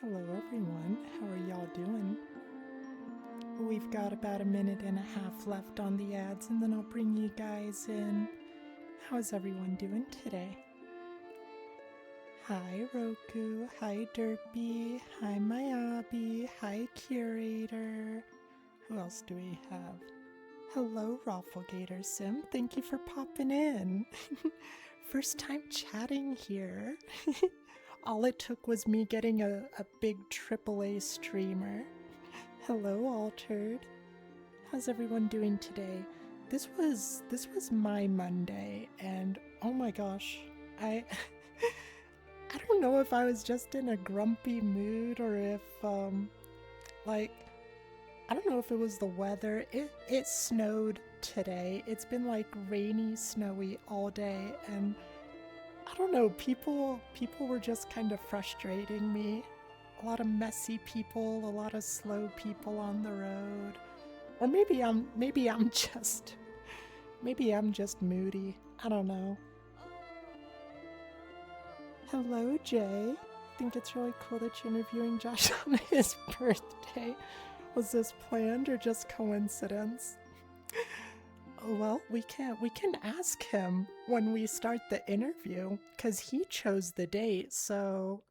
Hello everyone, how are y'all doing? We've got about a minute and a half left on the ads and then I'll bring you guys in. How's everyone doing today? Hi Roku, hi Derpy, hi Mayabi, hi Curator. Who else do we have? Hello Rafflegator Sim, thank you for popping in. First time chatting here. All it took was me getting a big AAA streamer. Hello, Altered. How's everyone doing today? This was my Monday, and oh my gosh, I I don't know if I was just in a grumpy mood or if like I don't know if it was the weather. It snowed today. It's been like rainy, snowy all day, and I don't know, people were just kind of frustrating me. A lot of messy people, a lot of slow people on the road. Or maybe I'm just moody. I don't know. Hello, Jay. I think it's really cool that you're interviewing Josh on his birthday. Was this planned or just coincidence? Oh, well, we can ask him when we start the interview, because he chose the date, so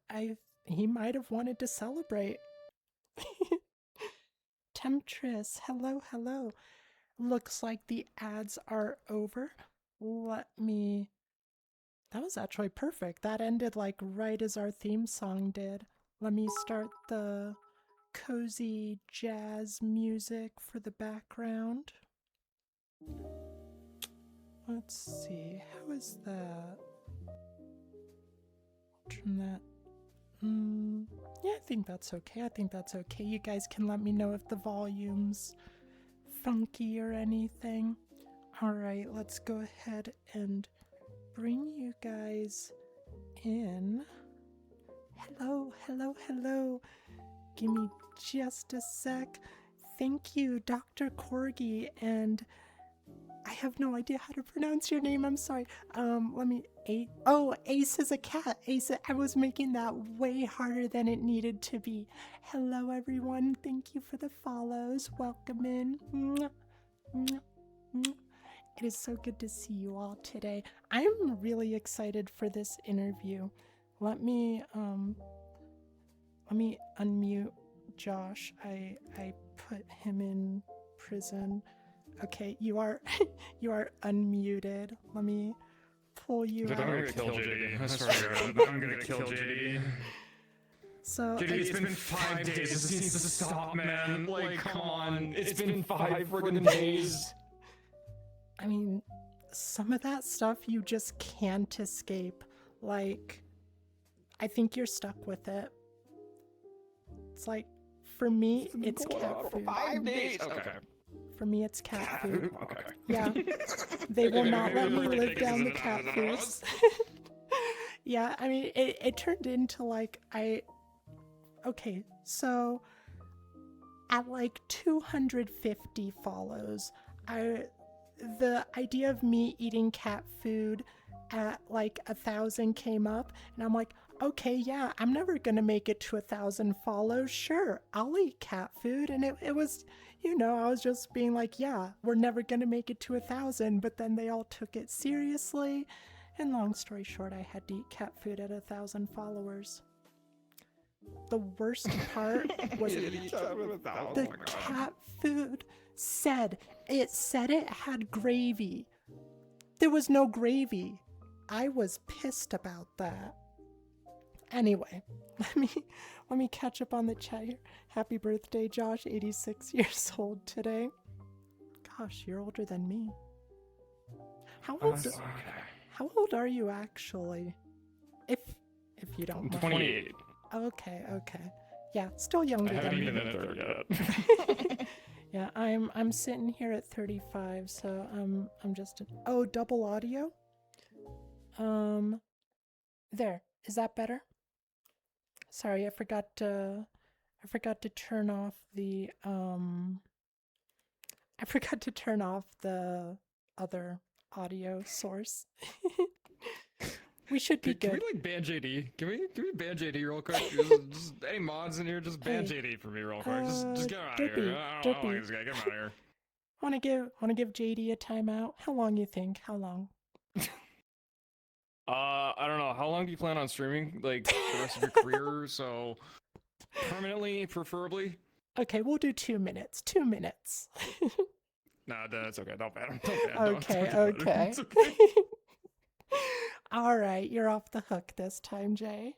he might have wanted to celebrate. Temptress, hello. Looks like the ads are over. That was actually perfect. That ended like right as our theme song did. Let me start the cozy jazz music for the background. Let's see, how is that? Turn that. Yeah, I think that's okay. You guys can let me know if the volume's funky or anything. Alright, let's go ahead and bring you guys in. Hello. Give me just a sec. Thank you, Dr. Corgi, and I have no idea how to pronounce your name. I'm sorry. Ace is a cat. Ace, I was making that way harder than it needed to be. Hello, everyone. Thank you for the follows. Welcome in. Mwah, mwah, mwah. It is so good to see you all today. I'm really excited for this interview. Let me unmute Josh. I put him in prison. Okay, you are unmuted. Let me pull you out. I'm gonna kill JD. I swear to God, I'm gonna kill JD. So JD, it's been 5 days. This needs to stop, man. Like, come on. It's been 5 friggin' days. I mean, some of that stuff you just can't escape. Like, I think you're stuck with it. It's like, for me, it's cat food. 5 days. Okay. For me, it's cat food. Okay. Yeah, they will not let me live down the cat food. Yeah, I mean, it turned into like, okay, so at like 250 follows, the idea of me eating cat food at like 1,000 came up, and I'm like, okay, yeah, I'm never gonna make it to 1,000 follows. Sure, I'll eat cat food. And it was, I was just being like, yeah, we're never gonna make it to 1,000. But then they all took it seriously, and long story short, I had to eat cat food at 1,000 followers. The worst part was the cat food said it had gravy. There was no gravy. I was pissed about that. Anyway, let me catch up on the chat here. Happy birthday, Josh, 86 years old today. Gosh, you're older than me. How old are you actually? If you don't mind. 28. Okay. Yeah, still younger I haven't than even me. been there yet. Yeah, I'm sitting here at 35, so I'm just double audio. There. Is that better? Sorry, I forgot to turn off the other audio source. We should be Can good. we like ban JD? Can we ban JD real quick? Just any mods in here, just ban Hey, JD for me real quick. Just get him out of Derpy, here. I don't like Derpy. this guy. Get him out of here. Wanna give JD a timeout? How long you think? How long? I don't know. How long do you plan on streaming? Like the rest of your career? So permanently, preferably. Okay, we'll do 2 minutes. 2 minutes. Nah, that's okay. Don't ban him. Don't ban him. Okay, Don't do okay. It's okay. All right, you're off the hook this time, Jay.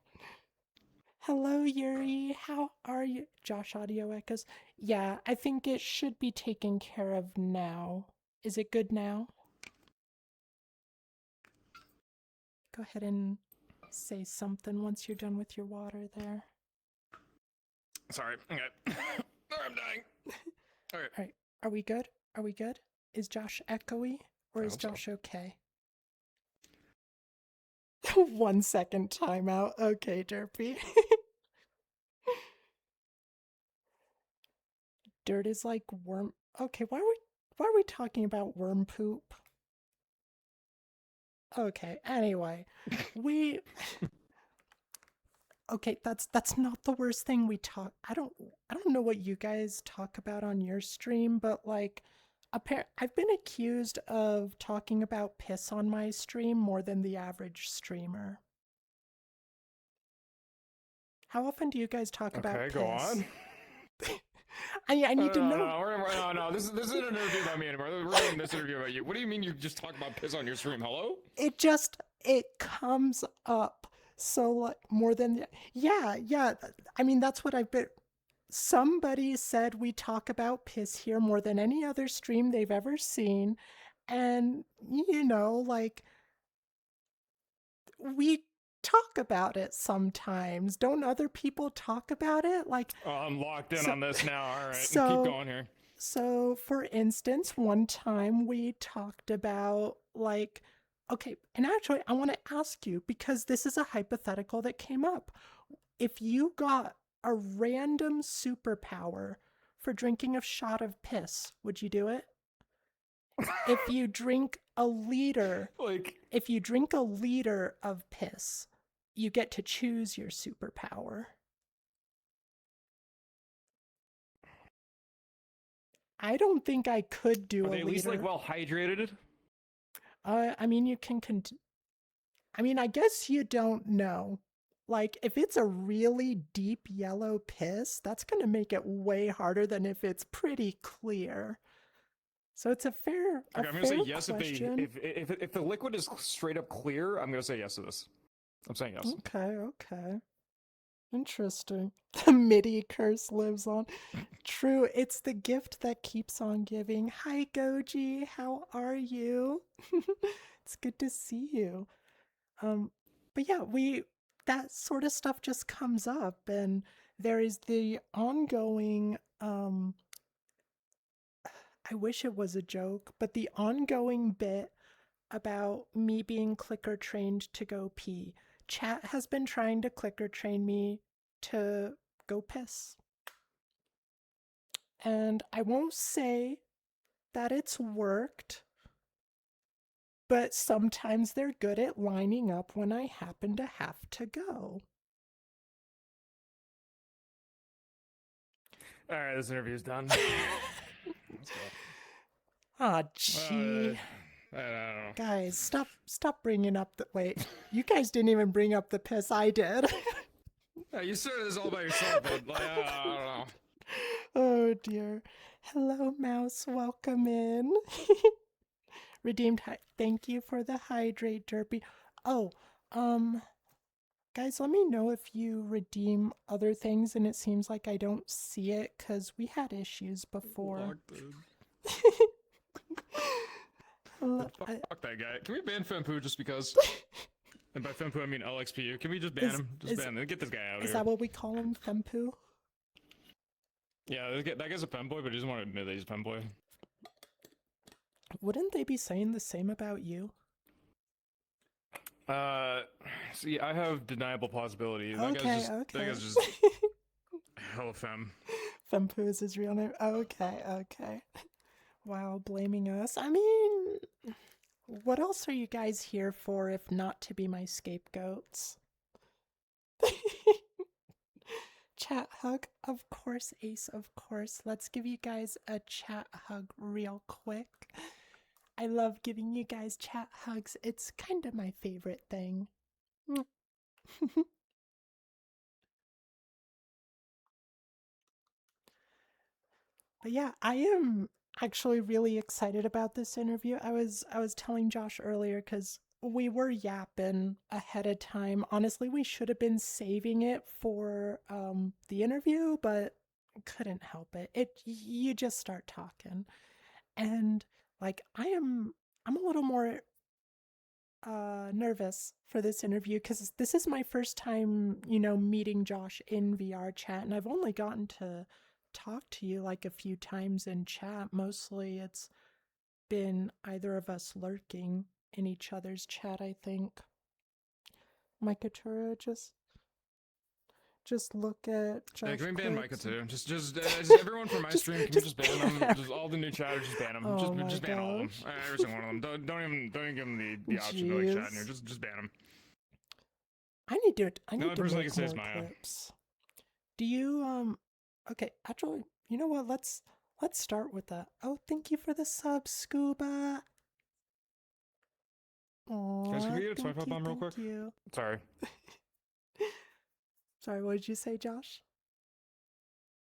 Hello, Yuri. How are you? Josh Audio Echoes. Yeah, I think it should be taken care of now. Is it good now? Go ahead and say something once you're done with your water there. Sorry. Okay. I'm dying. All right. All right, are we good? Are we good? Is Josh echoey or I is hope so. Josh okay? 1 second timeout. Okay, Derpy. Dirt is like worm. Okay, why are we talking about worm poop? Okay, anyway, we okay, that's not the worst thing we talk. I don't know what you guys talk about on your stream, but like I've been accused of talking about piss on my stream more than the average streamer. How often do you guys talk about piss? Okay, go on. I need to know. No. This isn't an interview about me anymore. We're doing this interview about you. What do you mean you just talk about piss on your stream? Hello? It comes up so like more than yeah. I mean that's what I've been. Somebody said we talk about piss here more than any other stream they've ever seen, and you know like we talk about it sometimes. Don't other people talk about it? Like Oh, I'm locked in So- on this now. All right, so- keep going here. So, for instance, one time we talked about, like, okay, and actually, I want to ask you because this is a hypothetical that came up. If you got a random superpower for drinking a shot of piss, would you do it? If you drink a liter, Like, if you drink a liter of piss, you get to choose your superpower. I don't think I could do are a they at least liter. like well hydrated? I mean, you can. I mean, I guess you don't know. Like, if it's a really deep yellow piss, that's going to make it way harder than if it's pretty clear. So it's a fair. Okay, I'm fair gonna say yes question. if the liquid is straight up clear. I'm gonna say yes to this. I'm saying yes. Okay. Interesting. The MIDI curse lives on. True, it's the gift that keeps on giving. Hi, Goji. How are you? It's good to see you. But yeah, that sort of stuff just comes up, and there is the ongoing. I wish it was a joke, but the ongoing bit about me being clicker trained to go pee. Chat has been trying to clicker train me to go piss. And I won't say that it's worked, but sometimes they're good at lining up when I happen to have to go. All right, this interview's done. Let's go. Ah, gee. I don't know. Guys, stop bringing up the. Wait, you guys didn't even bring up the piss. I did. Yeah, you started this all by yourself, but like, I don't know. Oh dear. Hello, mouse. Welcome in. Redeemed. Thank you for the hydrate, Derpy. Oh, guys, let me know if you redeem other things and it seems like I don't see it because we had issues before. Fuck that guy. Can we ban Fempu just because? And by Fempu I mean LXPU. Can we just ban him? Just ban him. Get this guy out of here. Is that what we call him, Fempu? Yeah, that guy's a femboy, but he doesn't want to admit that he's a femboy. Wouldn't they be saying the same about you? See, I have deniable plausibility. That guy's just hella femme. Fempu is his real name. Okay. Wow, blaming us. I mean, What else are you guys here for if not to be my scapegoats? Chat hug, of course, Ace, of course. Let's give you guys a chat hug real quick. I love giving you guys chat hugs. It's kind of my favorite thing. But yeah, I am actually really excited about this interview. I was telling Josh earlier cuz we were yapping ahead of time. Honestly, we should have been saving it for the interview, but couldn't help it. You just start talking. And like I'm a little more nervous for this interview because this is my first time, meeting Josh in VR chat, and I've only gotten to talk to you like a few times in chat. Mostly it's been either of us lurking in each other's chat, I think. Mikatura, just look at Josh. Yeah, can we ban Micah clips too? Just everyone from my Just- stream, can we just just ban ban them? Just all the new chatters, just ban them. Oh my just ban all of them. gosh. Every single one of them. Don't even give them the option to like chat in here. Jeez. Just ban them. I need to The only to person that make can say is more Maya. clips. Do you okay, actually, you know what? Let's start with that. Oh, thank you for the sub, Scuba. Guys, can we get a Thank 25 bomb real quick? you. Sorry. Sorry, what did you say, Josh?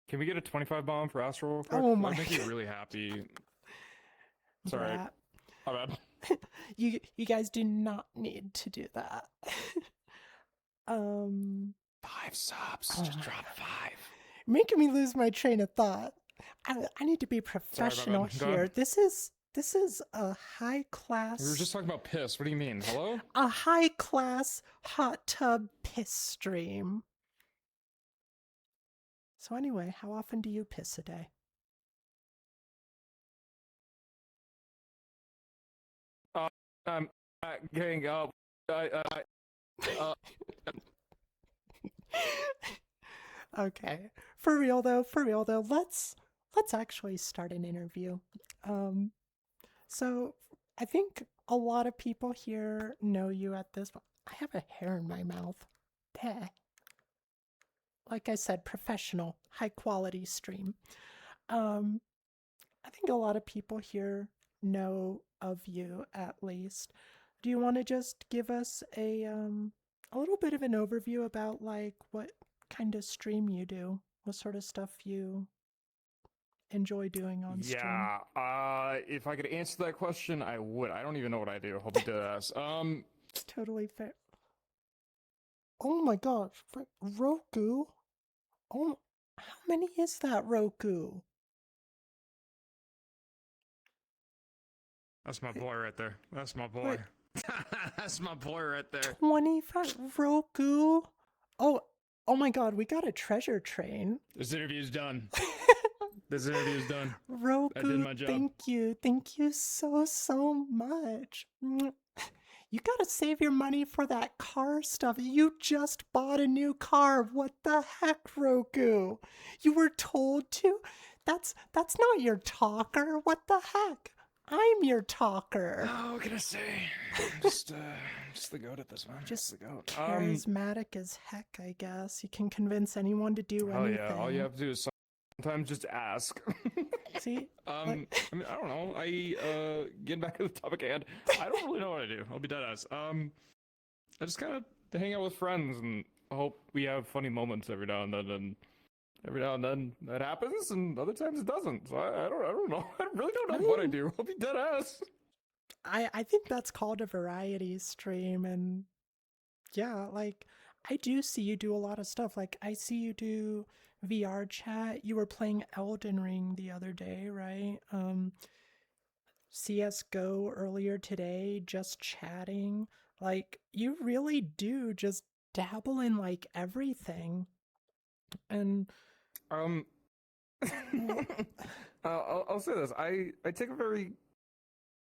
Can we get a 25 bomb for Astro real quick? Oh That my would make me God. really happy. Sorry. Brat. My bad. You guys do not need to do that. 5 subs. Oh Just my drop God. 5. Making me lose my train of thought. I need to be Sorry, professional my bad. Go here. ahead. This is a high class. We were just talking about piss. What do you mean? Hello? A high class hot tub piss stream. So anyway, how often do you piss a day? Um, gang up. Okay. For real though, let's actually start an interview. So I think a lot of people here know you at this. I have a hair in my mouth. Bleh. Like I said, professional, high quality stream. I think a lot of people here know of you at least. Do you want to just give us a little bit of an overview about like what kind of stream you do? What sort of stuff you enjoy doing on stream? Yeah, if I could answer that question, I would. I don't even know what I do. I'll be dead ass. Totally fair. Oh my gosh, Roku? Oh, how many is that, Roku? That's my boy right there. That's my boy. Wait. That's my boy right there. 25 Roku? Oh my god, we got a treasure train. This interview's done. This interview's done. Roku, I did my job. Thank you so much. You gotta save your money for that car stuff. You just bought a new car. What the heck, Roku? You were told to? That's not your talker. What the heck? I'm your talker. Oh, what can I say? Just the goat at this one. Just the goat. charismatic as heck, I guess. You can convince anyone to do Oh anything. yeah, all you have to do is sometimes just ask. See? I mean, I don't know. Getting back to the topic at hand, I don't really know what I do. I'll be dead ass. I just kind of hang out with friends and hope we have funny moments every now and then. And every now and then that happens, and other times it doesn't. So I don't know. I really don't know what I do. I'll be dead ass. I think that's called a variety stream, and yeah, like I do see you do a lot of stuff. Like I see you do VR chat. You were playing Elden Ring the other day, right? CS:GO earlier today, just chatting. Like you really do just dabble in like everything. And I'll say this. I take a very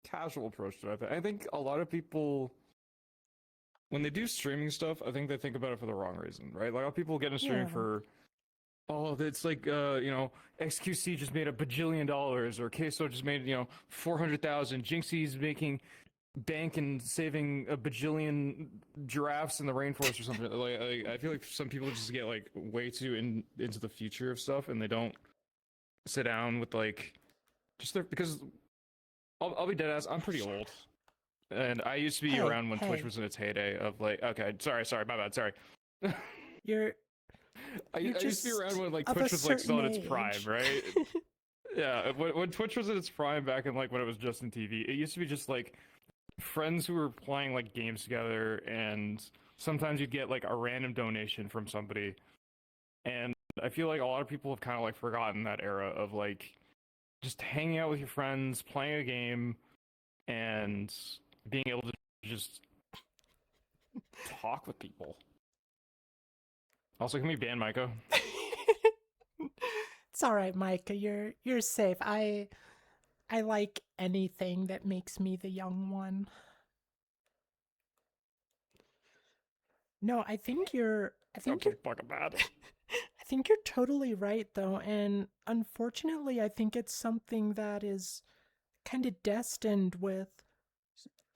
casual approach to it. I think a lot of people, when they do streaming stuff, I think they think about it for the wrong reason, right? Like, a lot of people get into streaming Yeah. for, oh, it's like, XQC just made $1 bajillion, or Queso just made, 400,000. Jinxie's making bank and saving a bajillion giraffes in the rainforest or something. Like I feel like some people just get like way too into the future of stuff, and they don't sit down with like just their because I'll be dead ass. I'm pretty old, and I used to be Hey, around when Twitch hey, was in its heyday. Of like, okay, sorry, my bad, sorry. you're I you're used to be around just when like of a Twitch was like still certain in its prime, age. right? Yeah, when Twitch was in its prime back in like when it was just in TV, it used to be just like friends who were playing like games together, and sometimes you'd get like a random donation from somebody. And I feel like a lot of people have kind of like forgotten that era of like just hanging out with your friends, playing a game, and being able to just talk with people. Also, can we ban Micah? It's all right, Micah. You're safe. I like anything that makes me the young one. No, I think Okay, you're fucking bad. I think you're totally right though, and unfortunately I think it's something that is kind of destined with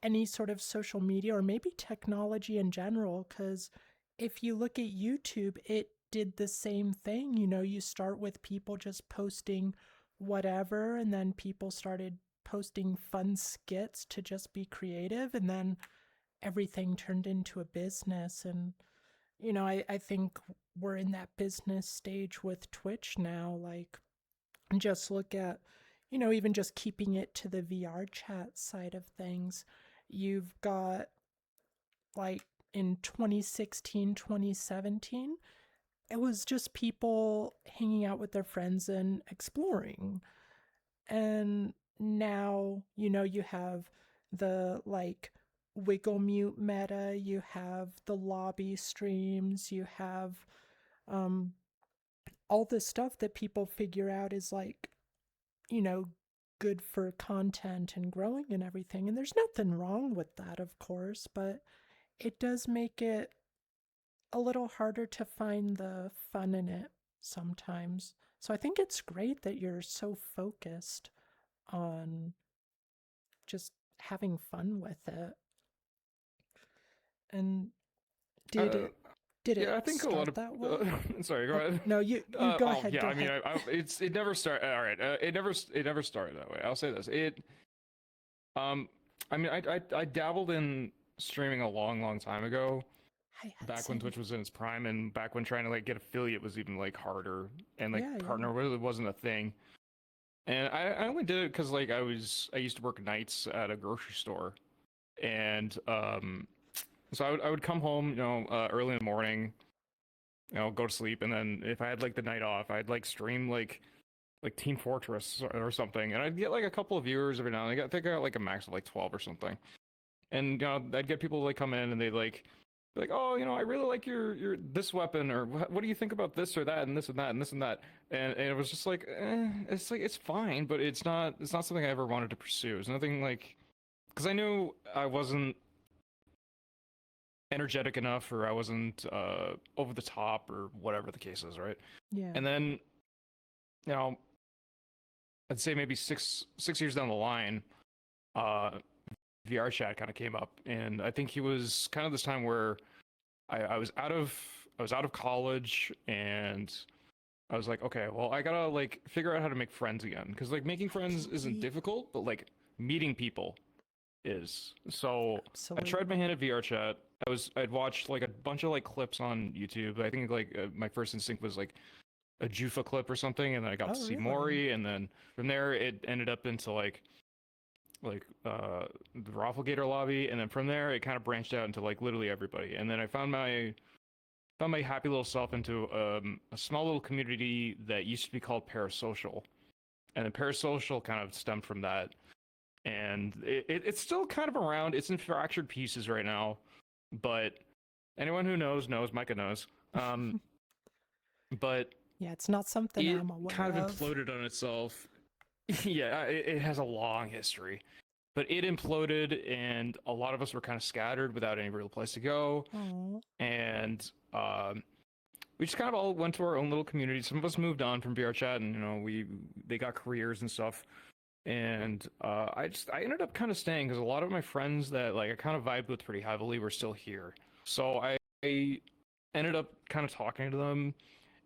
any sort of social media or maybe technology in general, cuz if you look at YouTube, it did the same thing. You know, you start with people just posting whatever, and then people started posting fun skits to just be creative, and then everything turned into a business. And I think we're in that business stage with Twitch now. Like, just look at, even just keeping it to the VR chat side of things. You've got, like, in 2016, 2017, it was just people hanging out with their friends and exploring. And now, you have the like wiggle mute meta, you have the lobby streams, you have um all this stuff that people figure out is like, you know, good for content and growing and everything. And there's nothing wrong with that, of course, but it does make it a little harder to find the fun in it sometimes. So I think it's great that you're so focused on just having fun with it. And did Uh, it did yeah, it I think a lot start of. that way? Sorry, go Oh, ahead. no, you go ahead, Yeah. go I mean, ahead. it never started. All right, it never started that way. I'll say this. Um, I mean, I dabbled in streaming a long time ago, Hi, back when Hudson. Twitch was in its prime, and back when trying to like get affiliate was even like harder, and like Yeah, yeah. partner really wasn't a thing. And I only did it because like I used to work nights at a grocery store, and so I would come home, early in the morning, go to sleep, and then if I had like the night off, I'd like stream like Team Fortress or something, and I'd get like a couple of viewers every now and then. I think I got like a max of like 12 or something, and I'd get people to like come in and they'd like be like, oh, I really like your this weapon, or what do you think about this or that and this and that and this and that, and it was just like, it's like it's fine, but it's not something I ever wanted to pursue. It's nothing like because I knew I wasn't energetic enough or I wasn't over the top or whatever the case is, right? Yeah. And then you know I'd say maybe six years down the line, uh, VR chat kind of came up, and I think he was kind of this time where I was out of college, and I was like, okay, well, I gotta like figure out how to make friends again, because like making friends isn't Absolutely. difficult, but like meeting people is. So I tried my Absolutely. hand at VR chat. I'd watched like a bunch of like clips on YouTube. I think like my first instinct was like a Jufa clip or something, and then I got Oh, to see really? Mori, and then from there it ended up into the Rafflegator lobby, and then from there it kind of branched out into like literally everybody. And then I found my happy little self into a small little community that used to be called Parasocial, and then Parasocial kind of stemmed from that. And it's still kind of around. It's in fractured pieces right now, but anyone who knows. Micah knows. But Yeah, it's not something it I'm kind aware of of. imploded on itself. Yeah, it has a long history, but it imploded, and a lot of us were kind of scattered without any real place to go. Oh, And we just kind of all went to our own little community. Some of us moved on from VR chat, and they got careers and stuff. and I ended up kind of staying because a lot of my friends that like I kind of vibed with pretty heavily were still here. So I ended up kind of talking to them,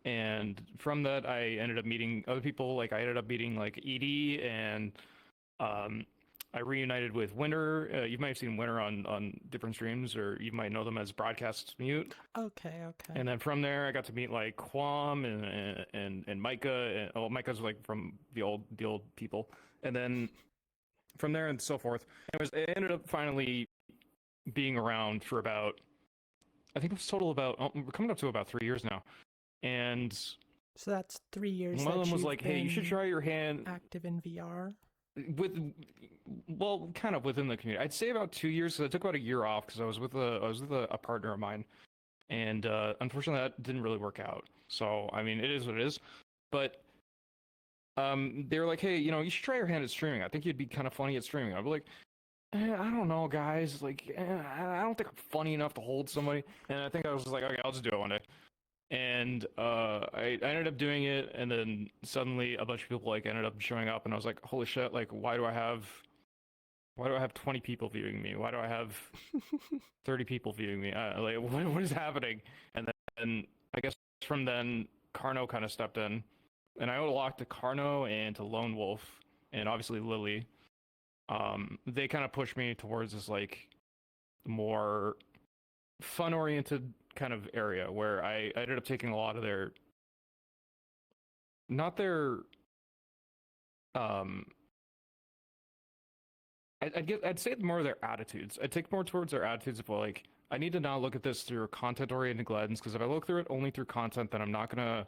and from that I ended up meeting other people. Like I ended up meeting like Edie, and um, I reunited with Winter. You might have seen Winter on different streams, or you might know them as Broadcast Mute. Okay, okay. And then from there, I got to meet like Quam and Micah. And, oh, Micah's like from the old people. And then from there and so forth. It ended up finally being around for about, I think it was total about, we're coming up to about 3 years now. And So that's 3 years one of that them was you've like, "Hey, you should been try your hand active in VR. with, well, kind of within the community. I'd say about 2 years because I took about a year off because I was with a partner of mine, and unfortunately that didn't really work out. So I mean, it is what it is. But they were like, "Hey, you should try your hand at streaming. I think you'd be kind of funny at streaming." I'd be like, I don't know, guys. Like, I don't think I'm funny enough to hold somebody. And I think I was just like, okay, I'll just do it one day. And I ended up doing it, and then suddenly a bunch of people like ended up showing up, and I was like, holy shit! Like, why do I have 20 people viewing me? Why do I have 30 people viewing me? Like, what is happening? And then I guess from then, Carno kind of stepped in, and I owed a lot to Carno and to Lone Wolf, and obviously Lily. They kind of pushed me towards this like more fun oriented kind of area where I ended up taking a lot of their, not their, um I'd say more of their attitudes. I'd take more towards their attitudes of like, I need to now look at this through a content oriented lens, because if I look through it only through content, then I'm not gonna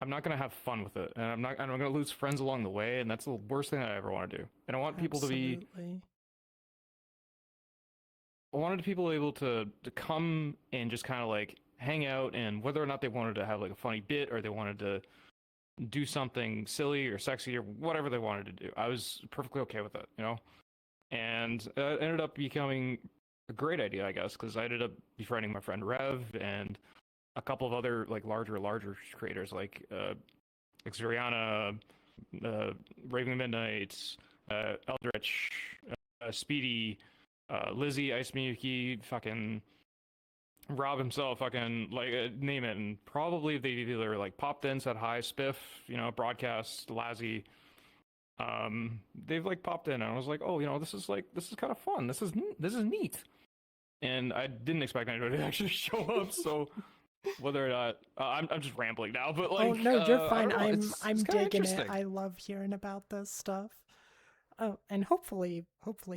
have fun with it, and I'm gonna lose friends along the way, and that's the worst thing I ever want to do. And Absolutely. I wanted people able to come and just kind of like hang out, and whether or not they wanted to have like a funny bit or they wanted to do something silly or sexy or whatever they wanted to do, I was perfectly okay with it. And it ended up becoming a great idea, I guess, because I ended up befriending my friend Rev and a couple of other like larger creators like Zuriana, uh, Raven Midnight, Eldritch, Speedy, Lizzie, Ice Miyuki, fucking Rob himself, fucking like name it, and probably they either like popped in, said hi, Spiff, Broadcast, Lazzy. They've like popped in, and I was like, oh, this is kind of fun. This is neat, and I didn't expect anybody to actually show up. So whether or not I'm just rambling now, but like, Oh no, you're I fine. don't know. I'm It's kind of digging it. interesting. I love hearing about this stuff. Oh, and hopefully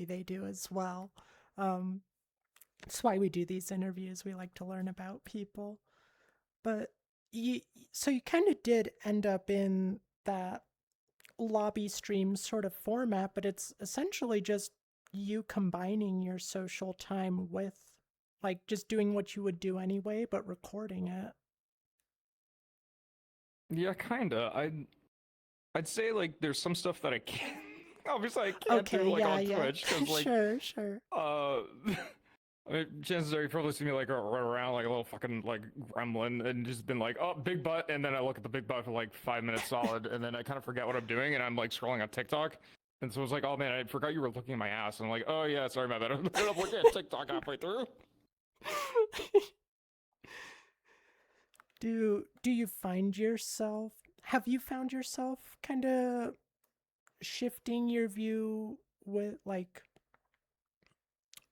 they do as well. Um, that's why we do these interviews. We like to learn about people. But you, so you kind of did end up in that lobby stream sort of format, but it's essentially just you combining your social time with like just doing what you would do anyway, but recording it. Yeah, kinda. I'd say like there's some stuff that I can't. Obviously, I can't do Okay, like yeah, on yeah. Twitch because like Sure, sure. uh. I mean, chances are you probably see me like run around like a little fucking like gremlin and just been like, oh, big butt, and then I look at the big butt for like 5 minutes solid, and then I kind of forget what I'm doing, and I'm like scrolling on TikTok, and so it's like, oh man, I forgot you were looking at my ass, and I'm like, oh yeah, sorry, my bad. I'm looking at TikTok halfway through. Do you find yourself, have you found yourself kind of shifting your view with like,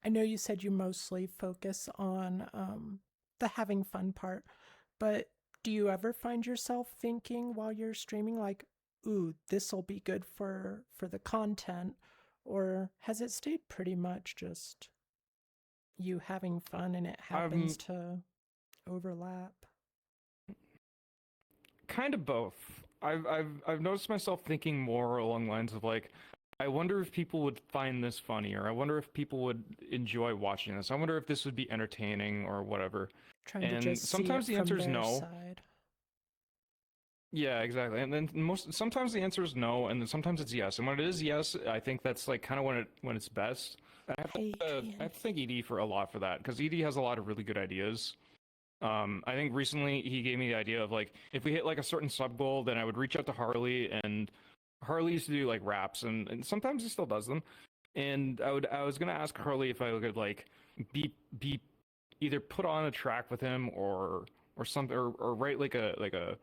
I know you said you mostly focus on the having fun part, but do you ever find yourself thinking while you're streaming like, ooh, this will be good for the content, or has it stayed pretty much just you having fun and it happens I'm to overlap? kind of both. I've noticed myself thinking more along the lines of like, I wonder if people would find this funny, or I wonder if people would enjoy watching this. I wonder if this would be entertaining or whatever. Trying to And just see sometimes it the from answer is their no. side. Yeah, exactly. And then sometimes the answer is no, and then sometimes it's yes. And when it is yes, I think that's like kind of when it's best. And Hey, I Ian. have to thank ED for a lot for that because ED has a lot of really good ideas. I think recently he gave me the idea of like if we hit like a certain sub goal, then I would reach out to Harley and Harley used to do like raps, and sometimes he still does them. And I was gonna ask Harley if I could like be either put on a track with him or something, or write like a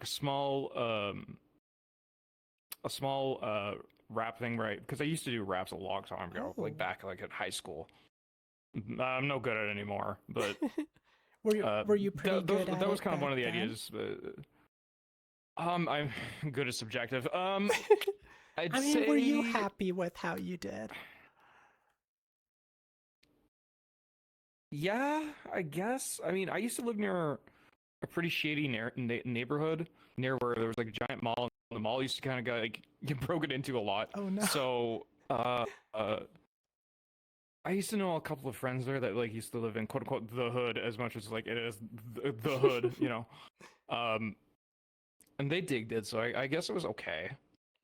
small rap thing, right? Because I used to do raps a long time ago, like Oh. back like in high school. I'm no good at it anymore, but Were you pretty good at that was it kind of back one of the then? ideas. I'm good at subjective. I'd I mean, were you say happy with how you did? yeah, I guess. I mean, I used to live near a pretty shady neighborhood near where there was like a giant mall. And the mall used to kind of get broken into a lot. Oh no. So uh, I used to know a couple of friends there that like used to live in quote unquote the hood as much as like it is the hood, you know. Um, and they digged it, so I guess it was okay.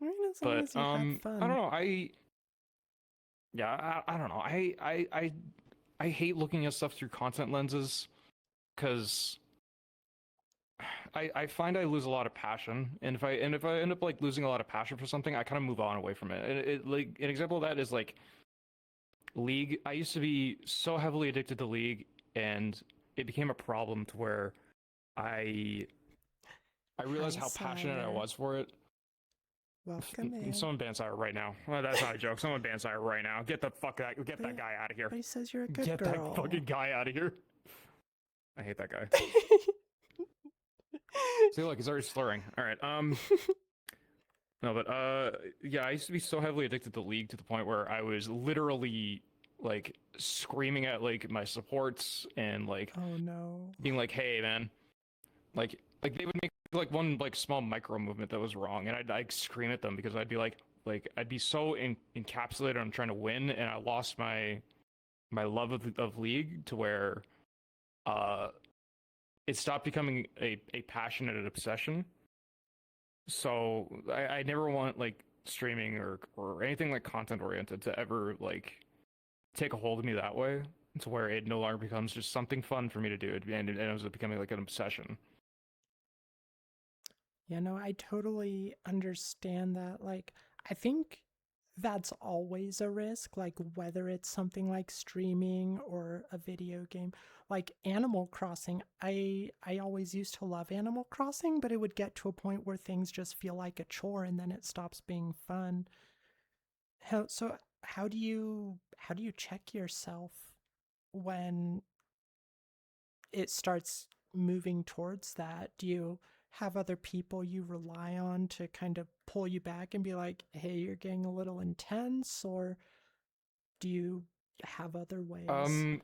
I mean, as long But as you had I don't fun. know. I don't know. I hate looking at stuff through content lenses because I find I lose a lot of passion, and if I end up like losing a lot of passion for something, I kind of move on away from it. And it like an example of that is like League. I used to be so heavily addicted to League, and it became a problem to where I I Hi, realized how passionate I Sire. was for it. Welcome in. Someone ban Sire right now. Well, that's not a joke. Someone ban Sire right now. Get But, that guy out of here. but he says you're a good Get that girl. fucking guy out of here. I hate that guy. See, look, he's already slurring. All right. No, but yeah, I used to be so heavily addicted to League to the point where I was literally like screaming at like my supports and like Oh no. being like, "Hey, man!" Like they would make like one like small micro movement that was wrong, and I'd like scream at them because I'd be like I'd be so encapsulated on trying to win, and I lost my love of League to where uh it stopped becoming a passion and an obsession. So I never want like streaming or anything like content oriented to ever like take a hold of me that way to where it no longer becomes just something fun for me to do and it ends up becoming like an obsession. You know, I totally understand that. Like, I think that's always a risk, like whether it's something like streaming or a video game. Like Animal Crossing, I always used to love Animal Crossing, but it would get to a point where things just feel like a chore and then it stops being fun. So how do you check yourself when it starts moving towards that? Do you have other people you rely on to kind of pull you back and be like, hey, you're getting a little intense? Or do you have other ways? Um,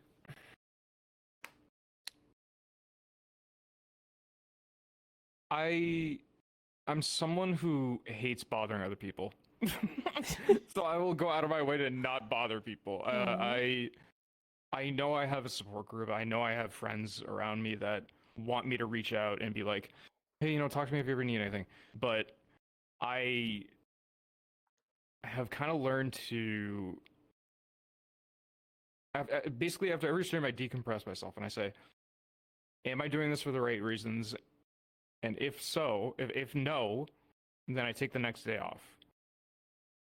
I I'm someone who hates bothering other people. So I will go out of my way to not bother people. Aw. I know I have a support group. I know I have friends around me that want me to reach out and be like, "Hey, you know, talk to me if you ever need anything." But I have kind of learned to basically after every stream I decompress myself and I say, "Am I doing this for the right reasons?" And if so, if no, then I take the next day off.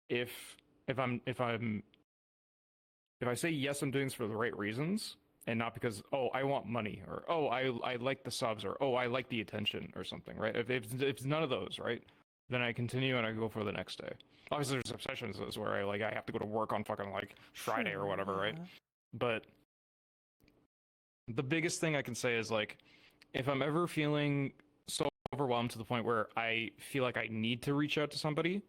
If if I'm if I'm if I say yes, I'm doing this for the right reasons, and not because oh I want money or oh I like the subs or oh I like the attention or something, right? If it's none of those, right? Then I continue and I go for the next day. Obviously, there's exceptions where I have to go to work on fucking like Friday or Sure, whatever, right? yeah. But the biggest thing I can say is like if I'm ever feeling so overwhelmed to the point where I feel like I need to reach out to somebody,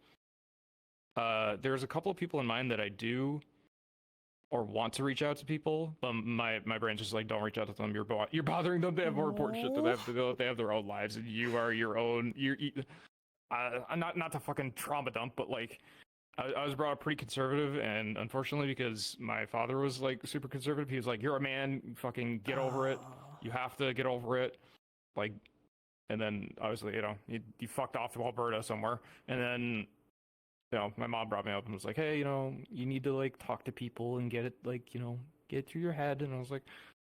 there's a couple of people in mind that I do or want to reach out to people, but my brain's just like, don't reach out to them. You're bothering them. They have more important shit to Oh. have to do. They have their own lives, and you are your own. Not to fucking trauma dump, but like I was brought up pretty conservative, and unfortunately, because my father was like super conservative, he was like, "You're a man. Fucking get over it. Oh. You have to get over it." Like, and then obviously, you know, you fucked off to Alberta somewhere, and then you know, my mom brought me up and was like, "Hey, you know, you need to like talk to people and get it like, you know, get it through your head." And I was like,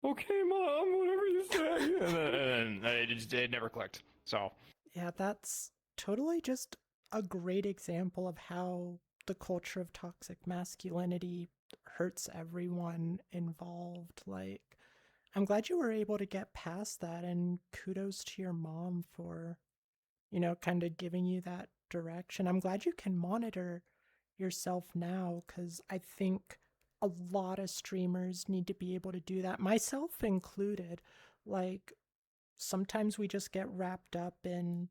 "Okay, mom, whatever you say." And then it never clicked. So Yeah, that's totally just a great example of how the culture of toxic masculinity hurts everyone involved. Like, I'm glad you were able to get past that, and kudos to your mom for, kind of giving you that direction. I'm glad you can monitor yourself now, because I think a lot of streamers need to be able to do that, myself included. Like, sometimes we just get wrapped up in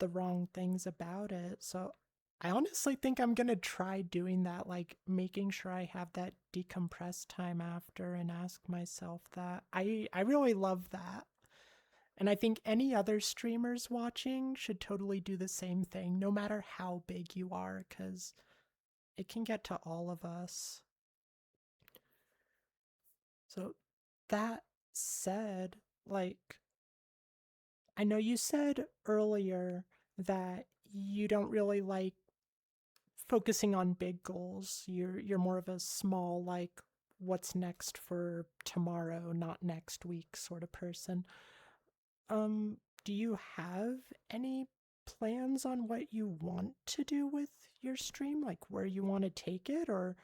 the wrong things about it. So I honestly think I'm going to try doing that, like making sure I have that decompress time after and ask myself that. I really love that. And I think any other streamers watching should totally do the same thing, no matter how big you are, because it can get to all of us. So, that said, like, I know you said earlier that you don't really like focusing on big goals. You're more of a small, like, what's next for tomorrow, not next week sort of person. Do you have any plans on what you want to do with your stream, like where you want to take it, or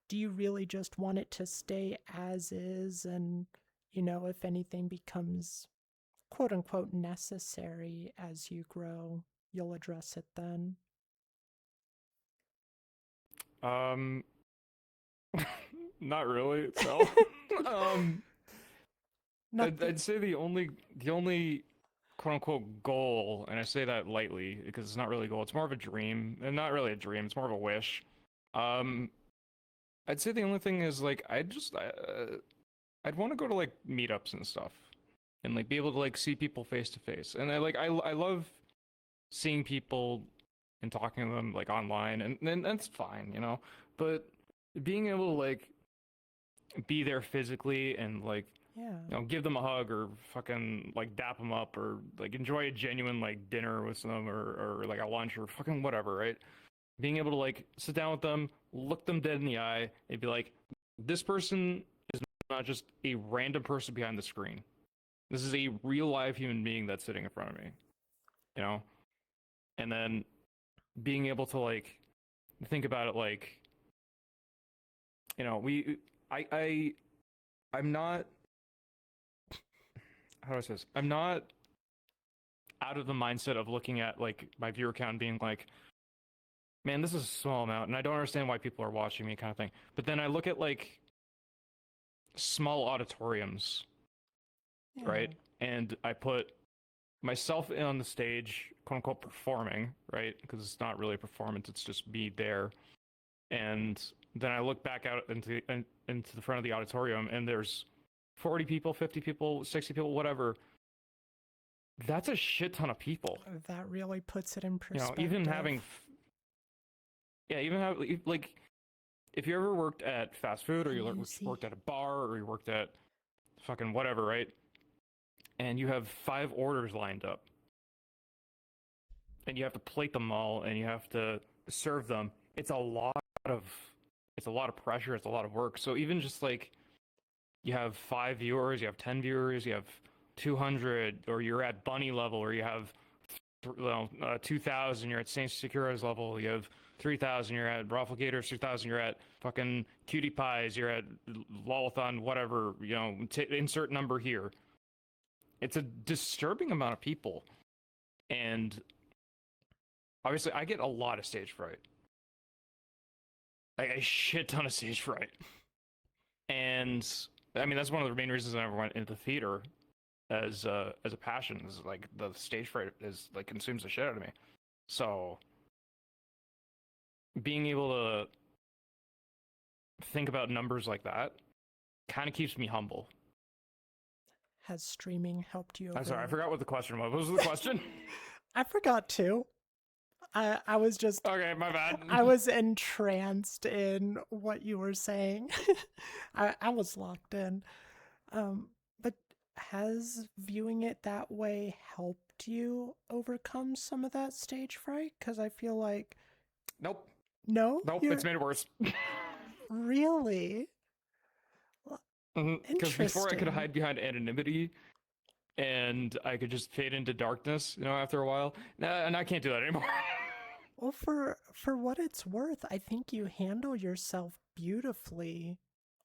do you really just want it to stay as is, and if anything becomes quote unquote necessary as you grow, you'll address it then? Um, not really. No. um, Nothing. I'd say the only quote unquote goal, and I say that lightly because it's not really a goal. It's more of a dream, and not really a dream. It's more of a wish. Um, I'd say the only thing is like I'd want to go to like meetups and stuff, and like be able to like see people face to face. And I love seeing people and talking to them like online, and that's fine, you know. But being able to like be there physically and like Yeah. give them a hug or fucking like dap them up or like enjoy a genuine like dinner with them or like a lunch or fucking whatever, right? Being able to like sit down with them, look them dead in the eye, and be like, this person is not just a random person behind the screen. This is a real live human being that's sitting in front of me, you know? And then being able to like think about it like, I I'm not, how do I say this? I'm not out of the mindset of looking at like my viewer count and being like, man, this is a small amount and I don't understand why people are watching me kind of thing. But then I look at like small auditoriums, Yeah. right? And I put myself in on the stage, quote unquote, performing, right? Because it's not really a performance, it's just me there. And then I look back out into the front of the auditorium and there's 40 people, 50 people, 60 people, whatever. That's a shit ton of people. That really puts it in perspective. Even having, yeah, even have like, if you ever worked at fast food or you worked at a bar or you worked at fucking whatever, right? And you have 5 orders lined up and you have to plate them all and you have to serve them. It's a lot of pressure. It's a lot of work. So even just like you have 5 viewers, you have 10 viewers, you have 200, or you're at bunny level, or you have 2,000, you're at Saint Secura's level, you have 3,000, you're at Raffle Gators, 2,000, you're at fucking Cutie Pies, you're at Lolathon, whatever, insert number here. It's a disturbing amount of people. And obviously, I get a lot of stage fright. Like a shit ton of stage fright. And I mean, that's one of the main reasons I never went into theater as a passion. Is like the stage fright is like consumes the shit out of me. So being able to think about numbers like that kind of keeps me humble. Has streaming helped you? I'm sorry, I forgot what the question was. What was the question? I forgot too. I was just okay. My bad. I was entranced in what you were saying. I was locked in. But has viewing it that way helped you overcome some of that stage fright? Because I feel like Nope. No, it's made it worse. Really? Because before I could hide behind anonymity and I could just fade into darkness, after a while. And I can't do that anymore. Well, for what it's worth, I think you handle yourself beautifully.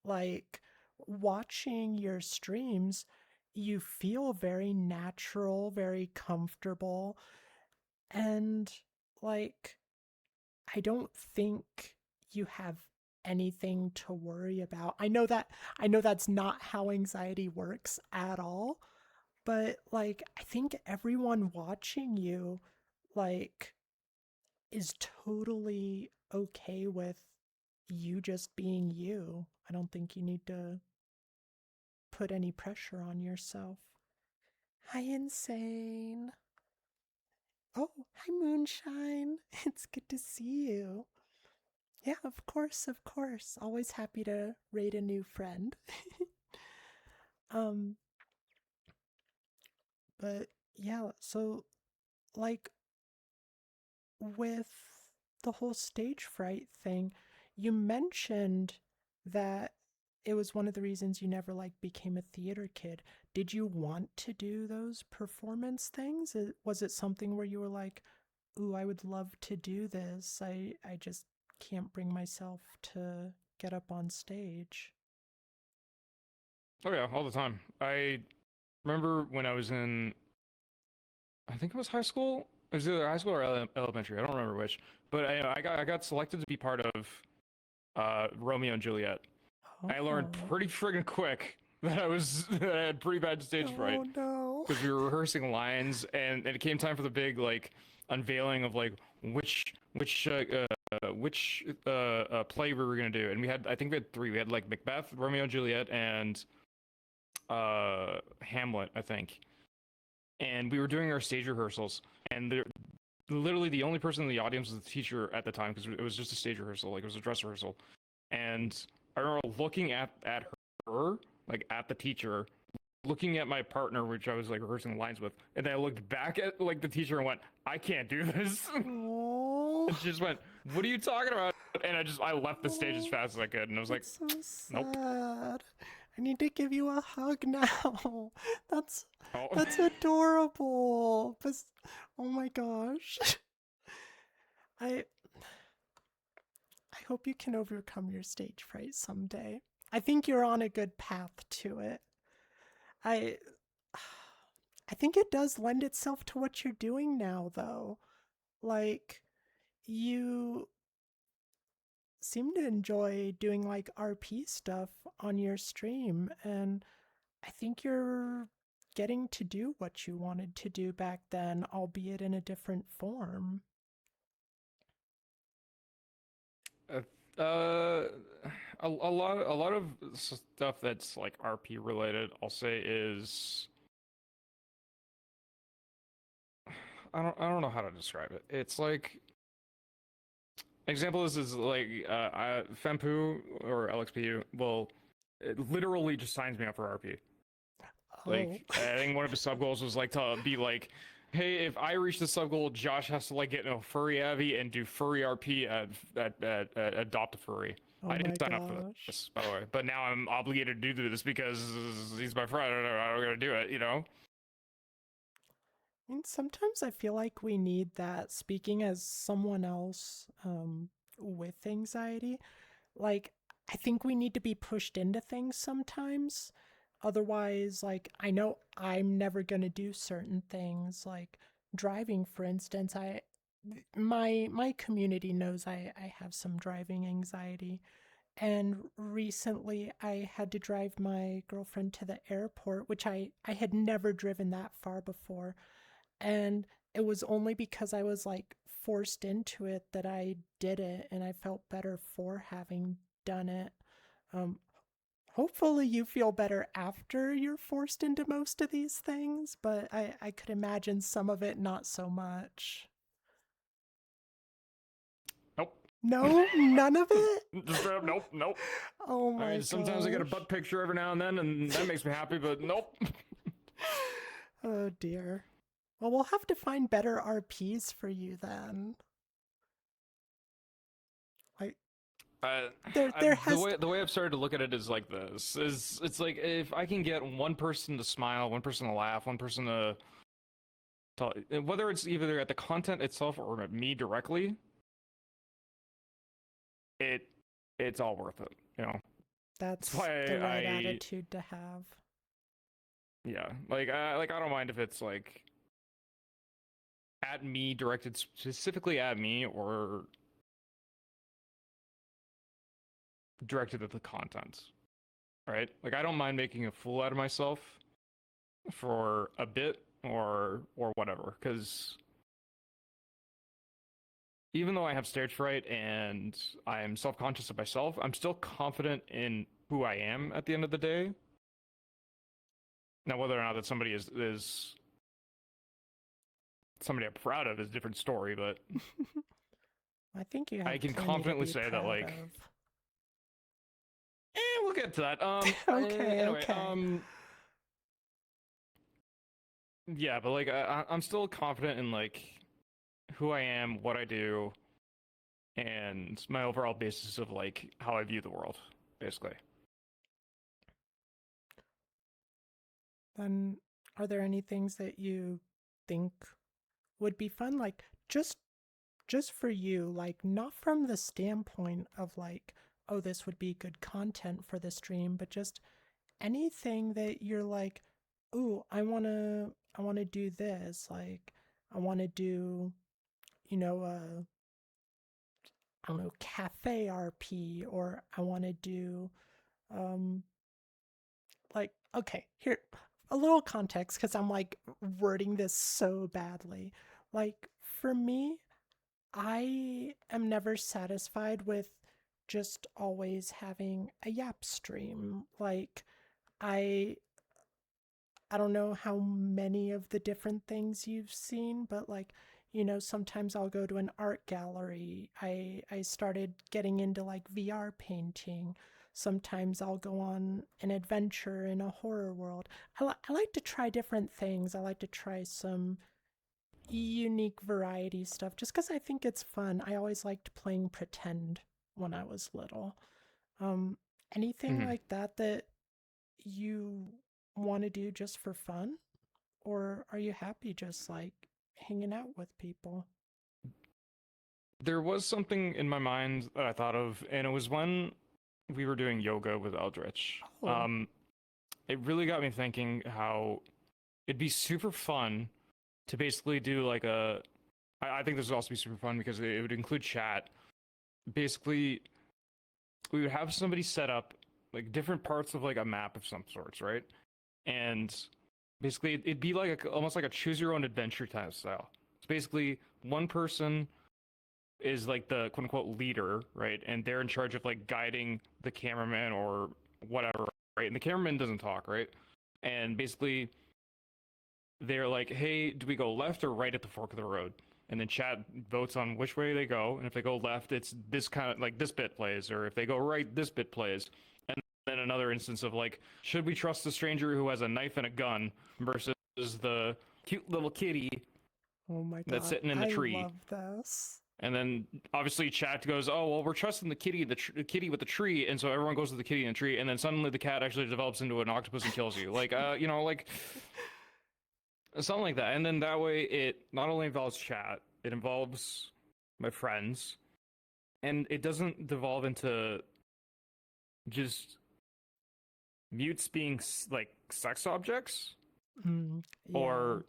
Like watching your streams, you feel very natural, very comfortable, and like I don't think you have anything to worry about. I know that's not how anxiety works at all, but like I think everyone watching you like is totally okay with you just being you. I don't think you need to put any pressure on yourself. Hi, Insane. Oh, hi, Moonshine. It's good to see you. Yeah, of course, of course. Always happy to raid a new friend. um, but yeah, so like with the whole stage fright thing, you mentioned that it was one of the reasons you never like became a theater kid. Did you want to do those performance things? Was it something where you were like, "Ooh, I would love to do this. I just can't bring myself to get up on stage." Oh yeah, all the time. I remember when I was in, I think it was high school. It was either high school or elementary. I don't remember which. But I got selected to be part of Romeo and Juliet. I learned Oh. pretty friggin' quick that that I had pretty bad stage fright Oh no. because we were rehearsing lines, and it came time for the big like unveiling of like which play we were gonna do, and I think we had three. We had like Macbeth, Romeo and Juliet, and Hamlet, I think. And we were doing our stage rehearsals, and literally the only person in the audience was the teacher at the time because it was just a stage rehearsal, like it was a dress rehearsal. And I remember looking at her, like at the teacher, looking at my partner, which I was like rehearsing lines with, and then I looked back at like the teacher and went, "I can't do this." Oh. And she just went, "What are you talking about?" And I left the stage as Oh, fast as I could, and I was like, that's so "Nope." sad. I need to give you a hug now. That's Oh, that's adorable. Oh my gosh. I I hope you can overcome your stage fright someday. I think you're on a good path to it. I I think it does lend itself to what you're doing now though. Like you seem to enjoy doing like RP stuff on your stream, and I think you're getting to do what you wanted to do back then, albeit in a different form. uh, uh, a lot of stuff that's like RP related, I'll say is I don't know how to describe it. It's like example is like Fempu or LXPU will it literally just signs me up for RP. Oh. Like I think one of his sub goals was like to be like, hey, if I reach the sub goal, Josh has to like get in a furry Avi and do furry RP at Adopt a Furry. Oh I my didn't sign up for gosh. this, by the way, but now I'm obligated to do this because he's my friend. I'm gonna do it, you know. And sometimes I feel like we need that, speaking as someone else with anxiety. Like, I think we need to be pushed into things sometimes. Otherwise, like, I know I'm never going to do certain things, like driving, for instance. My community knows I have some driving anxiety. And recently I had to drive my girlfriend to the airport, which I had never driven that far before. And it was only because I was like forced into it that I did it, and I felt better for having done it. Um, Hopefully you feel better after you're forced into most of these things, but I could imagine some of it not so much. Nope. No, none of it? Just straight up, nope, nope. Oh I my mean, sometimes I get a gosh. butt picture every now and then, and that makes me happy, but nope. Oh dear. Well, we'll have to find better RPs for you then. Like Uh, there has the way I've started to look at it is like this: is it's like if I can get one person to smile, one person to laugh, one person to whether it's either at the content itself or at me directly, it's all worth it, you know. That's why the right I attitude to have. Yeah, like I don't mind if it's like at me, directed specifically at me, or directed at the content, right? Like I don't mind making a fool out of myself for a bit or whatever, because even though I have stage fright and I'm self-conscious of myself, I'm still confident in who I am at the end of the day. Now, whether or not that somebody is somebody I'm proud of is a different story, but I think you have I can plenty to confidently be say that, proud like, of. we'll get to that. Okay, Anyway, okay. yeah, but like, I'm still confident in like who I am, what I do, and my overall basis of like how I view the world, basically. Then, are there any things that you think would be fun? Like, just for you, like, not from the standpoint of like, oh, this would be good content for the stream, but just anything that you're like, ooh, I wanna do this. Like, I wanna do, you know, I don't know, cafe RP, or I wanna do um like, okay, here, a little context, because I'm like wording this so badly. Like, for me, I am never satisfied with just always having a yap stream. Like, I I don't know how many of the different things you've seen, but like, sometimes I'll go to an art gallery. I started getting into like VR painting. Sometimes I'll go on an adventure in a horror world. I like to try different things. I like to try some unique variety stuff just because I think it's fun. I always liked playing pretend when I was little. Um, Anything Mhm. like that you want to do just for fun? Or are you happy just like hanging out with people? There was something in my mind that I thought of, and it was when we were doing yoga with Eldritch. Oh, It really got me thinking how it'd be super fun to basically do like I think this would also be super fun because it would include chat. Basically, we would have somebody set up like different parts of like a map of some sorts, right? And basically, it'd be like almost like a choose your own adventure type of style. It's basically one person is like the quote unquote leader, right? And they're in charge of like guiding the cameraman or whatever, right? And the cameraman doesn't talk, right? And basically, they're like, hey, do we go left or right at the fork of the road? And then chat votes on which way they go. And if they go left, it's this kind of like this bit plays. Or if they go right, this bit plays. And then another instance of like, should we trust the stranger who has a knife and a gun versus the cute little kitty oh my that's god, sitting in the I tree? love this. And then obviously chat goes, oh well, we're trusting the kitty, the kitty with the tree, and so everyone goes to the kitty in the tree, and then suddenly the cat actually develops into an octopus and kills you. Like, like something like that. And then that way, it not only involves chat, it involves my friends, and it doesn't devolve into just mutes being like sex objects Yeah, or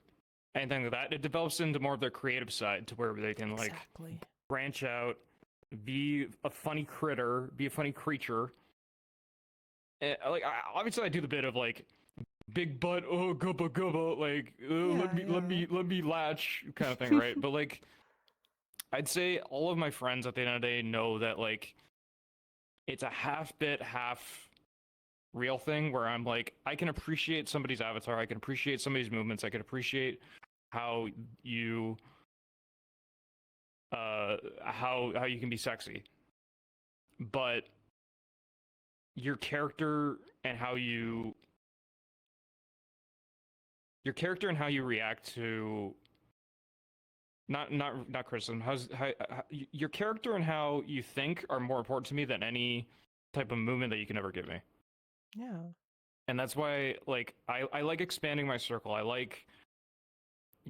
anything like that. It develops into more of their creative side to where they can like exactly. branch out, be a funny critter, be a funny creature. And, like obviously, I do the bit of like big butt, oh gubba gubba, like Yeah, yeah. let me latch kind of thing, right? But like, I'd say all of my friends at the end of the day know that like it's a half bit, half real thing where I'm like, I can appreciate somebody's avatar, I can appreciate somebody's movements, I can appreciate how you how you can be sexy, but your character and how you your character and how you react to not criticism. How your character and how you think are more important to me than any type of movement that you can ever give me. Yeah. And that's why like I like expanding my circle. I like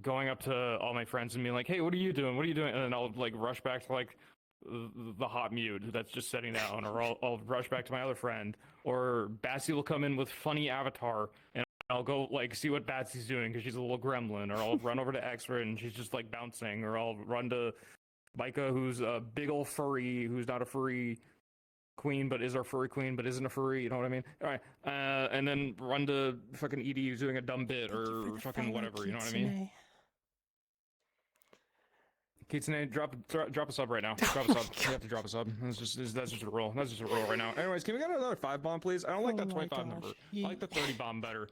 going up to all my friends and being like, "Hey, what are you doing? What are you doing?" And then I'll like rush back to like the hot mute that's just sitting down, or I'll rush back to my other friend, or Batsy will come in with funny avatar, and I'll go like see what Batsy's doing because she's a little gremlin, or I'll run over to Expert and she's just like bouncing, or I'll run to Micah who's a big old furry who's not a furry queen but is our furry queen but isn't a furry, you know what I mean? All right, and then run to fucking Edie who's doing a dumb bit Thank you for or the fucking follow, whatever, you know what I mean? Kitsune. Kitsune, drop a sub right now. Drop a sub. You have to drop a sub. That's just a rule. That's just a rule right now. Anyways, can we get another 5 bomb, please? I don't like Oh that my 25 number. gosh. I like the 30 bomb better.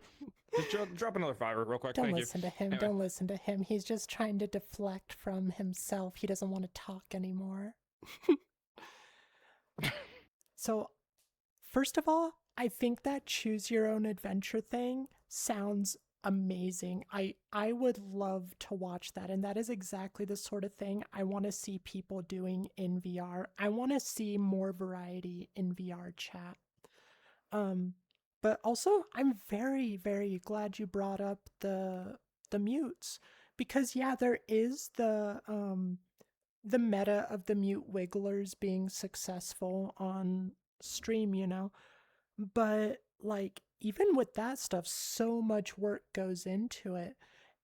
Just drop another 5 real quick. Don't Thank listen you. to him. Anyway. Don't listen to him. He's just trying to deflect from himself. He doesn't want to talk anymore. So, first of all, I think that choose your own adventure thing sounds amazing. I would love to watch that, and that is exactly the sort of thing I want to see people doing in VR. I want to see more variety in VR chat. Um but also I'm very very glad you brought up the mutes, because yeah, there is the meta of the mute wigglers being successful on stream, you know. But like even with that stuff, so much work goes into it.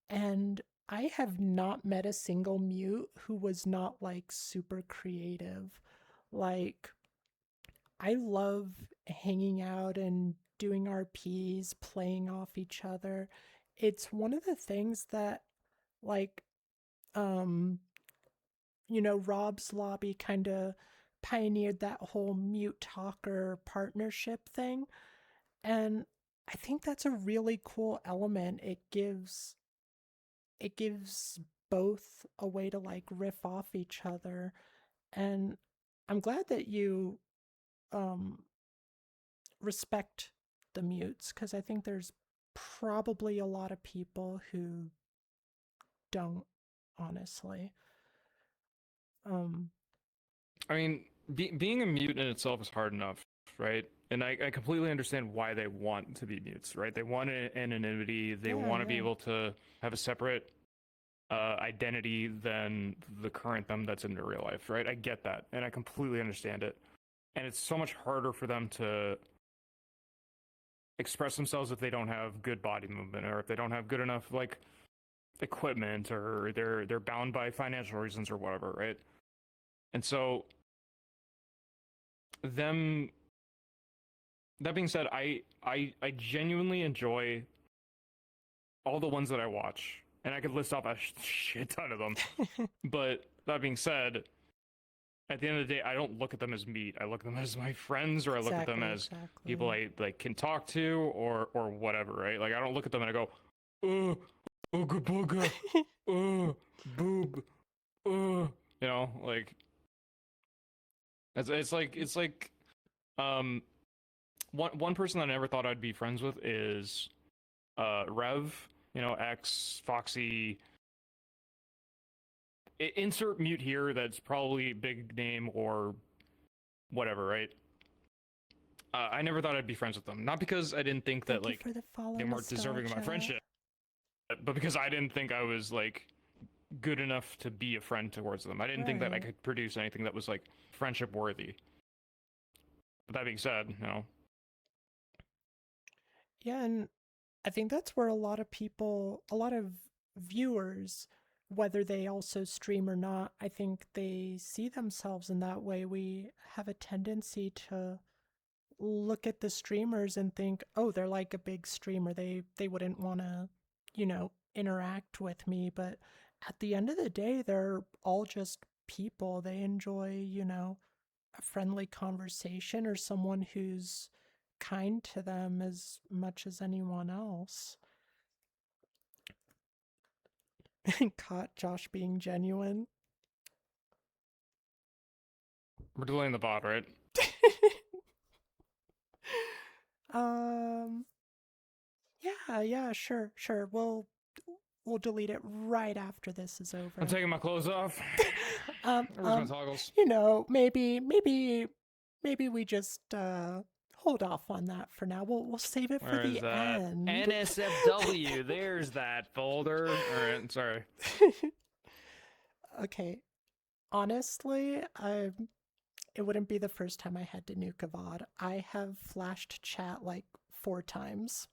And I have not met a single mute who was not like super creative. Like, I love hanging out and doing RPs, playing off each other. It's one of the things that, like, um, Rob's Lobby kind of pioneered that whole mute talker partnership thing. And I think that's a really cool element. It gives both a way to like riff off each other. And I'm glad that you um respect the mutes, because I think there's probably a lot of people who don't, honestly. Um, I mean, being a mute in itself is hard enough, right? And I completely understand why they want to be mutes, right? They want anonymity. They want to be yeah. able to have a separate identity than the current them that's in their real life, right? I get that, and I completely understand it. And it's so much harder for them to express themselves if they don't have good body movement, or if they don't have good enough like equipment, or they're bound by financial reasons or whatever, right? And so them that being said, I genuinely enjoy all the ones that I watch, and I could list off a shit ton of them. But that being said, at the end of the day, I don't look at them as meat. I look at them as my friends, or I look at them as people I like can talk to, or whatever, right? Like I don't look at them and I go, ooga booga, boob, you know, like it's like one person that I never thought I'd be friends with is Rev, you know, X, Foxy. Insert mute here that's probably big name or whatever, right? I never thought I'd be friends with them. Not because I didn't think that like they weren't deserving of my friendship, but because I didn't think I was like good enough to be a friend towards them. I didn't think that I could produce anything that was like friendship worthy. But that being said, you know. Yeah, and I think that's where a lot of people, a lot of viewers, whether they also stream or not, I think they see themselves in that way. We have a tendency to look at the streamers and think, oh, they're like a big streamer. They wouldn't want to, interact with me. But at the end of the day, they're all just people. They enjoy, a friendly conversation or someone who's kind to them as much as anyone else. Caught Josh being genuine. We're delaying the bot, right? Yeah, sure. We'll delete it right after this is over. I'm taking my clothes off. Where's my toggles? Maybe we just hold off on that for now. We'll save it for Where is the that? end. NSFW. There's that folder. All right, sorry. Okay. Honestly, it wouldn't be the first time I had to nuke a VOD. I have flashed chat like 4 times.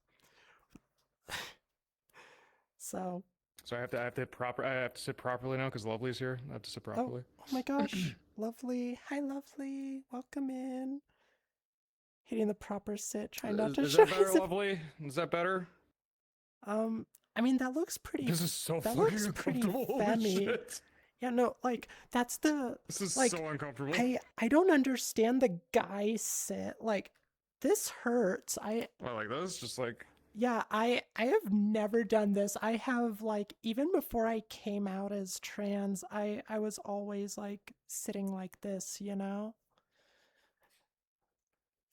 So. So I have to sit properly now because Lovely's here. I have to sit properly. Oh my gosh, Lovely. Hi, Lovely. Welcome in. Hitting the proper sit. Trying not to Is show that better, his- Lovely? Is that better? I mean that looks pretty. This is so that fucking looks pretty uncomfortable. Holy femmy. shit. Yeah, no, like that's the. This is like, so uncomfortable. I don't understand the guy sit. Like, this hurts. Well, like this, just like. Yeah, I have never done this. I have, like, even before I came out as trans, I was always like sitting like this, you know?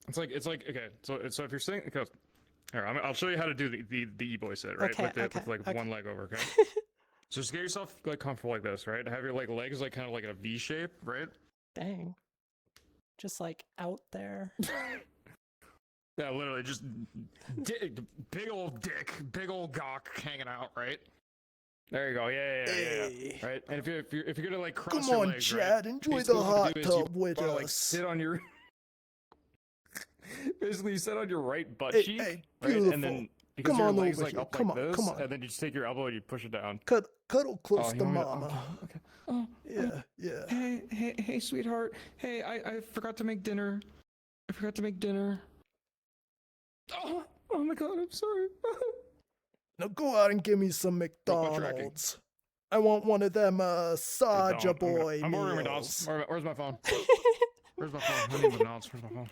It's like okay. So if you're sitting, because here I'll show you how to do the e-boy sit, right? Okay, with like one leg over, okay? So just get yourself like comfortable like this, right? Have your like legs like kind of like a V shape, right? Dang. Just like out there. Yeah, literally just big old dick, big old gawk hanging out, right? There you go. Yeah. Right. And if you're gonna like cross your legs, Chad, right? enjoy Basically the what you hot do is tub you with wanna, us. like sit on your. Basically, you sit on your right butt Hey, cheek, hey, right? beautiful. And then because Come your on legs over like here. up Come like on, this, come on. and then you just take your elbow and you push it down. Cuddle close you to want me to- mama. okay. Oh, Yeah. Hey, sweetheart. Hey, I forgot to make dinner. I forgot to make dinner. Oh my god, I'm sorry. Now go out and give me some McDonald's. I want one of them Saja Boy I'm ordering meals. McDonald's. Where's my phone? Where's my phone? I need McDonald's. Where's my phone?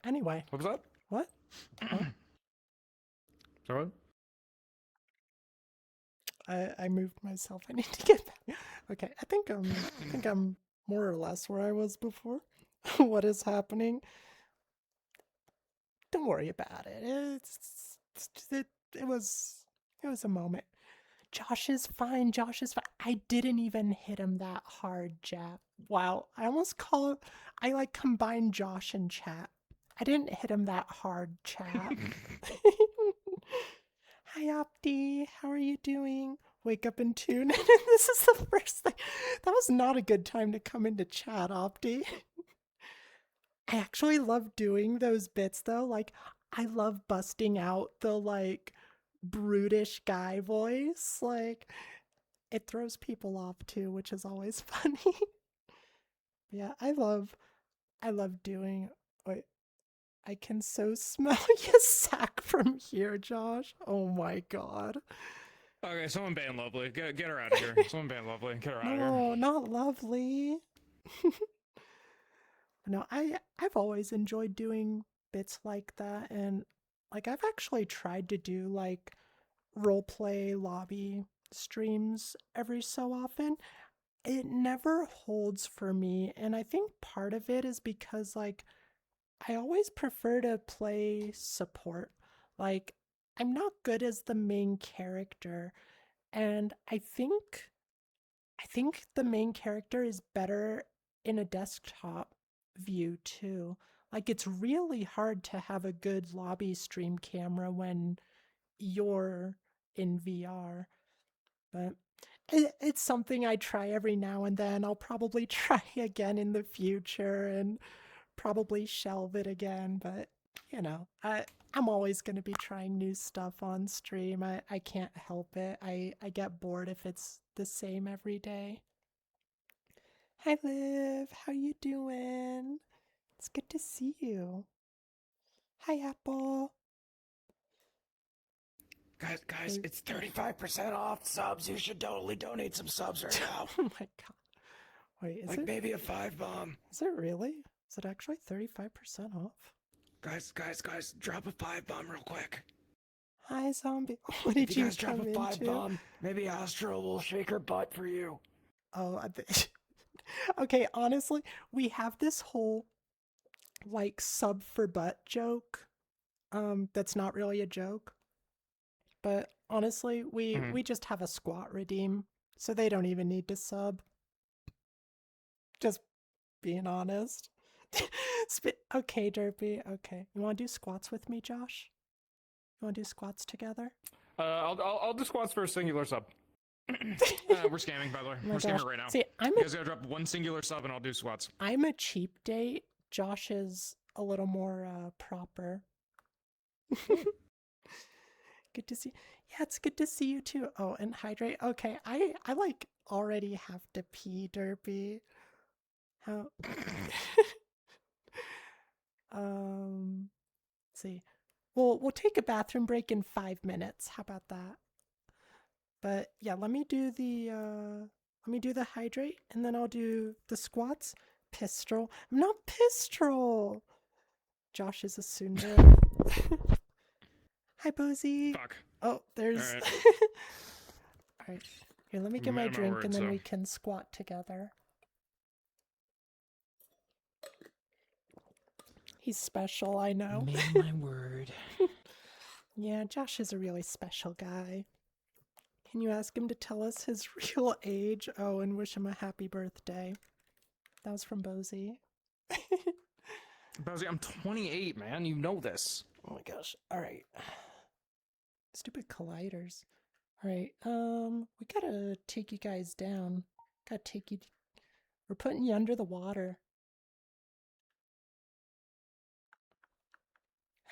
Anyway, What was that? what? Sorry, what? I moved myself. I need to get back. Okay, I think I'm more or less where I was before. What is happening? Don't worry about it. It was a moment. Josh is fine. Josh is fine. I didn't even hit him that hard, Jap. Wow, I almost call it. I like combined Josh and Chat. I didn't hit him that hard, Chat. Hi, Opti. How are you doing? Wake up and tune. This is the first thing. That was not a good time to come into chat, Opti. I actually love doing those bits, though. Like, I love busting out the, like, brutish guy voice. Like, it throws people off, too, which is always funny. Yeah, I love doing... Wait. I can so smell your sack from here, Josh. Oh my god. Okay, someone ban Lovely. Get her out of here. Someone ban Lovely. Get her out of here. No, not Lovely. No, I've always enjoyed doing bits like that, and like I've actually tried to do like roleplay lobby streams every so often. It never holds for me, and I think part of it is because like I always prefer to play support. Like, I'm not good as the main character, and I think the main character is better in a desktop view too. Like, it's really hard to have a good lobby stream camera when you're in VR. But it's something I try every now and then. I'll probably try again in the future and probably shelve it again, but you know, I'm always going to be trying new stuff on stream. I can't help it. I get bored if it's the same every day. Hi Liv, how you doing? It's good to see you. Hi Apple. Guys, it's 35% off subs. You should totally donate some subs right now. Oh my god. Wait, is it? Maybe a 5-bomb. Is it really? Is it actually 35% off? Guys, drop a 5-bomb real quick. Hi Zombie. What did If you you guys drop come a into? 5-bomb, maybe Astro will shake her butt for you. Oh, okay, honestly, we have this whole like sub for butt joke. That's not really a joke. But honestly, we just have a squat redeem, so they don't even need to sub. Just being honest. Okay, Derpy. Okay, you want to do squats with me, Josh? You want to do squats together? I'll do squats for a singular sub. We're scamming, by the way. Oh my We're gosh. scamming right now. See, You guys gotta drop one singular sub and I'll do squats. I'm a cheap date. Josh is a little more proper. Good to see. Yeah, it's good to see you too. Oh, and hydrate. Okay, I like already have to pee, Derpy. How? Let's see. We'll take a bathroom break in 5 minutes. How about that? But yeah, let me do the hydrate, and then I'll do the squats. Pistol. I'm not pistol. Josh is a tsundere. Hi, Bozy. Fuck. Oh, there's. All right. All right. Here, let me get my Man of my drink, word, and then so. we can squat together. He's special, I know. Man of my word. Yeah, Josh is a really special guy. Can you ask him to tell us his real age? Oh, and wish him a happy birthday. That was from Bozy. Bowsy, I'm 28, man. You know this. Oh my gosh. All right. Stupid colliders. All right. We gotta take you guys down. Gotta take you. We're putting you under the water.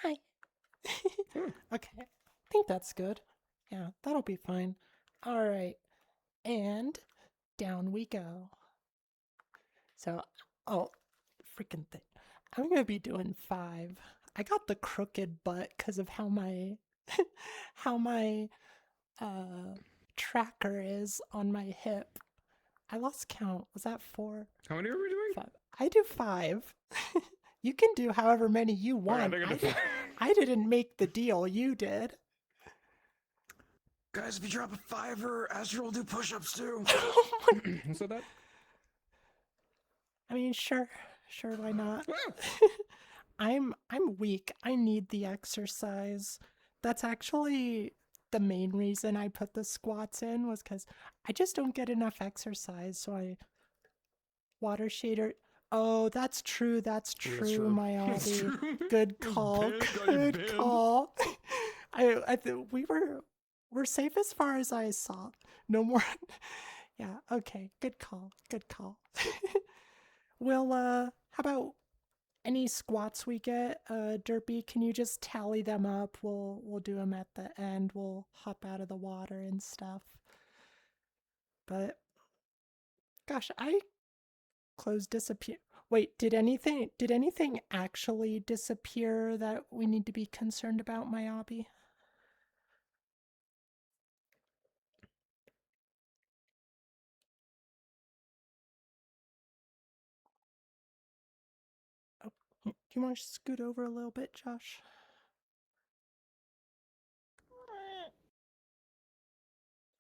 Hi. Okay. I think that's good. Yeah, that'll be fine. All right. And down we go. So, oh, freaking thing. I'm gonna be doing 5. I got the crooked butt because of how my how my tracker is on my hip. I lost count. Was that 4? How many are we doing? 5. I do 5. You can do however many you want. I didn't make the deal. You did. Guys, if you drop a 5er, Astro will do push-ups too. Who said that? I mean, sure, why not? Wow. I'm weak. I need the exercise. That's actually the main reason I put the squats in, was because I just don't get enough exercise. So I water shader. Oh, that's true. That's true, my Audie. Good call. Good call. I think we're safe as far as I saw. No more. Yeah. Okay. Good call. Good call. Well, how about any squats we get? Derpy, can you just tally them up? We'll do them at the end. We'll hop out of the water and stuff. But gosh, clothes disappear. Wait, did anything actually disappear that we need to be concerned about, my hobby? Oh, do you want to scoot over a little bit, Josh?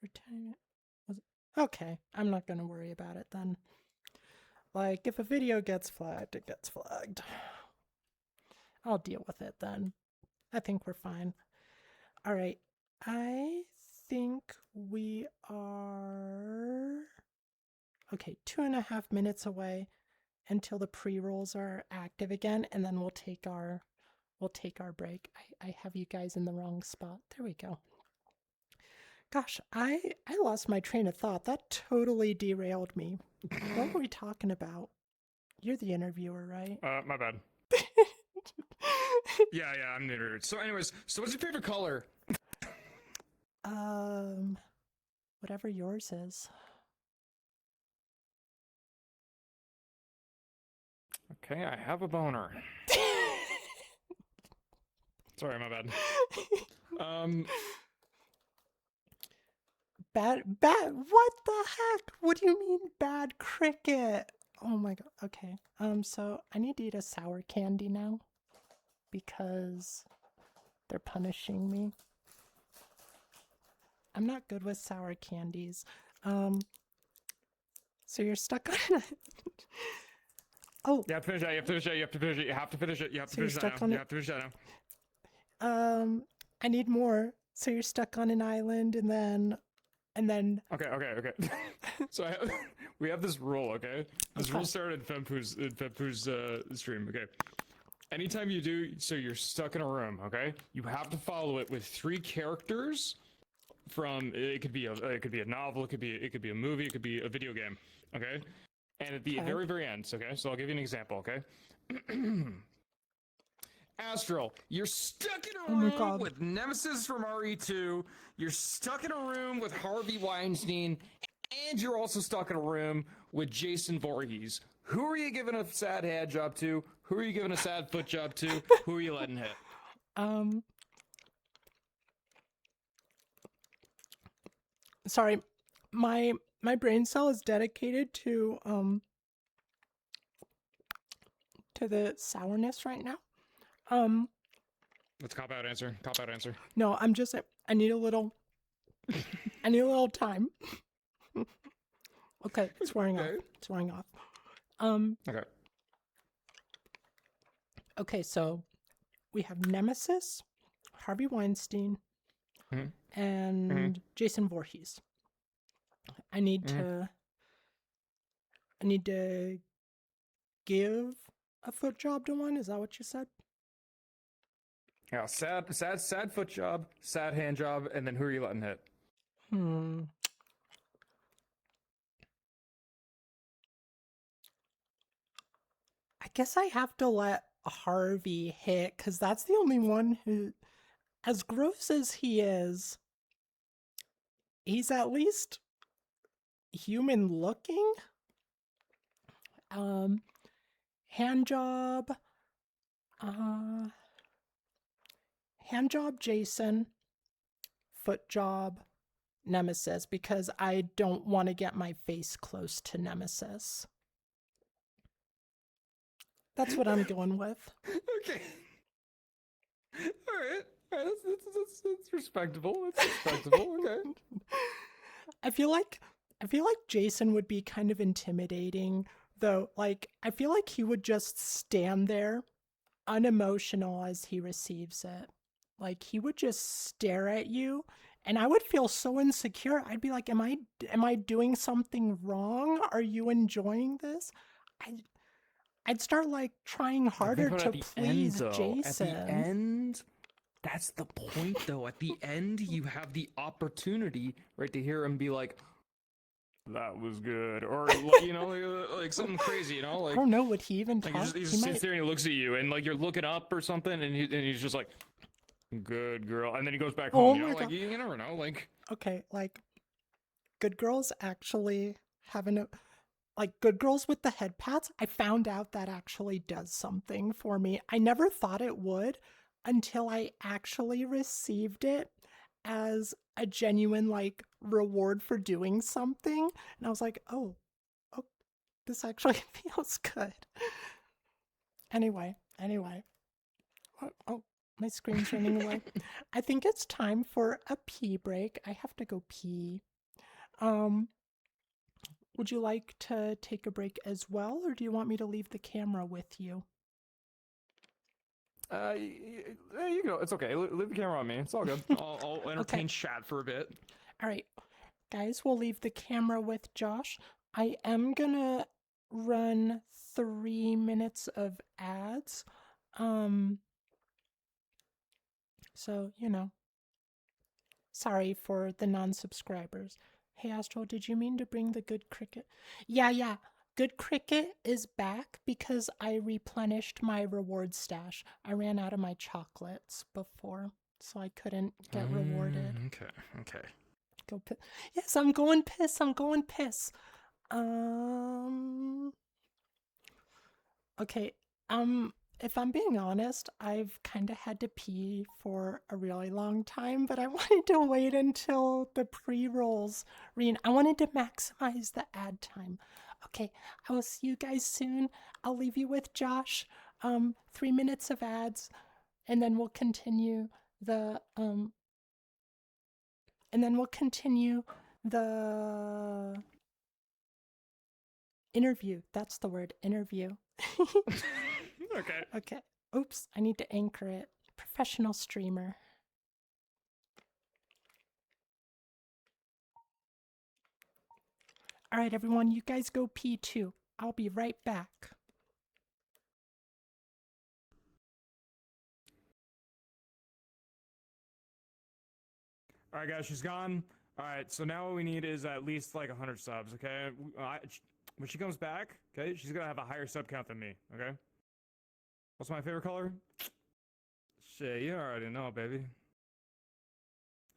Retain it. Okay, I'm not gonna worry about it then. Like, if a video gets flagged, it gets flagged. I'll deal with it then. I think we're fine. All right. I think we are... Okay, 2.5 minutes away until the pre-rolls are active again, and then we'll take our break. I have you guys in the wrong spot. There we go. Gosh, I lost my train of thought. That totally derailed me. What were we talking about? You're the interviewer, right? My bad. Yeah, I'm the interviewer. So anyways, what's your favorite color? Whatever yours is. Okay, I have a boner. Sorry, my bad. Bad, what the heck? What do you mean bad cricket? Oh my god, okay. So I need to eat a sour candy now because they're punishing me. I'm not good with sour candies. So you're stuck on it. Oh. You have to finish that, you have to finish it, you have to finish it, you have to finish it, you have to So you're finish that stuck now. on You it? have to finish that now. I need more. So you're stuck on an island, and then Okay. So we have this rule, okay? This rule started in Fempu's stream, okay? Anytime you do, so you're stuck in a room, okay? You have to follow it with 3 characters from it could be a novel, it could be a movie, it could be a video game, okay? And at the very end, okay? So I'll give you an example, okay? Astral, you're stuck in a room with Nemesis from RE2, you're stuck in a room with Harvey Weinstein, and you're also stuck in a room with Jason Voorhees. Who are you giving a sad hand job to? Who are you giving a sad foot job to? Who are you letting hit? Sorry, my brain cell is dedicated to the sourness right now. Let's cop out answer. No, I'm just, I need a little time. Okay, it's wearing off. Okay. Okay, so we have Nemesis, Harvey Weinstein, and Jason Voorhees. I need to give a foot job to one. Is that what you said? Yeah, sad foot job, sad hand job, and then who are you letting hit? I guess I have to let Harvey hit, because that's the only one who, as gross as he is, he's at least human looking. Hand job Jason, foot job Nemesis, because I don't want to get my face close to Nemesis. That's what I'm going with. Okay. All right. That's respectable. That's respectable. Okay. I feel like Jason would be kind of intimidating, though. Like, I feel like he would just stand there, unemotional as he receives it. Like, he would just stare at you, and I would feel so insecure. I'd be like, am I doing something wrong? Are you enjoying this? I'd start like trying harder to please Jason. At the end, that's the point though. At the end, you have the opportunity, right, to hear him be like, "That was good," or like something crazy, like. I don't know what he even like talks. he just sits there and he looks at you, and like you're looking up or something, and he's just like, "Good girl," and then he goes back home. Like you never know, like. Okay, like, good girls actually having like good girls with the head pats, I found out that actually does something for me. I never thought it would until I actually received it as a genuine like reward for doing something. And I was like, oh, this actually feels good. Anyway. Oh, my screen's running away. I think it's time for a pee break. I have to go pee. Would you like to take a break as well, or do you want me to leave the camera with you? You go. It's okay. Leave the camera on me. It's all good. I'll entertain chat for a bit. All right, guys, we'll leave the camera with Josh. I am gonna run 3 minutes of ads. So, sorry for the non-subscribers. Hey, Astral, did you mean to bring the good cricket? Yeah. Good cricket is back because I replenished my reward stash. I ran out of my chocolates before, so I couldn't get rewarded. Okay. Go piss. Yes, I'm going piss. Okay, if I'm being honest, I've kind of had to pee for a really long time, but I wanted to wait until the pre-rolls I wanted to maximize the ad time. Okay, I will see you guys soon. I'll leave you with Josh. 3 minutes of ads, and then we'll continue the interview. That's the word, interview. Okay. Oops, I need to anchor it. Professional streamer. All right, everyone, you guys go pee too. I'll be right back. All right, guys, she's gone. All right, so now what we need is at least like 100 subs, okay? When she comes back, okay, she's gonna have a higher sub count than me, okay? What's my favorite color? Shit, you already know, baby.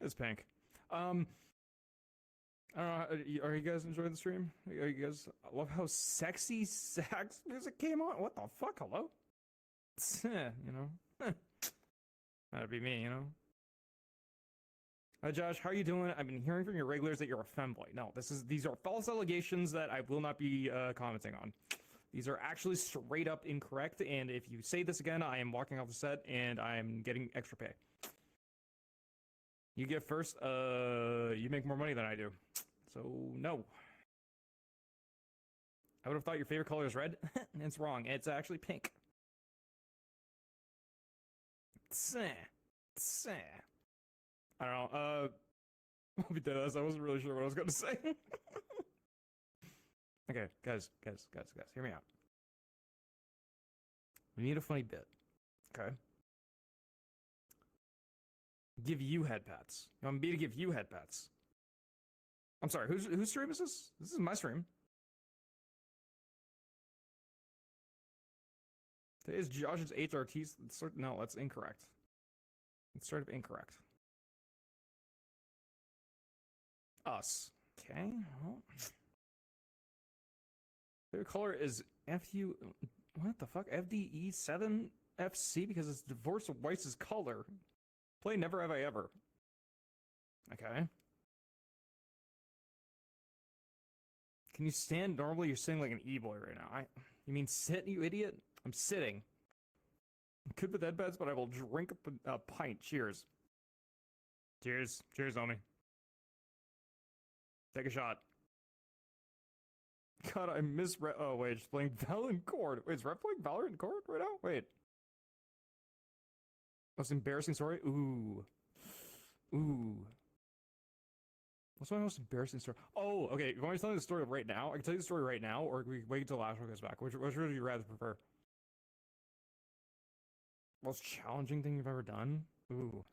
It's pink. I don't know. Are you guys enjoying the stream? Are you guys? I love how sexy sax music came on. What the fuck? Hello? You know, that'd be me. You know. Hi, Josh. How are you doing? I've been hearing from your regulars that you're a femboy. No, these are false allegations that I will not be commenting on. These are actually straight up incorrect. And if you say this again, I am walking off the set and I am getting extra pay. You get first. You make more money than I do. So, no. I would have thought your favorite color is red. It's wrong. It's actually pink. I don't know. I'll be dead ass. I wasn't really sure what I was going to say. Okay, guys. Hear me out. We need a funny bit. Okay? Give you head pats. You want me to give you head pats? I'm sorry, whose stream is this? This is my stream. Today is Josh's HRT. No, that's incorrect. It's sort of incorrect. Us. Okay. Well, their color is FU. What the fuck? FDE7FC because it's divorce of Weiss's color. Play Never Have I Ever. Okay. Can you stand normally? You're sitting like an e-boy right now. You mean sit, you idiot? I'm sitting. I'm good with headbeds, but I will drink a pint. Cheers. Cheers. Cheers, homie. Take a shot. God, I miss oh, wait, she's playing Valorant Cord. Wait, is Rep playing Valorant Cord right now? Wait. Most embarrassing story? Ooh. What's my most embarrassing story? Oh, okay. You want me to tell you the story right now? I can tell you the story right now, or we wait until Astro goes back. Which would you rather prefer? Most challenging thing you've ever done? Ooh.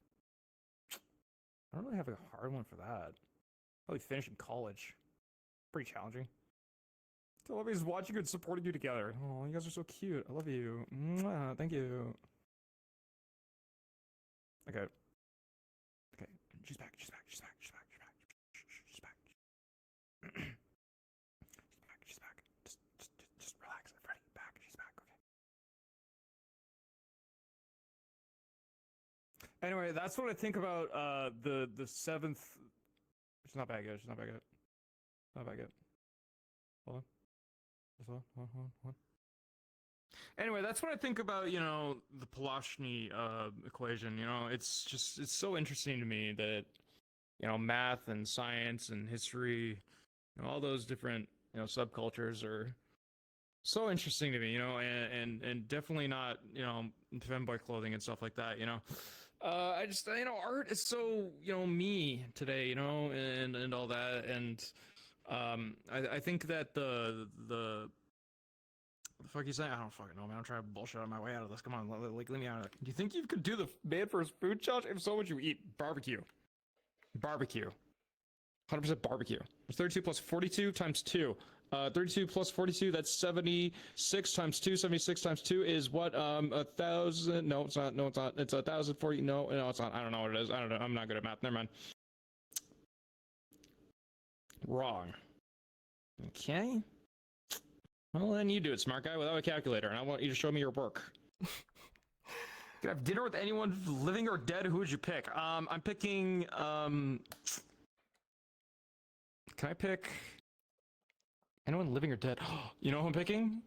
I don't really have a hard one for that. Probably finishing college. Pretty challenging. I love you watching and supporting you together. Oh, you guys are so cute. I love you. Mwah, thank you. Okay. Okay. She's back. She's back. She's back. She's back. She's back. She's back. She's back. She's back. Just relax. Freddy, back. She's back. Okay. Anyway, that's what I think about the seventh. She's not back yet. She's not back yet. Not back yet. Hold on. Hold on. Anyway, that's what I think about, you know, the Poloshny equation. You know, it's so interesting to me that, you know, math and science and history, you know, all those different, you know, subcultures are so interesting to me, you know, and definitely not, you know, femboy clothing and stuff like that, you know. I just, you know, art is so, you know, me today, you know, and all that, and I think that the fuck you saying? I don't fucking know, man. I'm trying to bullshit on my way out of this. Come on, like, let me out of it. Do you think you could do the man first food challenge? If so, would you eat barbecue? Barbecue. 100% barbecue. 32 plus 42 times 2. 32 plus 42, that's 76 times 2. 76 times 2 is what? 1,000. No, it's not. No, it's not. It's 1,040. No, it's not. I don't know what it is. I don't know. I'm not good at math. Never mind. Wrong. Okay. Well, then you do it, smart guy, without a calculator, and I want you to show me your work. You could have dinner with anyone living or dead, who would you pick? I'm picking, can I pick anyone living or dead? You know who I'm picking?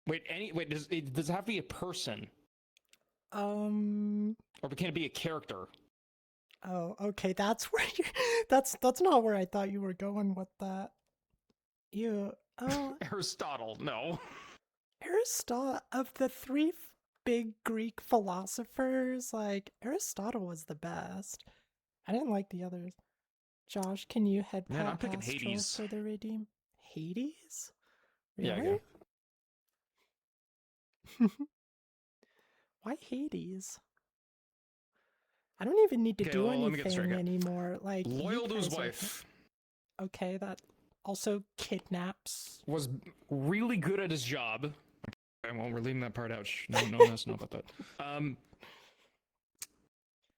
Wait, does it have to be a person? Or can it be a character? Oh, okay, that's where you that's not where I thought you were going with that. Aristotle, no. Aristotle, of the three big Greek philosophers, like, Aristotle was the best. I didn't like the others. Josh, can you head Man, I'm picking Astral Hades. for the redeem? Hades? Yeah, Really? Why Hades? I don't even need to Okay, do well, let me get anything straight here. anymore. Like, you Loyal to his guys are- wife. Okay, that also kidnaps. Was really good at his job. Okay, well, we're leaving that part out. No one has to know about that.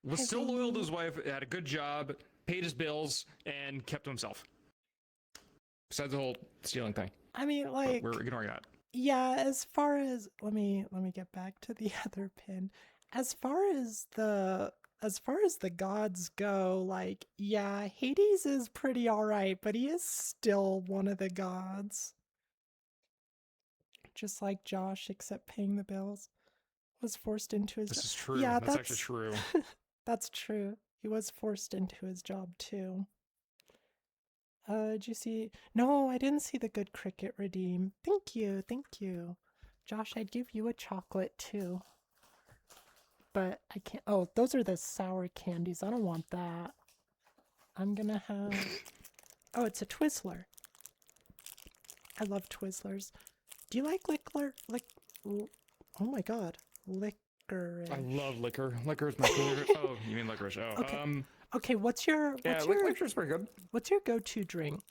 Was still loyal to his wife, had a good job, paid his bills, and kept to himself. Besides the whole stealing thing. I mean, But like, we're ignoring that. yeah, as far as let me get back to the other pin. As far as the gods go, like, yeah, Hades is pretty alright, but he is still one of the gods. Just like Josh, except paying the bills. Was forced into his This job. is true. Yeah, that's actually true. That's true. He was forced into his job too. Did you see? No, I didn't see the good cricket redeem. Thank you, thank you. Josh, I'd give you a chocolate too. But I can't. Oh, those are the sour candies. I don't want that. I'm gonna have. Oh, it's a Twizzler. I love Twizzlers. Do you like Lickler? Oh my god. Licorice. I love liquor. Liquor is my favorite. Oh, you mean licorice? Oh, Okay. Okay, what's your liquor's pretty good. what's your go-to drink?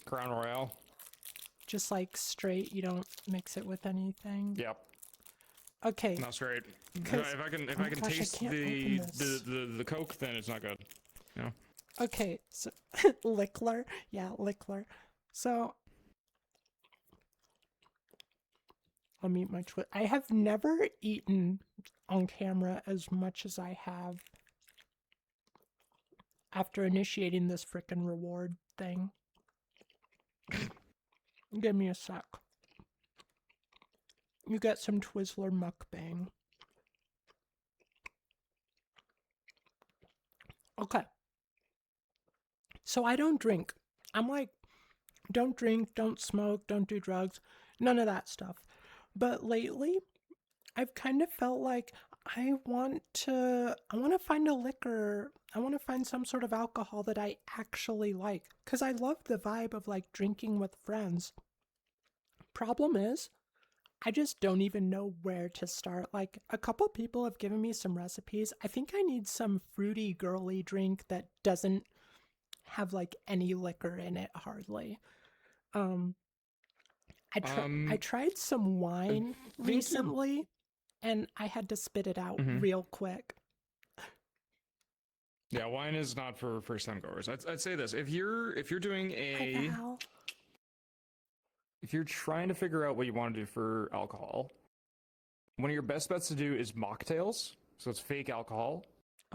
Crown Royale. Just like straight, you don't mix it with anything. Yep. Okay. Not straight. Because- If I can oh my gosh, I taste can't the open this. the Coke, then it's not good. You know? Okay, so Lickler. Yeah, Lickler. So I'll mute my Twitter. I have never eaten on camera as much as I have after initiating this frickin' reward thing. Give me a sec. You get some Twizzler mukbang. Okay. So I don't drink. I'm like, don't drink, don't smoke, don't do drugs, none of that stuff. But lately, I've kind of felt like I want to find a liquor. I want to find some sort of alcohol that I actually like. Because I love the vibe of like drinking with friends. Problem is, I just don't even know where to start. Like, a couple people have given me some recipes. I think I need some fruity, girly drink that doesn't have like any liquor in it hardly. I tried some wine recently and I had to spit it out real quick. Yeah, wine is not for first time goers. I'd say this. If you're doing a if you're trying to figure out what you want to do for alcohol, one of your best bets to do is mocktails. So it's fake alcohol,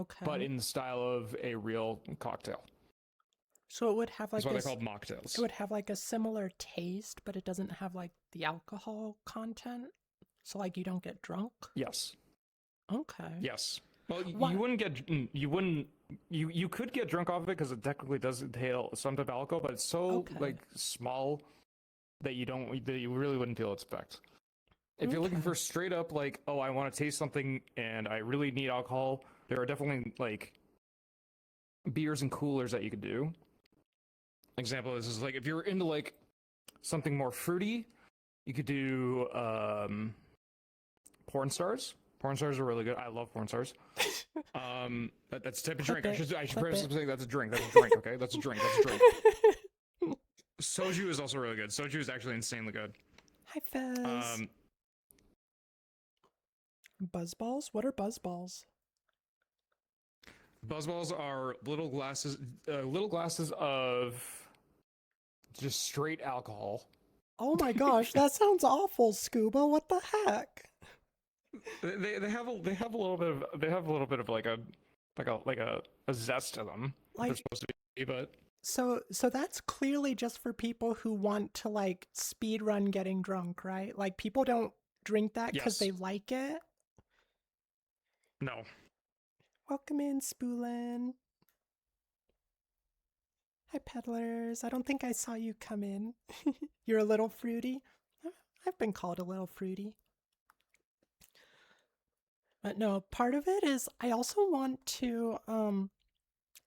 Okay. but in the style of a real cocktail. So it would have like That's why they're called mocktails. It would have like a similar taste, but it doesn't have like the alcohol content. So like you don't get drunk? Yes. Okay. Yes. Well, you wouldn't get you could get drunk off of it because it technically does entail some type of alcohol, but it's so like small that you really wouldn't feel its effect. If you're looking for straight up like, oh, I want to taste something and I really need alcohol, there are definitely like beers and coolers that you could do. Example of this is like if you're into like something more fruity, you could do porn stars. Porn stars are really good. I love porn stars. That's the type of drink. I should preface saying that's a drink. That's a drink. Okay, that's a drink. That's a drink. Soju is also really good. Soju is actually insanely good. Hi, Fez. Buzzballs? What are buzzballs? Buzzballs are little glasses of just straight alcohol. Oh my gosh, that sounds awful, Scuba. What the heck? They have a little bit of like a zest to them. Like, they're supposed to be, but so that's clearly just for people who want to like speed run getting drunk, right? Like people don't drink that because they like it. No. Welcome in, Spoolin. Hi, peddlers. I don't think I saw you come in. You're a little fruity. I've been called a little fruity. But no, part of it is I also want to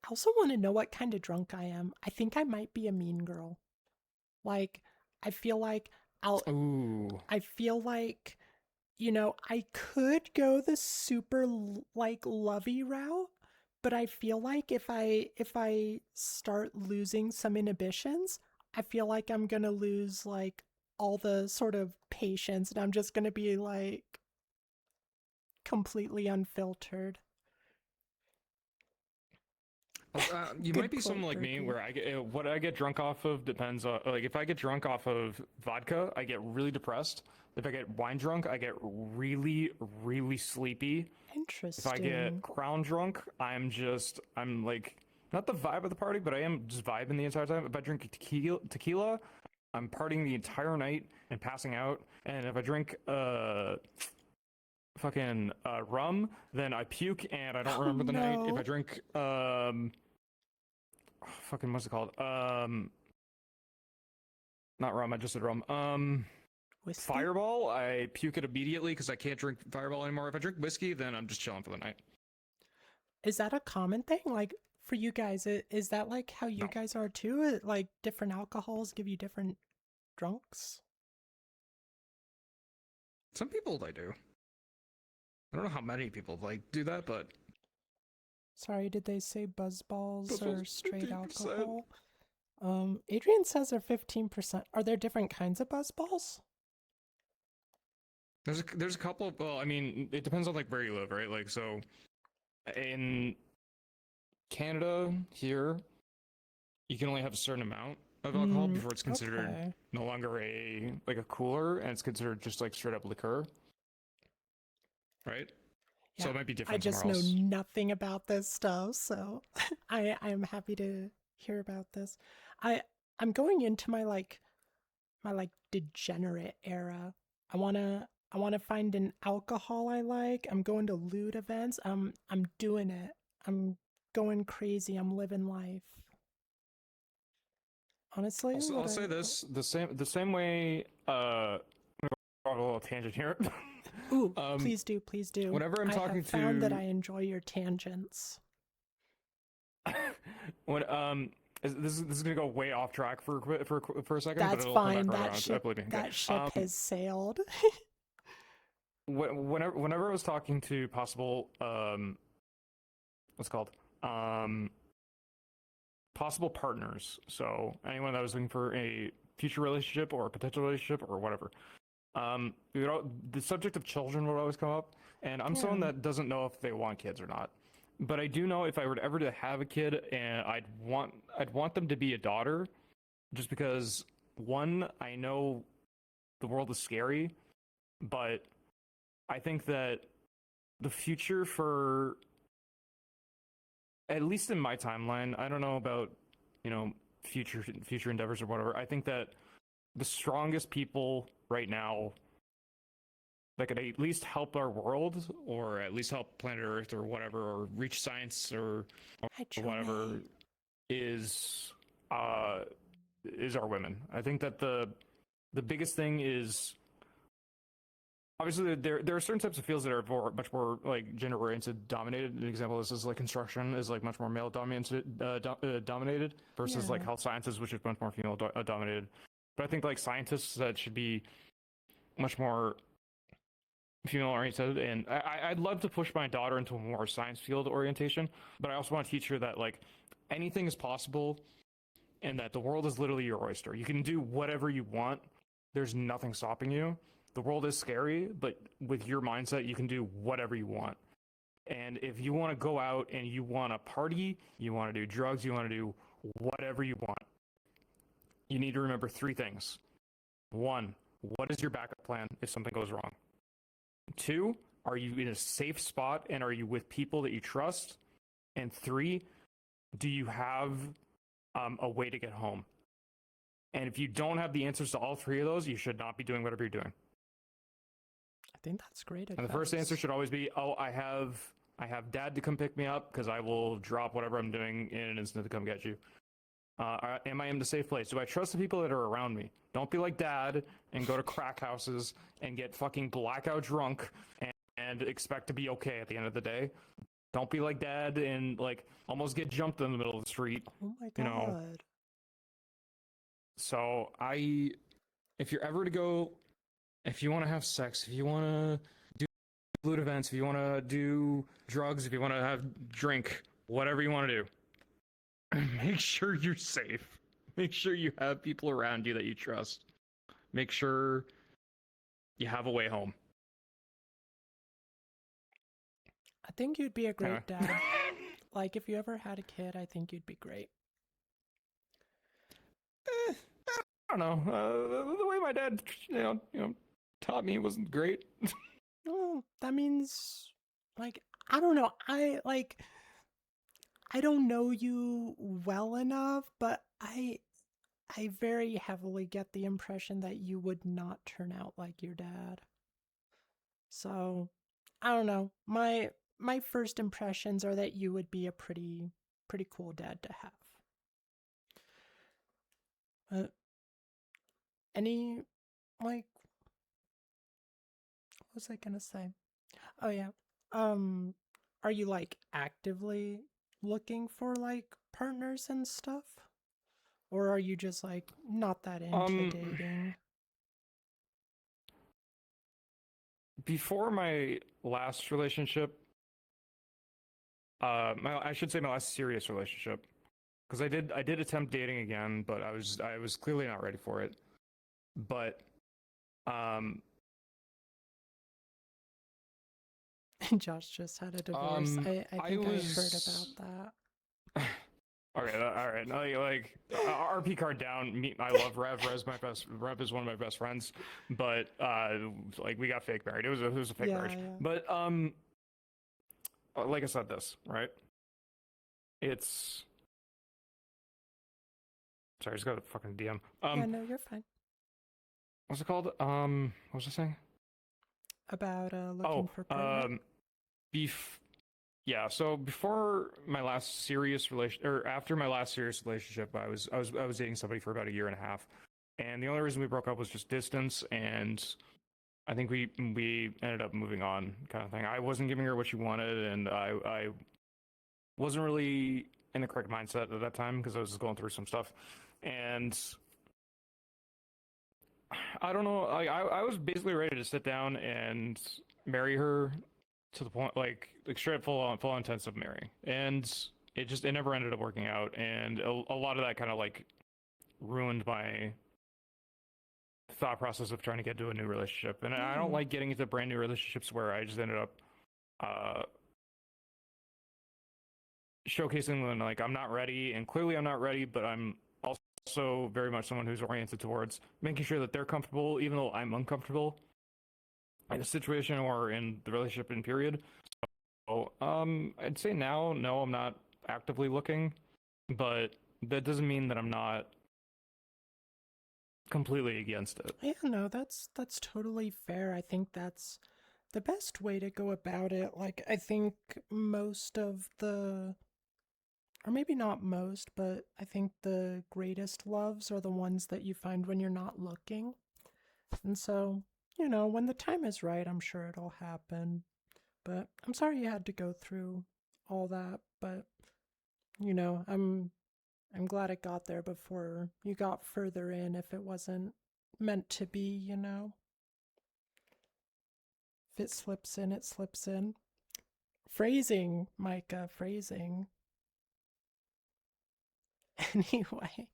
I also want to know what kind of drunk I am. I think I might be a mean girl. Like, I feel like I'll, Ooh. I feel like, I could go the super like lovey route, but I feel like if I start losing some inhibitions, I feel like I'm gonna lose like all the sort of patience, and I'm just gonna be like completely unfiltered. You Good might be quote, someone like me Berkeley. where what I get drunk off of depends on like if I get drunk off of vodka, I get really depressed. If I get wine drunk, I get really, really sleepy. If I get Interesting. crown drunk, I'm like not the vibe of the party, but I am just vibing the entire time. If I drink tequila, I'm partying the entire night and passing out. And if I drink fucking rum, then I puke and I don't Oh remember the night. If I no. drink fucking what's it called? Not rum. I just said rum. Whiskey? Fireball. I puke it immediately because I can't drink Fireball anymore. If I drink whiskey, then I'm just chilling for the night. Is that a common thing? Like for you guys, is that like how you No, guys are too? Like different alcohols give you different drunks? some people they do. I don't know how many people like do that, but Sorry, did they say buzzballs this was or straight 15%. alcohol? Adrian says they're 15%. Are there different kinds of buzzballs? There's a couple of, well, I mean, it depends on like where you live, right? Like so in Canada here, you can only have a certain amount of alcohol before it's considered Okay. no longer a like a cooler and it's considered just like straight up liqueur, right? So Yeah, it might be I different somewhere just know else. nothing about this stuff, so I'm happy to hear about this. I I'm going into my degenerate era. I wanna find an alcohol I like. I'm going to lewd events. I'm doing it. I'm going crazy. I'm living life. Honestly, I'll say this the same way on a little tangent here. Ooh, um please do, please do. whenever I'm I have talking found that to I enjoy your tangents. when this is gonna go way off track for a second, but That's it'll come back fine. right That around. ship Believe me. Okay. that ship has sailed. Whenever I was talking to possible what's it called um possible partners, so anyone that was looking for a future relationship or a potential relationship or whatever, the subject of children would always come up, and I'm someone Yeah. that doesn't know if they want kids or not. But I do know if I were ever to have a kid, and I'd want them to be a daughter, just because one, I know the world is scary, but I think that the future for at least in my timeline, I don't know about future endeavors or whatever. I think that the strongest people right now that could at least help our world or at least help planet Earth or whatever or reach science Hi, or whatever Chome. is uh is our women. I think that the biggest thing is obviously there are certain types of fields that are much more like gender oriented dominated. An example of this is like construction is like much more male dominated versus like Yeah. health sciences, which is much more female dominated. But I think like scientists that should be much more female oriented, and I'd love to push my daughter into a more science field orientation, but I also want to teach her that like anything is possible and that the world is literally your oyster. You can do whatever you want. There's nothing stopping you. The world is scary, but with your mindset, you can do whatever you want. And if you want to go out and you want to party, you want to do drugs, you want to do whatever you want, you need to remember three things. One, what is your backup plan if something goes wrong? Two, are you in a safe spot and are you with people that you trust? And three, do you have a way to get home? And if you don't have the answers to all three of those, you should not be doing whatever you're doing. I think that's great advice. And the first answer should always be, "Oh, I have dad to come pick me up because I will drop whatever I'm doing in an instant to come get you." Am I in a safe place? Do I trust the people that are around me? Don't be like dad and go to crack houses and get fucking blackout drunk and expect to be okay at the end of the day. Don't be like dad and like almost get jumped in the middle of the street. Oh my You know. god. So if you're ever to go, if you want to have sex, if you want to do loot events, if you want to do drugs, if you want to have drink, whatever you want to do, make sure you're safe. Make sure you have people around you that you trust. Make sure you have a way home. I think you'd be a great Anyway. dad. Like, if you ever had a kid, I think you'd be great. I don't know. The way my dad, taught me wasn't great. Oh, that means, like, I don't know. I don't know you well enough, but I very heavily get the impression that you would not turn out like your dad. So, I don't know. My first impressions are that you would be a pretty cool dad to have. Any, like, what was I gonna say? Oh yeah. Are you like actively looking for like partners and stuff? Or are you just like not that into dating? Before my last relationship, I should say my last serious relationship, because I did attempt dating again, but I was clearly not ready for it. But Josh just had a divorce. I think I heard about that. Okay, all right. Like RP card down. I love Rev. Rev is one of my best friends, but like we got fake married. It was a fake marriage. Yeah. But like I said, this right. It's sorry, I just got a fucking DM. Yeah, no, you're fine. What's it called? What was I saying? About looking for partner. Yeah, so before my last serious after my last serious relationship, I was dating somebody for about a year and a half, and the only reason we broke up was just distance, and I think we ended up moving on, kind of thing. I wasn't giving her what she wanted, and I wasn't really in the correct mindset at that time because I was just going through some stuff, and I don't know. I was basically ready to sit down and marry her to the point like straight up full intensive marrying, and it never ended up working out, and a lot of that kind of like ruined my thought process of trying to get to a new relationship. And I don't like getting into brand new relationships where I just ended up showcasing when like I'm not ready, and clearly I'm not ready, but I'm also very much someone who's oriented towards making sure that they're comfortable even though I'm uncomfortable in a situation or in the relationship in period. So I'd say now, no, I'm not actively looking, but that doesn't mean that I'm not completely against it. Yeah, no, that's totally fair. I think that's the best way to go about it. Like, I think most of the, or maybe not most, but I think the greatest loves are the ones that you find when you're not looking. And so, when the time is right, I'm sure it'll happen. But I'm sorry you had to go through all that, but I'm glad it got there before you got further in if it wasn't meant to be. If it slips in, it slips in. Phrasing, Micah, phrasing. Anyway.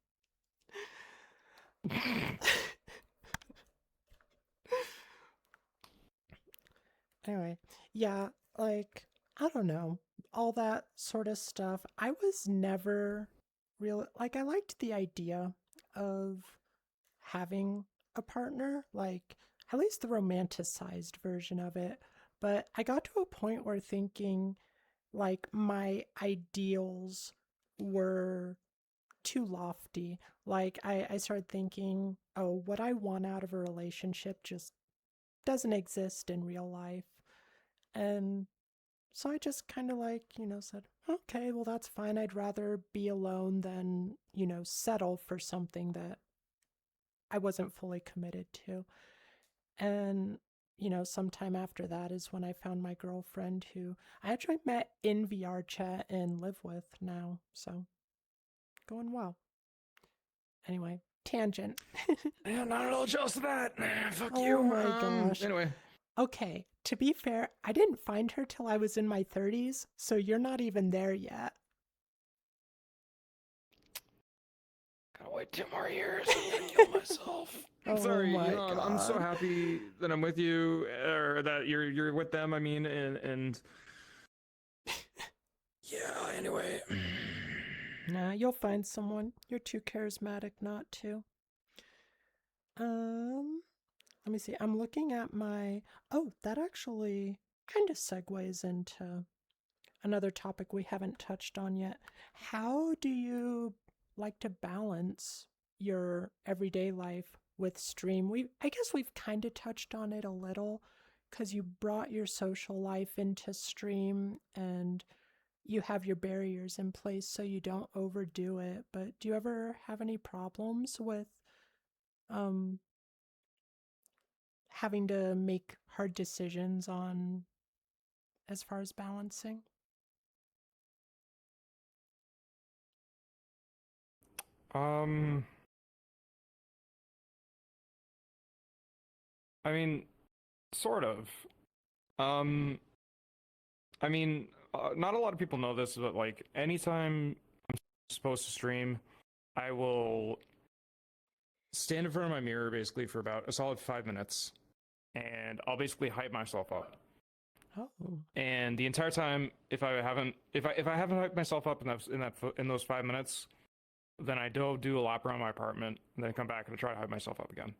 Anyway, yeah, like, I don't know, all that sort of stuff. I was never really, like, I liked the idea of having a partner, like, at least the romanticized version of it. But I got to a point where thinking, like, my ideals were too lofty. Like, I started thinking, oh, what I want out of a relationship just doesn't exist in real life. And so I just kind of like, said, okay, well, that's fine. I'd rather be alone than, settle for something that I wasn't fully committed to. And sometime after that is when I found my girlfriend, who I actually met in VR chat and live with now. So, going well. Anyway, tangent. Yeah, not at all jealous of that. Fuck Oh you. my gosh. Anyway. Okay, to be fair, I didn't find her till I was in my 30s, so you're not even there yet. Gotta wait 2 more years and then kill myself. I'm Oh sorry. my I'm so God. happy that I'm with you, or that you're with them. I mean, and yeah. Anyway. Nah, you'll find someone. You're too charismatic not to. Let me see. I'm looking at my. Oh, that actually kind of segues into another topic we haven't touched on yet. How do you like to balance your everyday life with stream? I guess we've kind of touched on it a little, because you brought your social life into stream and you have your barriers in place so you don't overdo it. But do you ever have any problems with um having to make hard decisions on as far as balancing? Um. I mean, sort of. Um. I mean, not a lot of people know this, but like, anytime I'm supposed to stream, I will stand in front of my mirror basically for about a solid 5 minutes, and I'll basically hype myself up. Oh. And the entire time, if I haven't hyped myself up in those 5 minutes, then I go do a lap around my apartment, and then come back and try to hype myself up again.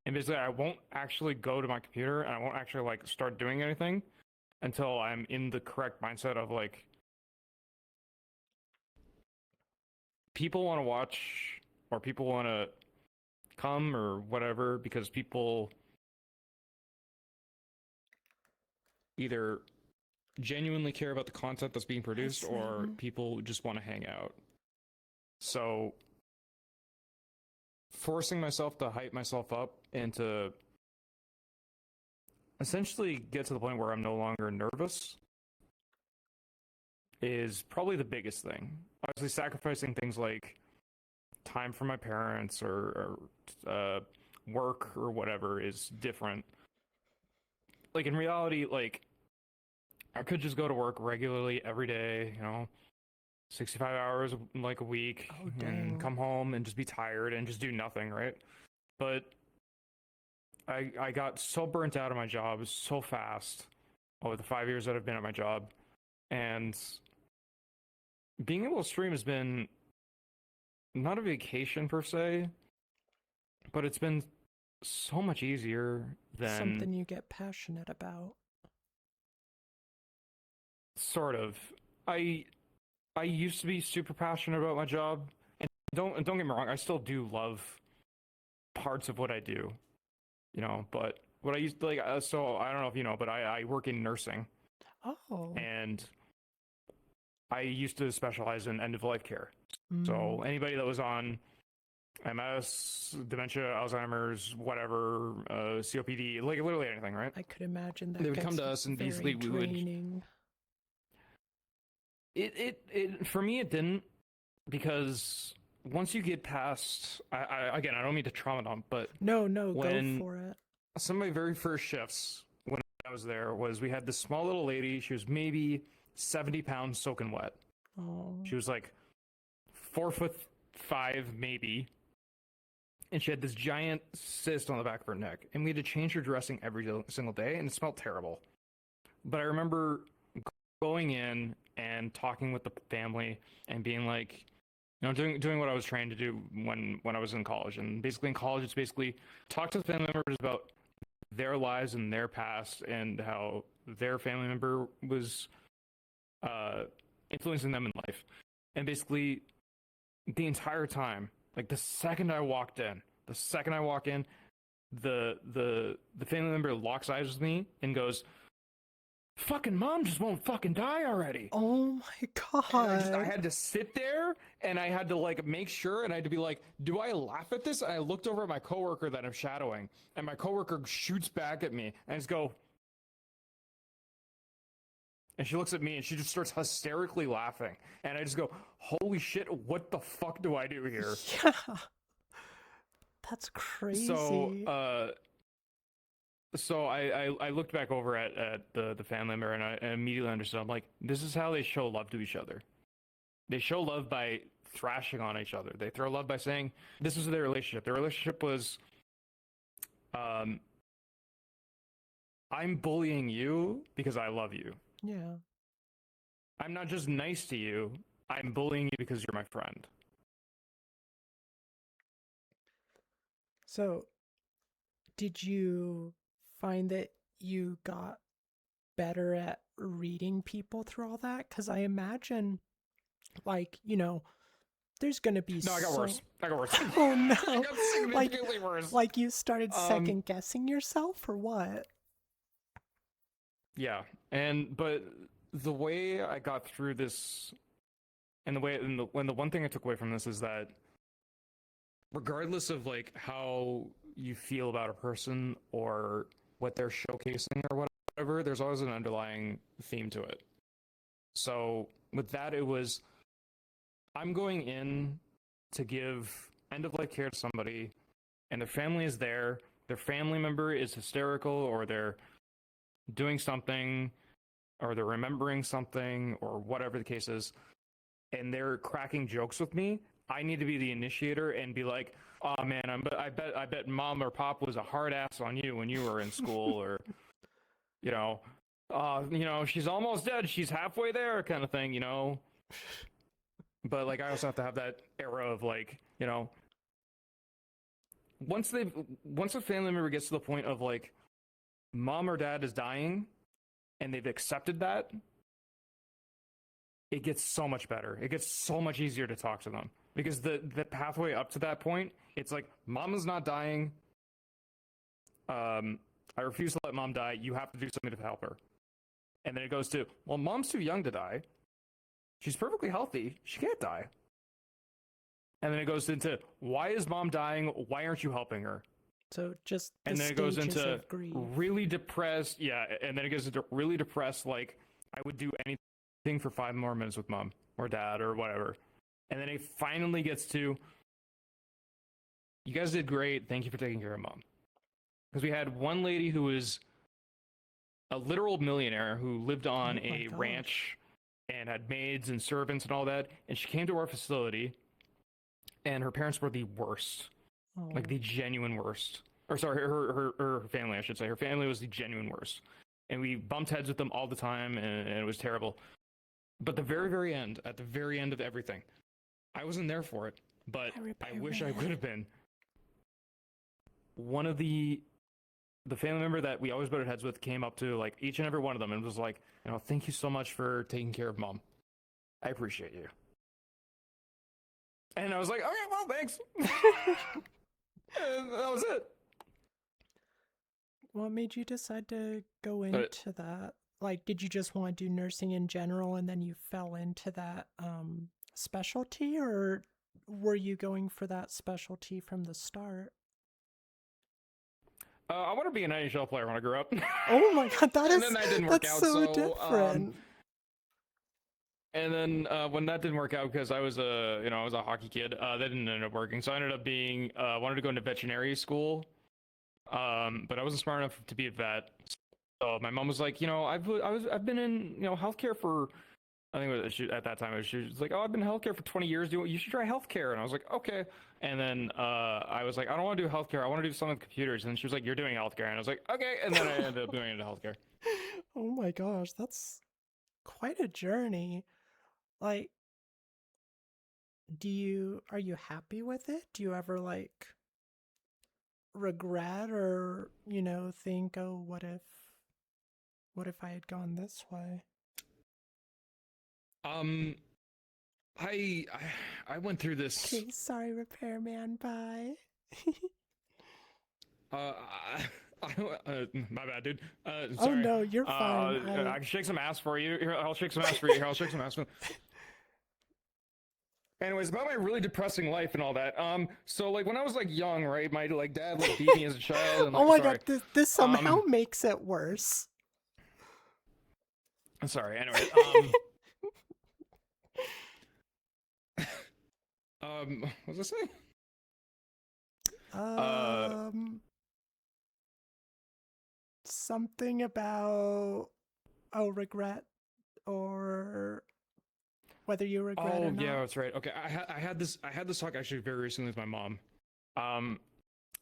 And basically, I won't actually go to my computer, and I won't actually like start doing anything until I'm in the correct mindset of like, people want to watch, or people want to come, or whatever, because people either genuinely care about the content that's being produced, or people just want to hang out. So forcing myself to hype myself up and to essentially get to the point where I'm no longer nervous is probably the biggest thing. Obviously, sacrificing things like time for my parents, or work or whatever is different. Like, in reality, like, I could just go to work regularly every day, 65 hours like a week, Oh, and dang. come home and just be tired and just do nothing, right? But I got so burnt out of my job so fast over the 5 years that I've been at my job, and being able to stream has been not a vacation per se, but it's been so much easier than Something you get passionate about. sort of. I used to be super passionate about my job, and don't get me wrong, I still do love parts of what I do, but what I used to like, so I don't know if you know, but I work in nursing, Oh. and I used to specialize in end of life care. Mm. So anybody that was on MS, dementia, Alzheimer's, whatever, COPD, like literally anything, right? I could imagine that They would gets come to us, and very basically we would. draining. It for me it didn't, because once you get past, I don't mean to trauma dump, but No, when go for it. some of my very first shifts when I was there was, we had this small little lady. She was maybe 70 pounds soaking wet. Oh. She was like 4'5" maybe, and she had this giant cyst on the back of her neck, and we had to change her dressing every single day, and it smelled terrible. But I remember going in and talking with the family and being like, doing what I was trained to do when I was in college. And basically in college, it's basically talk to the family members about their lives and their past, and how their family member was influencing them in life. And basically the entire time, like the second I walk in, the family member locks eyes with me and goes, fucking mom just won't fucking die already. Oh my And I god. had to sit there and I had to like make sure and I had to be like, do I laugh at this? And I looked over at my coworker that I'm shadowing and my coworker shoots back at me and just go, and she looks at me and she just starts hysterically laughing. And I just go, holy shit, what the fuck do I do here? Yeah. That's crazy. So I looked back over at the family member and I immediately understood. I'm like, this is how they show love to each other. They show love by thrashing on each other. They throw love by saying, this is their relationship. Their relationship was, I'm bullying you because I love you. Yeah. I'm not just nice to you. I'm bullying you because you're my friend. So, did you find that you got better at reading people through all that? Because I imagine, like, there's gonna be No, I got worse. I got worse. Oh no! I got significantly worse. Like you started second guessing yourself, or what? Yeah, but the way I got through this, and the one thing I took away from this is that, regardless of like how you feel about a person or what they're showcasing or whatever, there's always an underlying theme to it. So with that, it was, I'm going in to give end of life care to somebody, and their family is there. Their family member is hysterical, or they're doing something, or they're remembering something, or whatever the case is, and they're cracking jokes with me. I need to be the initiator and be like, "Oh man, I bet mom or pop was a hard ass on you when you were in school," or she's almost dead. She's halfway there, kind of thing, But like, I also have to have that era of like, once a family member gets to the point of like, mom or dad is dying, and they've accepted that, it gets so much better. It gets so much easier to talk to them because the pathway up to that point, it's like, mom is not dying. I refuse to let mom die. You have to do something to help her. And then it goes to, well, mom's too young to die. She's perfectly healthy. She can't die. And then it goes into, why is mom dying? Why aren't you helping her? So just and then it goes into grief. really depressed. Yeah, and then it goes into really depressed. Like, I would do anything for 5 more minutes with mom or dad or whatever. And then it finally gets to, you guys did great. Thank you for taking care of mom. Because we had one lady who was a literal millionaire who lived on a ranch and had maids and servants and all that. And she came to our facility, and her parents were the worst. Oh. Like the genuine worst. Or sorry, her family, I should say. Her family was the genuine worst. And we bumped heads with them all the time, and it was terrible. But at the very end of everything, I wasn't there for it, but I wish I would have been. One of the family member that we always butted heads with came up to like each and every one of them and was like, thank you so much for taking care of mom. I appreciate you. And I was like, okay, well, thanks. And that was it. What made you decide to go into that? Like, did you just want to do nursing in general and then you fell into that specialty, or were you going for that specialty from the start? I want to be an NHL player when I grew up. Oh my god, and then that didn't work out, so different. And then when that didn't work out, because I was a hockey kid, that didn't end up working. So I ended up being wanted to go into veterinary school, but I wasn't smart enough to be a vet. So my mom was like, I've been in healthcare for, I think at that time she was like, oh, I've been in healthcare for 20 years. You should try healthcare. And I was like, okay. And then I was like, I don't want to do healthcare. I want to do something with computers. And she was like, you're doing healthcare. And I was like, okay. And then I ended up doing into healthcare. Oh my gosh, that's quite a journey. Like, are you happy with it? Do you ever like regret or, think, oh, what if I had gone this way? I went through this. Okay, sorry, repairman, bye. My bad, dude. Oh Sorry. no, you're fine. I can shake some ass for you. Here, I'll shake some ass for you. Here, I'll shake some ass for you. Anyways, about my really depressing life and all that. So like when I was like young, right, my like dad like beat me as a child, and like Oh my sorry, god, this somehow makes it worse. I'm sorry. Anyways, what was I saying? Something about regret or whether you regret or Oh not. yeah, that's right. Okay, I had this talk actually very recently with my mom. Um,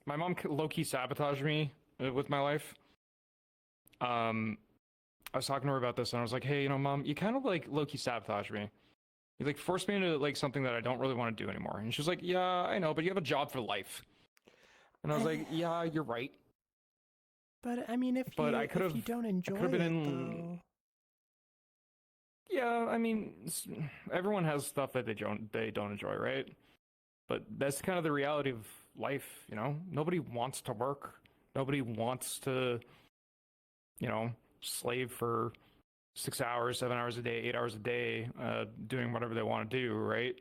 my mom low key sabotaged me with my life. I was talking to her about this, and I was like, "Hey, mom, you kind of like low key sabotaged me. You like forced me into like something that I don't really want to do anymore." And she was like, "Yeah, I know, but you have a job for life." And I was like, "Yeah, you're right." But I mean, if But you don't enjoy been it in. though. Yeah, I mean, everyone has stuff that they don't enjoy, right? But that's kind of the reality of life, Nobody wants to work. Nobody wants to, slave for 6 hours, 7 hours a day, 8 hours a day, doing whatever they want to do, right?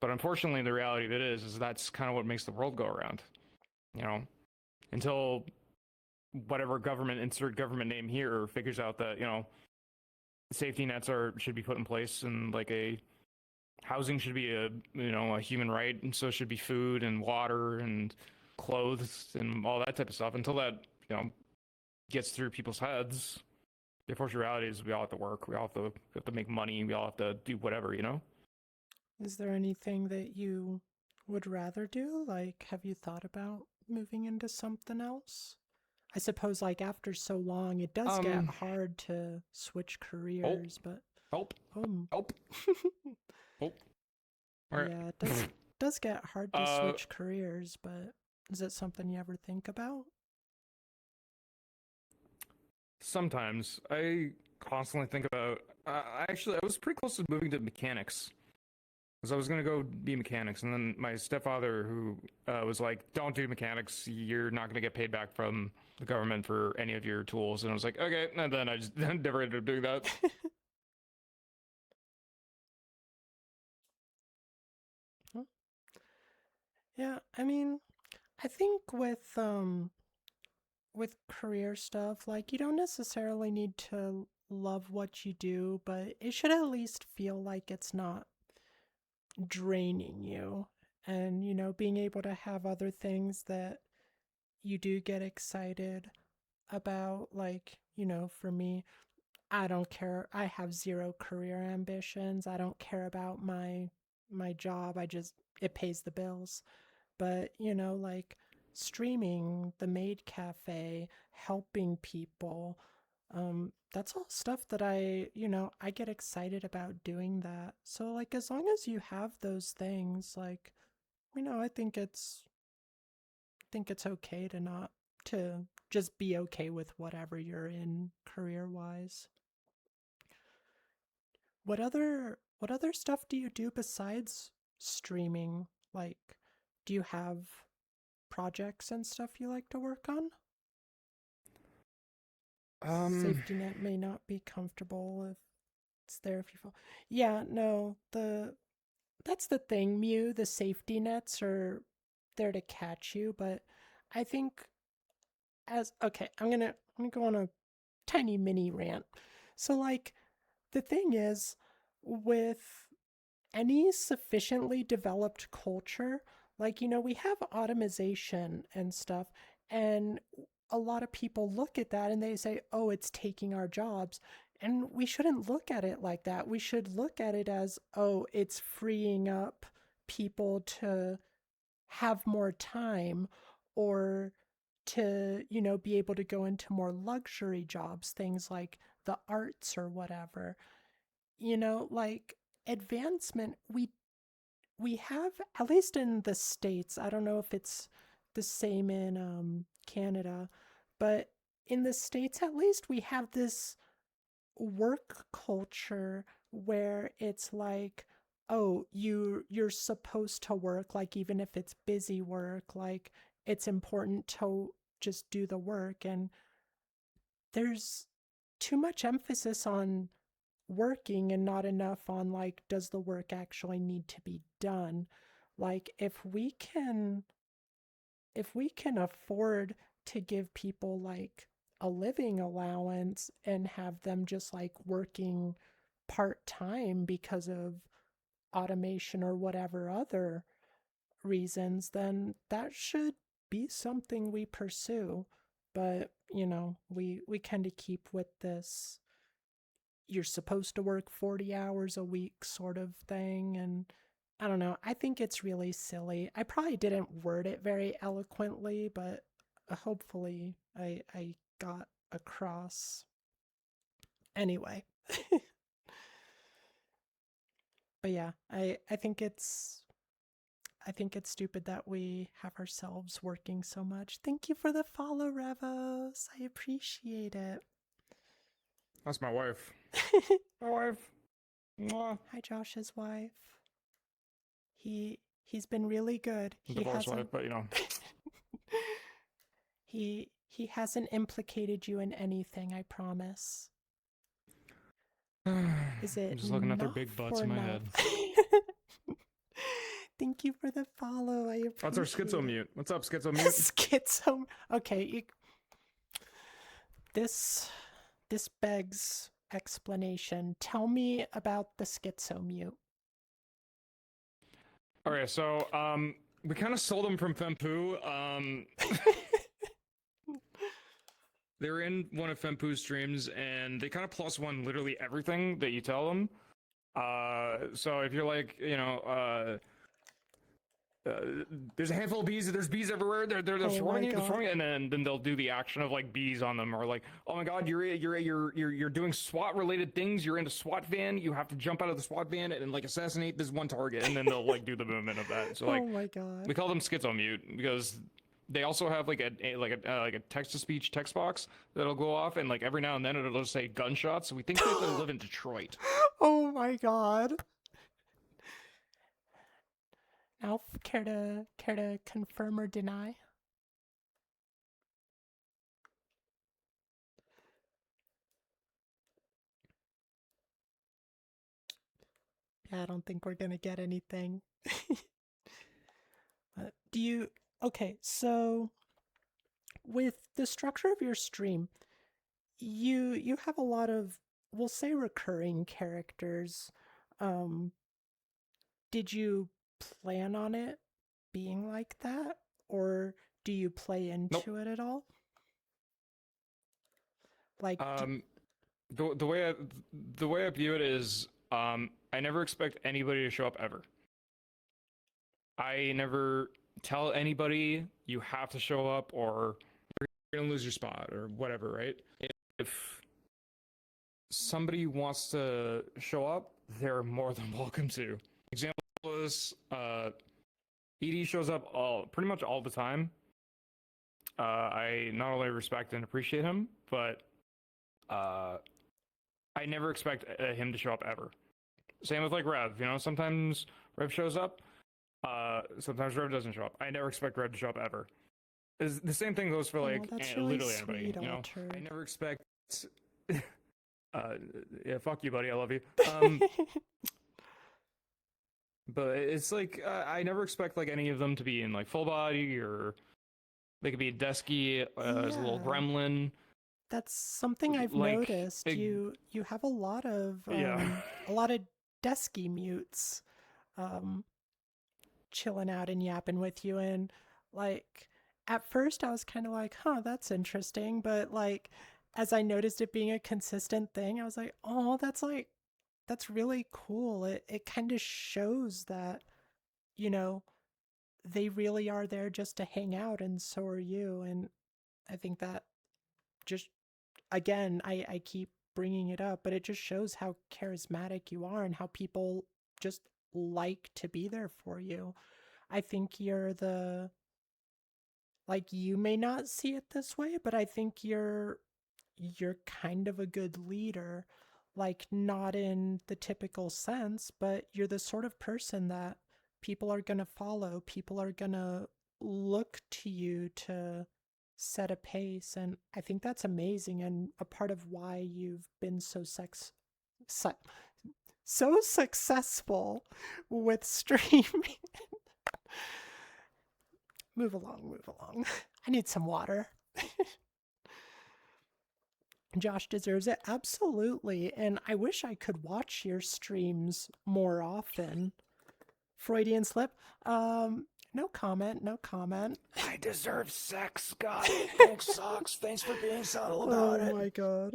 But unfortunately, the reality of it is that's kind of what makes the world go around, until whatever government, insert government name here, figures out that, safety nets should be put in place, and like housing should be a human right, and so should be food and water and clothes and all that type of stuff. Until that gets through people's heads, the unfortunate reality is we all have to work, we all have to make money, we all have to do whatever. Is there anything that you would rather do? Like, have you thought about moving into something else? I suppose, like, after so long, it does get hard to switch careers, but... Help. Oh. Help. Oh. Yeah, it does get hard to switch careers, but is it something you ever think about? Sometimes. I constantly think about... I was pretty close to moving to mechanics. Because I was going to go be mechanics, and then my stepfather, who was like, "Don't do mechanics, you're not going to get paid back from the government for any of your tools." And I was like, "Okay," and then I just never ended up doing that. Yeah, I mean, I think with career stuff, like, you don't necessarily need to love what you do, but it should at least feel like it's not draining you. And, being able to have other things that you do get excited about, like, for me, I don't care. I have zero career ambitions. I don't care about my job. It pays the bills. But, like streaming, the maid cafe, helping people, that's all stuff that I get excited about doing that. So, like, as long as you have those things, like, I think it's okay to just be okay with whatever you're in career wise. What other stuff do you do besides streaming? Like, do you have projects and stuff you like to work on? Safety net may not be comfortable if it's there if you fall. Yeah, no, that's the thing, Mew. The safety nets are there to catch you, but I think okay, I'm gonna go on a tiny mini rant. So, like, the thing is, with any sufficiently developed culture, like, we have automation and stuff, and a lot of people look at that and they say, oh, it's taking our jobs. And we shouldn't look at it like that. We should look at it as, oh, it's freeing up people to have more time, or to, be able to go into more luxury jobs, things like the arts or whatever. Like, advancement, we have, at least in the States, I don't know if it's the same in Canada, but in the States, at least, we have this work culture where it's like, oh, you're supposed to work, like, even if it's busy work, like, it's important just do the work. And there's too much emphasis on working and not enough on like, does the work actually need to be done? Like if we can afford to give people like a living allowance and have them just like working part-time because of automation or whatever other reasons, then that should be something we pursue. But, we kind of keep with this you're supposed to work 40 hours a week sort of thing. And I don't know. I think it's really silly. I probably didn't word it very eloquently, but hopefully I got across. Anyway. But yeah, I think it's stupid that we have ourselves working so much. Thank you for the follow, Revos. I appreciate it. That's my wife. My wife. Mwah. Hi, Josh's wife. He's been really good. Divorce wife, but you know. He hasn't implicated you in anything, I promise. Is it I'm just looking at their big butts in my head. Thank you for the follow. I appreciate That's our schizo mute. What's up, schizo mute? Schizo. Okay, this begs explanation. Tell me about the schizo mute. Okay, so we kind of sold them from Fempu. They were in one of Fempu's streams, and they kind of plus one literally everything that you tell them. So if you're like, there's a handful of bees. There's bees everywhere. They're swarming you, and then they'll do the action of like bees on them, or like, oh my god, you're doing SWAT related things. You're in a SWAT van. You have to jump out of the SWAT van and like assassinate this one target, and then they'll like do the movement of that. So like, oh my god, we call them schizo mute because they also have like a text to speech text box that'll go off, and like every now and then it'll just say gunshots. So we think they live in Detroit. Oh my god. Now, care to confirm or deny? Yeah, I don't think we're gonna get anything. But okay, so with the structure of your stream, you have a lot of, we'll say, recurring characters. Did you plan on it being like that, or do you play into it at all? Like the way I view it is I never expect anybody to show up ever. I never tell anybody you have to show up or you're gonna lose your spot or whatever, right? If somebody wants to show up, they're more than welcome to. Example is ED shows up pretty much all the time. I not only respect and appreciate him, but I never expect him to show up ever. Same with like Rev, sometimes Rev shows up, sometimes Rev doesn't show up. I never expect Rev to show up ever. The same thing goes for like really literally anybody. I never expect. Yeah, fuck you, buddy. I love you. But it's like I never expect like any of them to be in like full body, or they could be desky as a little gremlin. That's something I've noticed. You have a lot of desky mutes chilling out and yapping with you, and like at first I was kind of like, huh, that's interesting, but like as I noticed it being a consistent thing, I was like, oh, that's really cool. It kind of shows that they really are there just to hang out, and so are you. And I think that just, again, I keep bringing it up, but it just shows how charismatic you are and how people just like to be there for you. I think you're you may not see it this way, but I think you're kind of a good leader, like not in the typical sense, but you're the sort of person that people are going to follow. People are going to look to you to set a pace, and I think that's amazing and a part of why you've been so so successful with streaming. Move along, move along. I need some water. Josh deserves it. Absolutely. And I wish I could watch your streams more often. Freudian slip. No comment, no comment. I deserve sex, Scott. Thanks, Socks. Thanks for being subtle about it. Oh my god.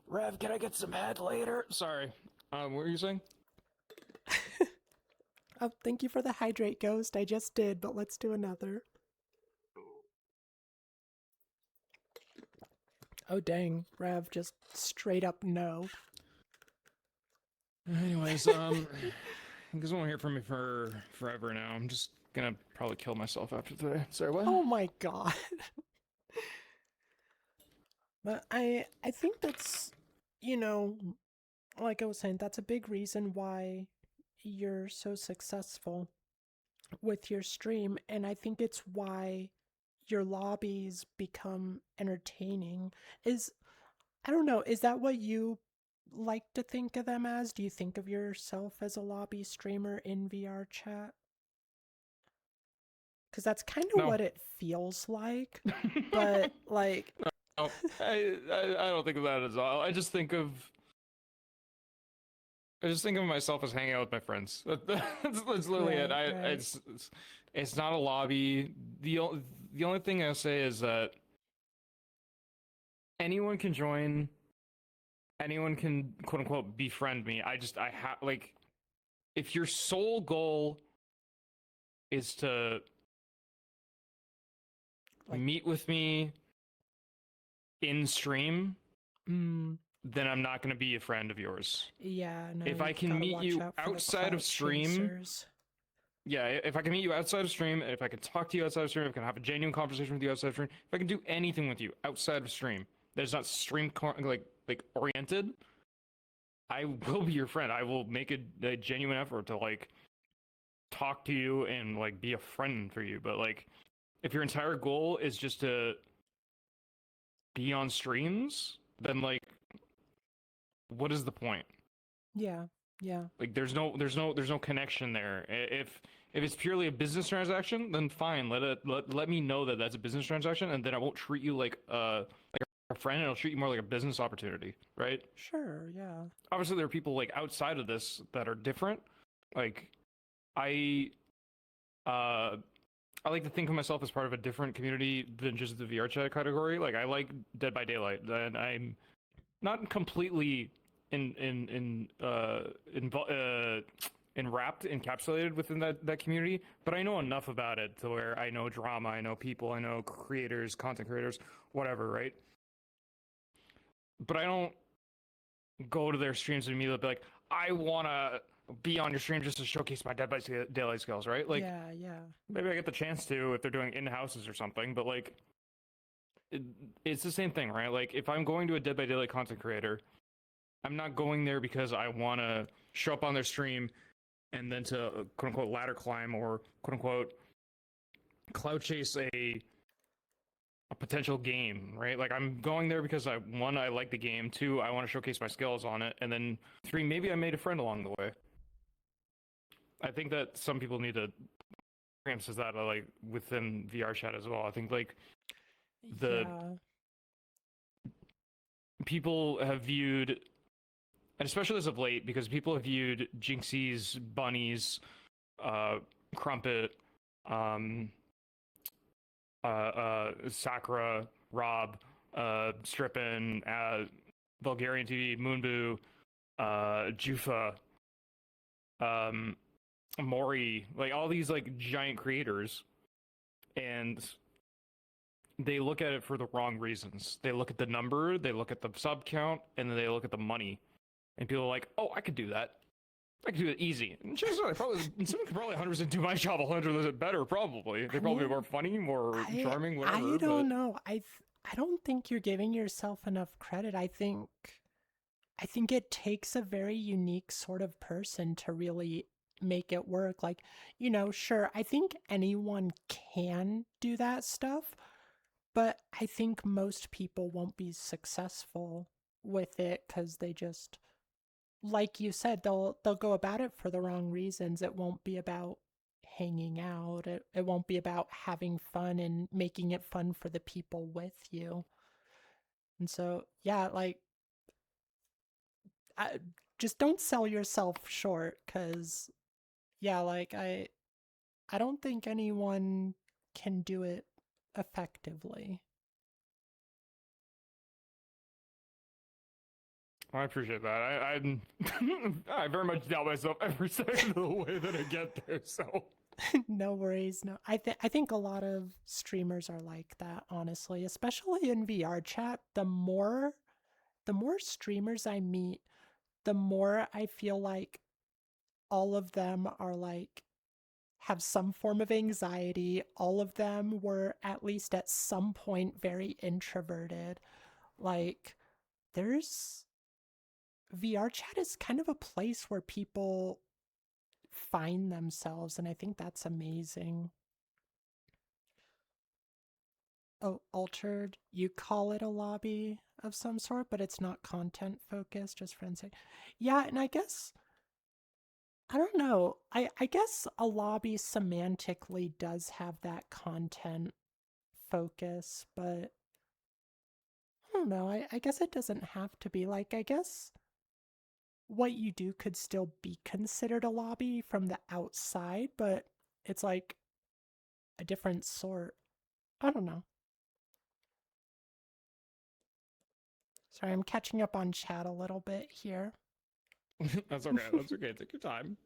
Rev, can I get some head later? Sorry. What were you saying? Oh, thank you for the hydrate, Ghost. I just did, but let's do another. Oh dang, Rev just straight up no. Anyways, you guys won't hear from me for forever now. I'm just gonna probably kill myself after today. Sorry, what? Oh my god. But I think that's, you know, like I was saying, that's a big reason why you're so successful with your stream, and I think it's why your lobbies become entertaining. I don't know, is that what you like to think of them as? Do you think of yourself as a lobby streamer in VR chat? Because that's kind of No. what it feels like, but like... No, I don't think of that at all. I just think of myself as hanging out with my friends. That's literally it. Right. It's not a lobby. The only thing I'll say is that anyone can join. Anyone can quote unquote befriend me. I have like, if your sole goal is to meet with me in stream, then I'm not going to be a friend of yours. Yeah, no. If I can meet you outside of stream, yeah, if I can meet you outside of stream, if I can talk to you outside of stream, if I can have a genuine conversation with you outside of stream, if I can do anything with you outside of stream, that's not stream like oriented, I will be your friend. I will make a genuine effort to like talk to you and like be a friend for you. But like, if your entire goal is just to be on streams, then like, what is the point? Yeah. Like, there's no connection there. If it's purely a business transaction, then fine. Let me know that that's a business transaction, and then I won't treat you like a friend. And I'll treat you more like a business opportunity, right? Sure. Yeah. Obviously, there are people like outside of this that are different. Like, I like to think of myself as part of a different community than just the VR chat category. Like, I like Dead by Daylight, and I'm not completely enwrapped, encapsulated within that community, but I know enough about it to where I know drama, I know people, I know creators, content creators, whatever, right? But I don't go to their streams and immediately be like, I want to be on your stream just to showcase my Dead by Daylight skills, right? Like, yeah. maybe I get the chance to if they're doing in-houses or something, but like, it's the same thing, right? Like, if I'm going to a Dead by Daylight content creator, I'm not going there because I want to show up on their stream and then to quote unquote ladder climb or quote unquote cloud chase a potential game, right? Like, I'm going there because I like the game, 2, I want to showcase my skills on it, and then 3, maybe I made a friend along the way. I think that some people need to experience that like within VR chat as well. I think like people have viewed, and especially as of late, because people have viewed Jinxie's, Bunnies, Crumpet, Sakura, Rob, Strippin, Bulgarian TV, Moonboo, Jufa, Mori, like all these like giant creators, and they look at it for the wrong reasons. They look at the number, they look at the sub count, and then they look at the money. And people are like, oh, I could do that. I could do it easy. And someone could probably 100% do my job 100% better, probably. They're probably more funny, more charming, whatever. I don't know. I don't think you're giving yourself enough credit. I think it takes a very unique sort of person to really make it work. Like, you know, sure, I think anyone can do that stuff, but I think most people won't be successful with it because they just, like you said, they'll go about it for the wrong reasons. It won't be about hanging out. It won't be about having fun and making it fun for the people with you. And so, yeah, like, I, just don't sell yourself short, because, yeah, like, I don't think anyone can do it effectively. I appreciate that. I very much doubt myself every second of the way that I get there. So No worries. No, I think a lot of streamers are like that, honestly, especially in VR chat. The more streamers I meet, the more I feel like all of them are like have some form of anxiety. All of them were at least at some point very introverted. Like, there's VR chat is kind of a place where people find themselves, and I think that's amazing. Oh, altered, you call it a lobby of some sort, but it's not content focused, just friends. Yeah, and I guess, I don't know. I guess a lobby semantically does have that content focus, but I don't know. I guess it doesn't have to be. Like, I guess what you do could still be considered a lobby from the outside, but it's like a different sort. I don't know. Sorry, I'm catching up on chat a little bit here. that's okay. That's okay. Take your time.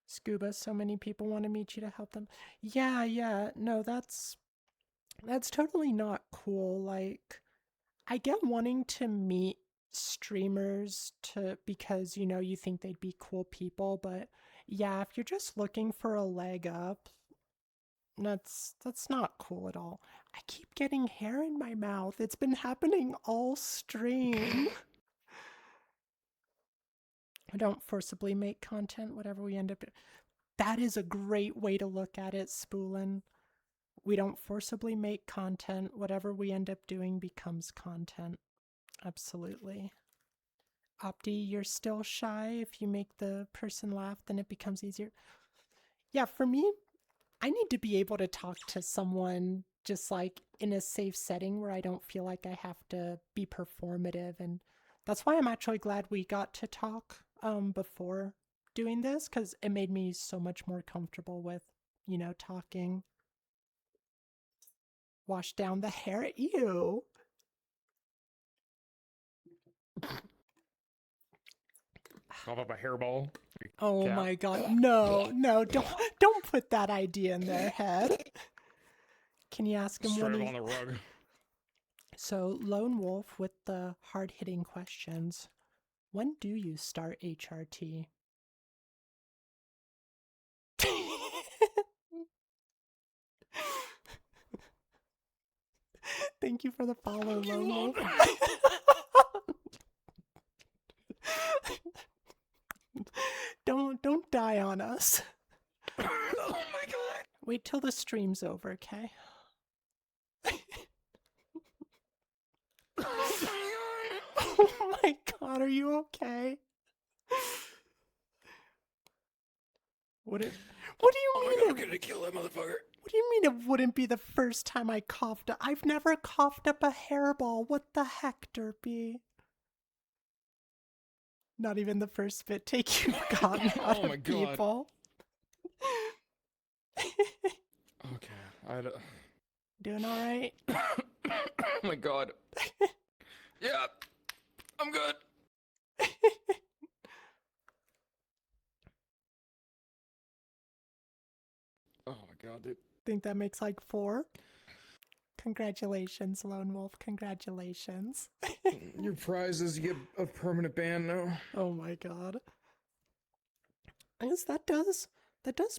Scuba, so many people want to meet you to help them. Yeah. No, that's totally not cool. Like, I get wanting to meet streamers to because you think they'd be cool people, but yeah, if you're just looking for a leg up, that's not cool at all. I keep getting hair in my mouth. It's been happening all stream. I don't forcibly make content, whatever we end up. That is a great way to look at it, Spoolin. We don't forcibly make content. Whatever we end up doing becomes content. Absolutely. Opti, you're still shy. If you make the person laugh, then it becomes easier. Yeah, for me, I need to be able to talk to someone just like in a safe setting where I don't feel like I have to be performative. And that's why I'm actually glad we got to talk before doing this, because it made me so much more comfortable with, talking. Wash down the hair. Ew. Cough up a hairball. Oh Cat. my god. No, don't put that idea in their head. Can you ask him Straight when up he's... on the rug. So, Lone Wolf with the hard-hitting questions. When do you start HRT? Thank you for the follow, Lone Wolf. Don't die on us. Oh my god. Wait till the stream's over, okay? Oh my god, are you okay? What do you mean? I'm gonna kill that motherfucker. What do you mean it wouldn't be the first time I coughed? I've never coughed up a hairball. What the heck, Derpy? Not even the first spit take you've gotten out Oh my of God. people. Okay, Doing all right? oh my god. Yeah, I'm good. Oh my god, dude. Think that makes like 4? Congratulations, Lone Wolf. Congratulations. Your prize is you get a permanent ban now. Oh my god. I guess that does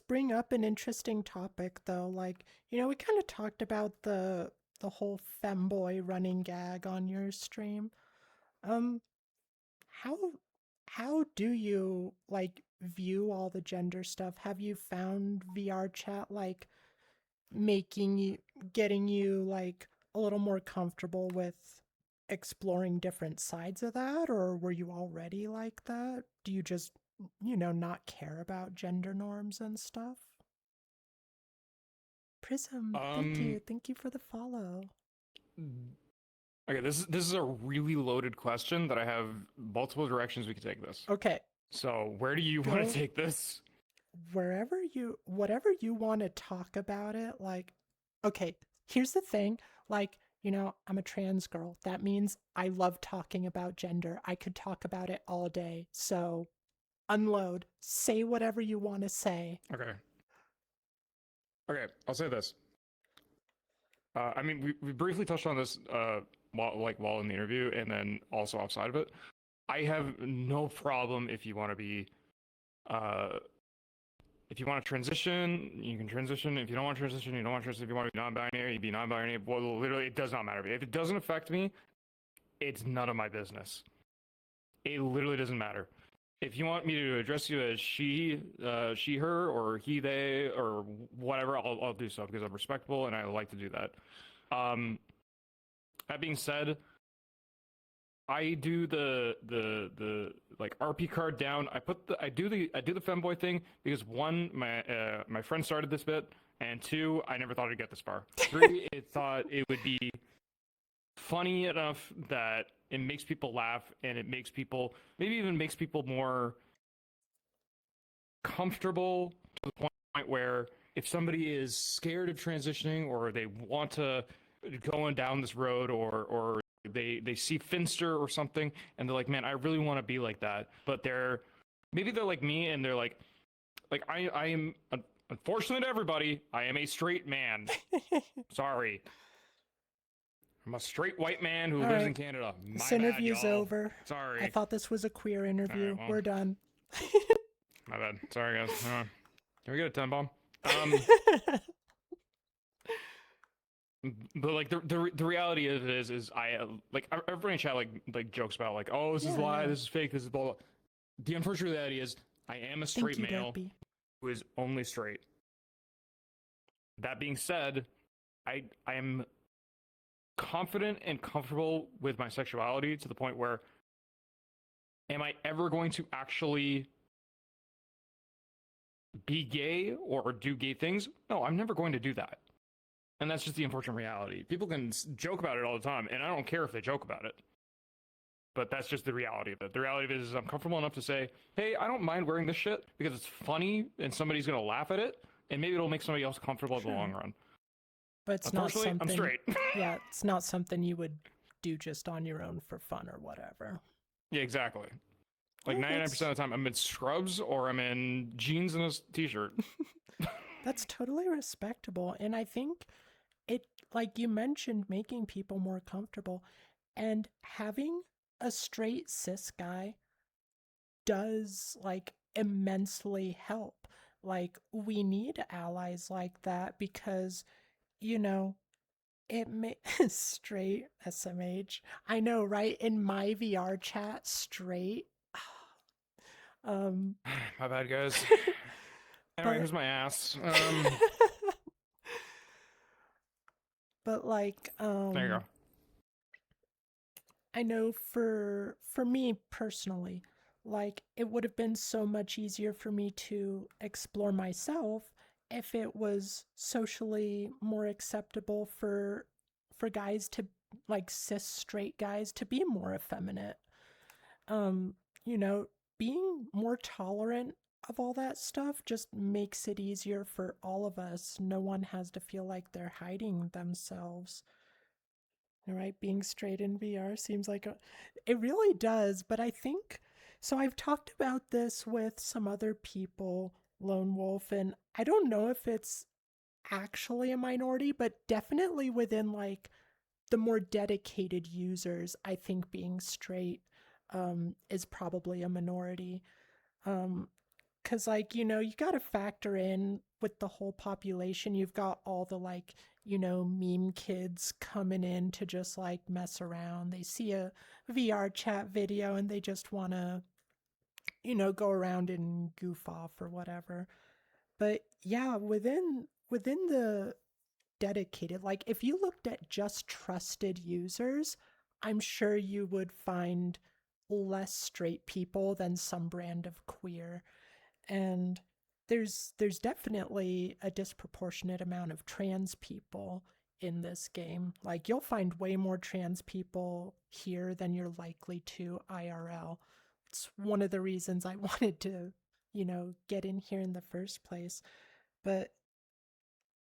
bring up an interesting topic though. Like, we kind of talked about the whole femboy running gag on your stream. Um how do you like view all the gender stuff? Have you found VR chat like getting you like a little more comfortable with exploring different sides of that, or were you already like that? Do you just, not care about gender norms and stuff? Prism, thank you. Um, Thank you for the follow. okay, this is a really loaded question that I have multiple directions we could take this. Okay, So where do you want go to take this? whatever you want to talk about it. Like, okay, here's the thing. Like, I'm a trans girl. That means I love talking about gender. I could talk about it all day. So unload. Say whatever you want to say. Okay. Okay, I'll say this. I mean, we briefly touched on this while in the interview, and then also outside of it. I have no problem if you want to be, if you want to transition, you can transition. If you don't want to transition, you don't want to transition. If you want to be non-binary, you be non-binary. Well, literally, it does not matter. If it doesn't affect me, it's none of my business. It literally doesn't matter. If you want me to address you as she, her, or he, they, or whatever, I'll do so because I'm respectful and I like to do that. That being said, I do the like RP card down. I do the femboy thing because one, my friend started this bit, and two, I never thought I'd get this far. Three, it thought it would be funny enough that it makes people laugh, and it makes people, maybe even makes people more comfortable to the point where if somebody is scared of transitioning or they want to go down this road, or they see Finster or something and they're like, man, I really want to be like that, but they're like me and they're like I am, unfortunately to everybody, I am a straight man. Sorry. I'm a straight white man who All lives in right. Canada. This My bad, interview's y'all. over. Sorry. I thought this was a queer interview. well. We're done. My bad. Sorry, guys. Can we get a 10 bomb? But like the reality of it is I like everybody in chat like jokes about like, oh, this is a lie, this is fake, this is blah, blah. The unfortunate reality is I am a straight Thank you, male Derpy. who is only straight. That being said, I am confident and comfortable with my sexuality to the point where, am I ever going to actually be gay or do gay things? No, I'm never going to do that. And that's just the unfortunate reality. People can joke about it all the time, and I don't care if they joke about it. But that's just the reality of it. The reality of it is I'm comfortable enough to say, hey, I don't mind wearing this shit because it's funny and somebody's going to laugh at it, and maybe it'll make somebody else comfortable in the long run. But it's not something. I'm straight. Yeah, it's not something you would do just on your own for fun or whatever. Yeah, exactly. Like 99% of the time, I'm in scrubs or I'm in jeans and a t-shirt. That's totally respectable. And I think it, like you mentioned, making people more comfortable and having a straight cis guy does like immensely help. Like, we need allies like that because, it may straight SMH. I know, right? In my VR chat, straight. My bad, guys. Anyway, here's my ass. But like, there you go. I know for me personally, like it would have been so much easier for me to explore myself if it was socially more acceptable for guys to, like, cis straight guys to be more effeminate. Um, you know, being more tolerant of all that stuff just makes it easier for all of us. No one has to feel like they're hiding themselves. Right? Being straight in VR seems like it really does, but I think so. I've talked about this with some other people, Lone Wolf, and I don't know if it's actually a minority, but definitely within like the more dedicated users, I think being straight is probably a minority. Because, like, you got to factor in with the whole population, you've got all the, like, meme kids coming in to just, like, mess around. They see a VR chat video and they just want to, go around and goof off or whatever. But yeah, within the dedicated. Like, if you looked at just trusted users, I'm sure you would find less straight people than some brand of queer. And there's definitely a disproportionate amount of trans people in this game. Like, you'll find way more trans people here than you're likely to IRL. It's one of the reasons I wanted to, get in here in the first place. But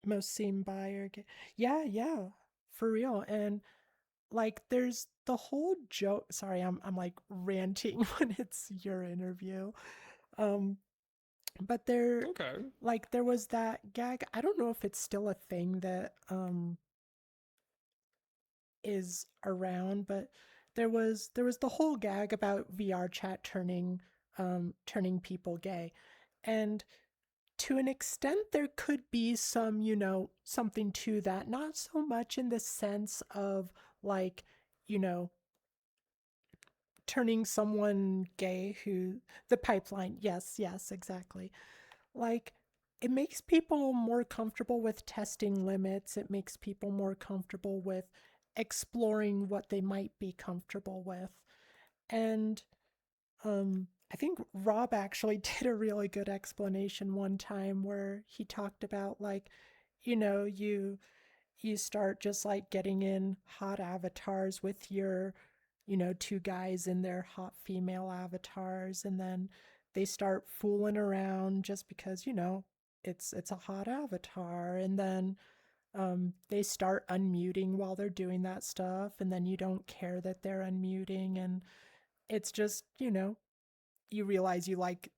most seem bi or gay. Yeah, yeah, for real. And like, there's the whole joke. Sorry, I'm like ranting when it's your interview. Um, but Okay. there was that gag. I don't know if it's still a thing that is around, but there was the whole gag about VR chat turning people gay. And to an extent there could be some, something to that, not so much in the sense of like, you know, turning someone gay who the pipeline. Yes, yes, exactly. Like, it makes people more comfortable with testing limits. It makes people more comfortable with exploring what they might be comfortable with. And I think Rob actually did a really good explanation one time where he talked about, like, you start just like getting in hot avatars with your, two guys in their hot female avatars, and then they start fooling around just because, it's a hot avatar, and then they start unmuting while they're doing that stuff, and then you don't care that they're unmuting, and it's just, you realize you like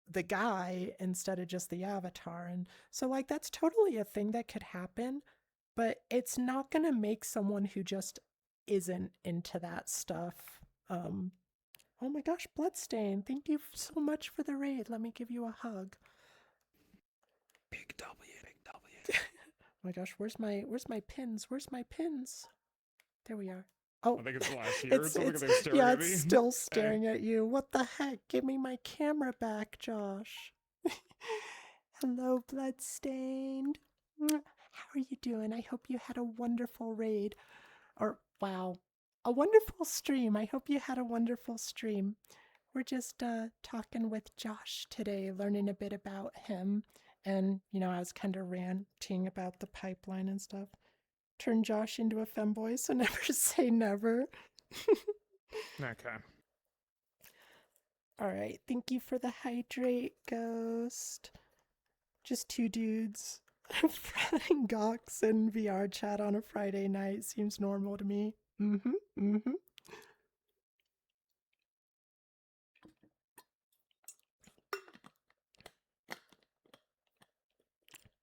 the guy instead of just the avatar. And so, like, that's totally a thing that could happen, but it's not going to make someone who just isn't into that stuff. Oh my gosh, Bloodstain, thank you so much for the raid. Let me give you a hug. Big W, big W. Oh my gosh, where's my pins? Where's my pins? There we are. Oh, I think it's the last year. it's Staring yeah, at me. it's still staring at you. What the heck? Give me my camera back, Josh. Hello, Bloodstained. How are you doing? I hope you had a wonderful raid. Or, wow, a wonderful stream. I hope you had a wonderful stream. We're just talking with Josh today, learning a bit about him. And, I was kind of ranting about the pipeline and stuff. Turn Josh into a femboy, so never say never. Okay. All right, thank you for the hydrate, Ghost. Just two dudes frying Gox and VR chat on a Friday night seems normal to me.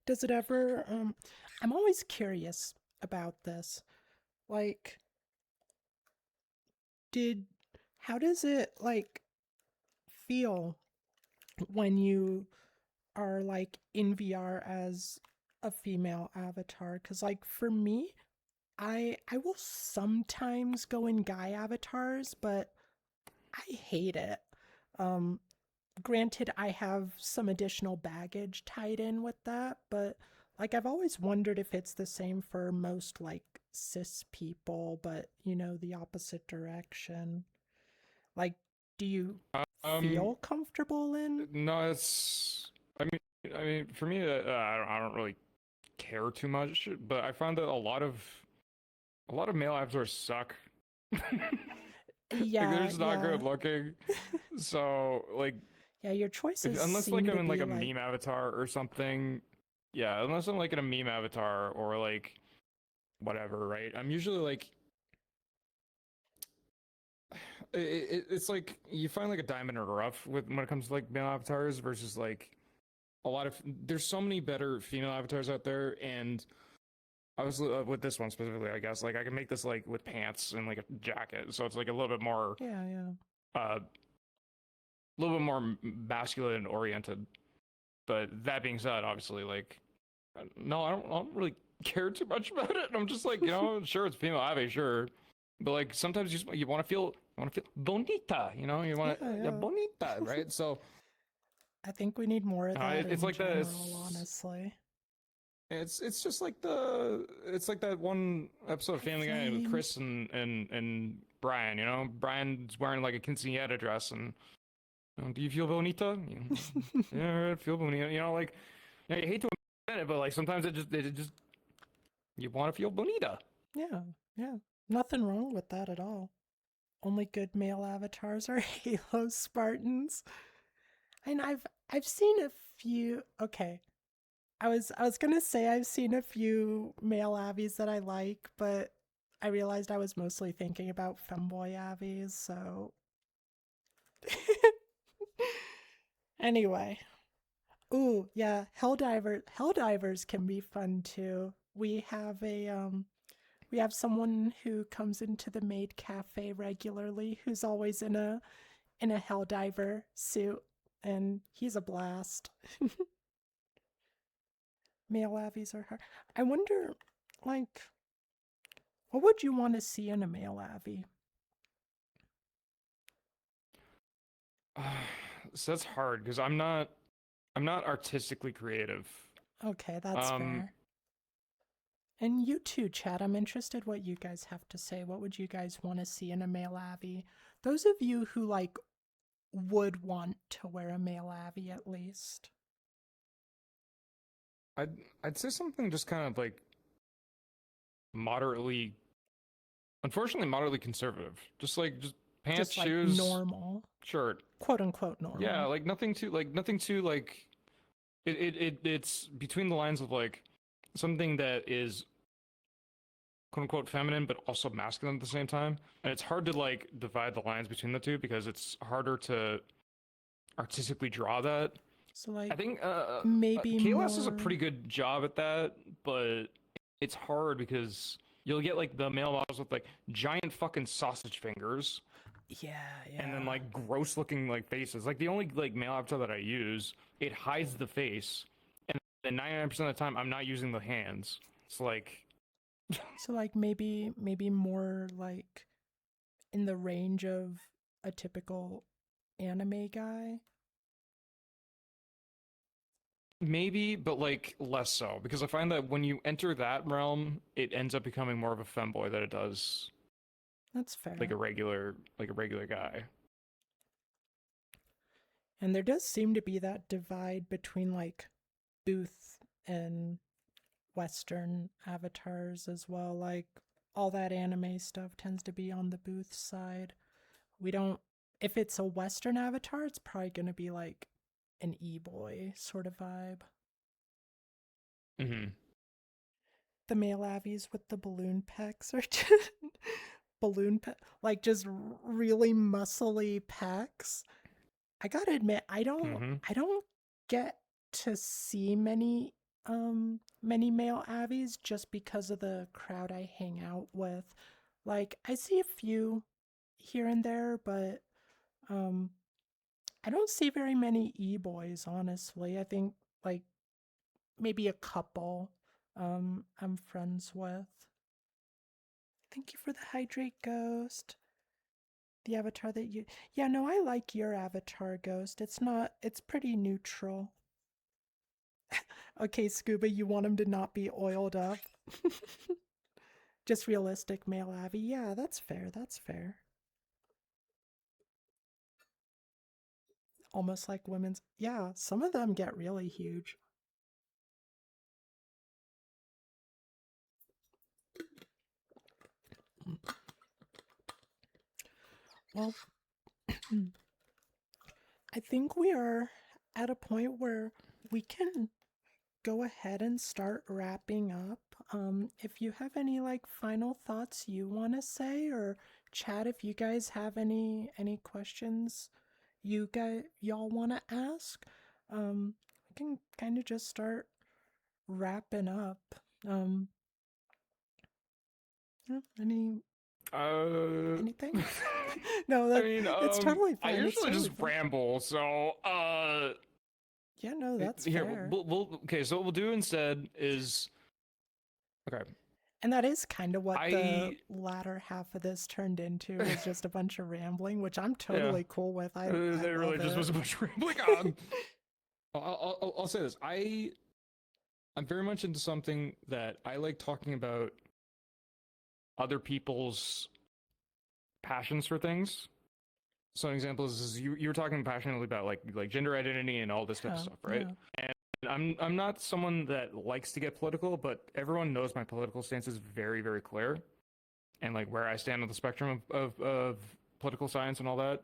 Does it ever, I'm always curious about this. Like, how does it, like, feel when you are, like, in VR as a female avatar? Because, like, for me, I will sometimes go in guy avatars, but I hate it. Granted, I have some additional baggage tied in with that, but like, I've always wondered if it's the same for most like cis people, but the opposite direction. Like, do you feel comfortable in? No, it's. I mean, for me, I don't really care too much, but I find that a lot of male avatars suck. Like, they're Yeah, just not good looking. So, like, yeah, your choices unless seem like to I'm in be like a like, meme avatar or something, yeah, unless I'm like in a meme avatar or like whatever, right? I'm usually like, it's like you find like a diamond in a rough with when it comes to like male avatars versus like a lot of. There's so many better female avatars out there, and I was with this one specifically, I guess. Like, I can make this like with pants and like a jacket, so it's like a little bit more, yeah. a little bit more masculine oriented. But that being said, obviously, like, no, I don't really care too much about it. I'm just like, sure, it's female ave, sure, but like sometimes you want to feel bonita, you want to Yeah. bonita, right? So I think we need more of that it's in like general, this. honestly. It's just like it's like that one episode of Family Guy with Flames. Chris and Brian. You know, Brian's wearing like a quinceañera dress, and do you feel bonita? Yeah, I feel bonita. You know, like you hate to admit it, but like sometimes it just you want to feel bonita. Yeah, yeah. Nothing wrong with that at all. Only good male avatars are Halo Spartans. And I've seen a few. Okay, I was gonna say I've seen a few male avies that I like, but I realized I was mostly thinking about femboy avies. So anyway, ooh yeah, Helldivers can be fun too. We have someone who comes into the maid cafe regularly who's always in a Helldiver suit, and he's a blast. Male avies are hard. I wonder, like, what would you want to see in a male avi? So that's hard because I'm not artistically creative. Okay, that's Um, fair. And you too, Chad. I'm interested what you guys have to say. What would you guys want to see in a male avi? Those of you who like would want to wear a male avi at least. I'd I'd say something just kind of like moderately, unfortunately, moderately conservative. Just pants, Just like shoes, normal, shirt. quote unquote Yeah, normal. like nothing too like it's between the lines of like something that is quote unquote feminine but also masculine at the same time. And it's hard to like divide the lines between the two because it's harder to artistically draw that. So I like think maybe KLS does a more. pretty good job at that, but it's hard because you'll get like the male models with like giant fucking sausage fingers Yeah, and then yeah. like gross looking like faces. Like the only like male avatar that I use, it hides the face, and then 99% of the time I'm not using the hands. It's like So like maybe more like in the range of a typical anime guy. maybe, but like less so because I find that when you enter that realm, it ends up becoming more of a femboy than it does That's fair. like a regular guy. And there does seem to be that divide between like booth and Western avatars as well. Like all that anime stuff tends to be on the booth side. We don't, if it's a Western avatar, it's probably going to be like an e-boy sort of vibe. Hmm. The male avies with the balloon pecs are just like just really muscly pecs. I gotta admit, Hmm. I don't get to see many male avies just because of the crowd I hang out with. Like I see a few here and there, but um I don't see very many e-boys, honestly. I think like maybe a couple I'm friends with. Thank you for the hydrate ghost. The avatar that you. Yeah, no, I like your avatar, Ghost. It's pretty neutral. Okay, Scuba, you want him to not be oiled up. Just realistic male Avi. Yeah, that's fair. That's fair. Almost like women's. Yeah, some of them get really huge. Well, I think we are at a point where we can go ahead and start wrapping up. If you have any like final thoughts you want to say, or chat, if you guys have any questions y'all want to ask, we can kind of just start wrapping up. Um, any Uh, anything? No, I that mean, it's totally I fine. It's usually totally just fine. ramble, so Yeah, no, that's here fair. okay. So what we'll do instead is okay. And that is kind of what the I latter half of this turned into, was just a bunch of rambling, which I'm yeah, totally cool with. I there really love just was it. a bunch of rambling. I'll say this. I'm very much into something that I like talking about other people's passions for things. So an example is you were talking passionately about like gender identity and all this type of Yeah, stuff, right? yeah. And I'm not someone that likes to get political, but everyone knows my political stance is very, very clear, and like where I stand on the spectrum of political science and all that.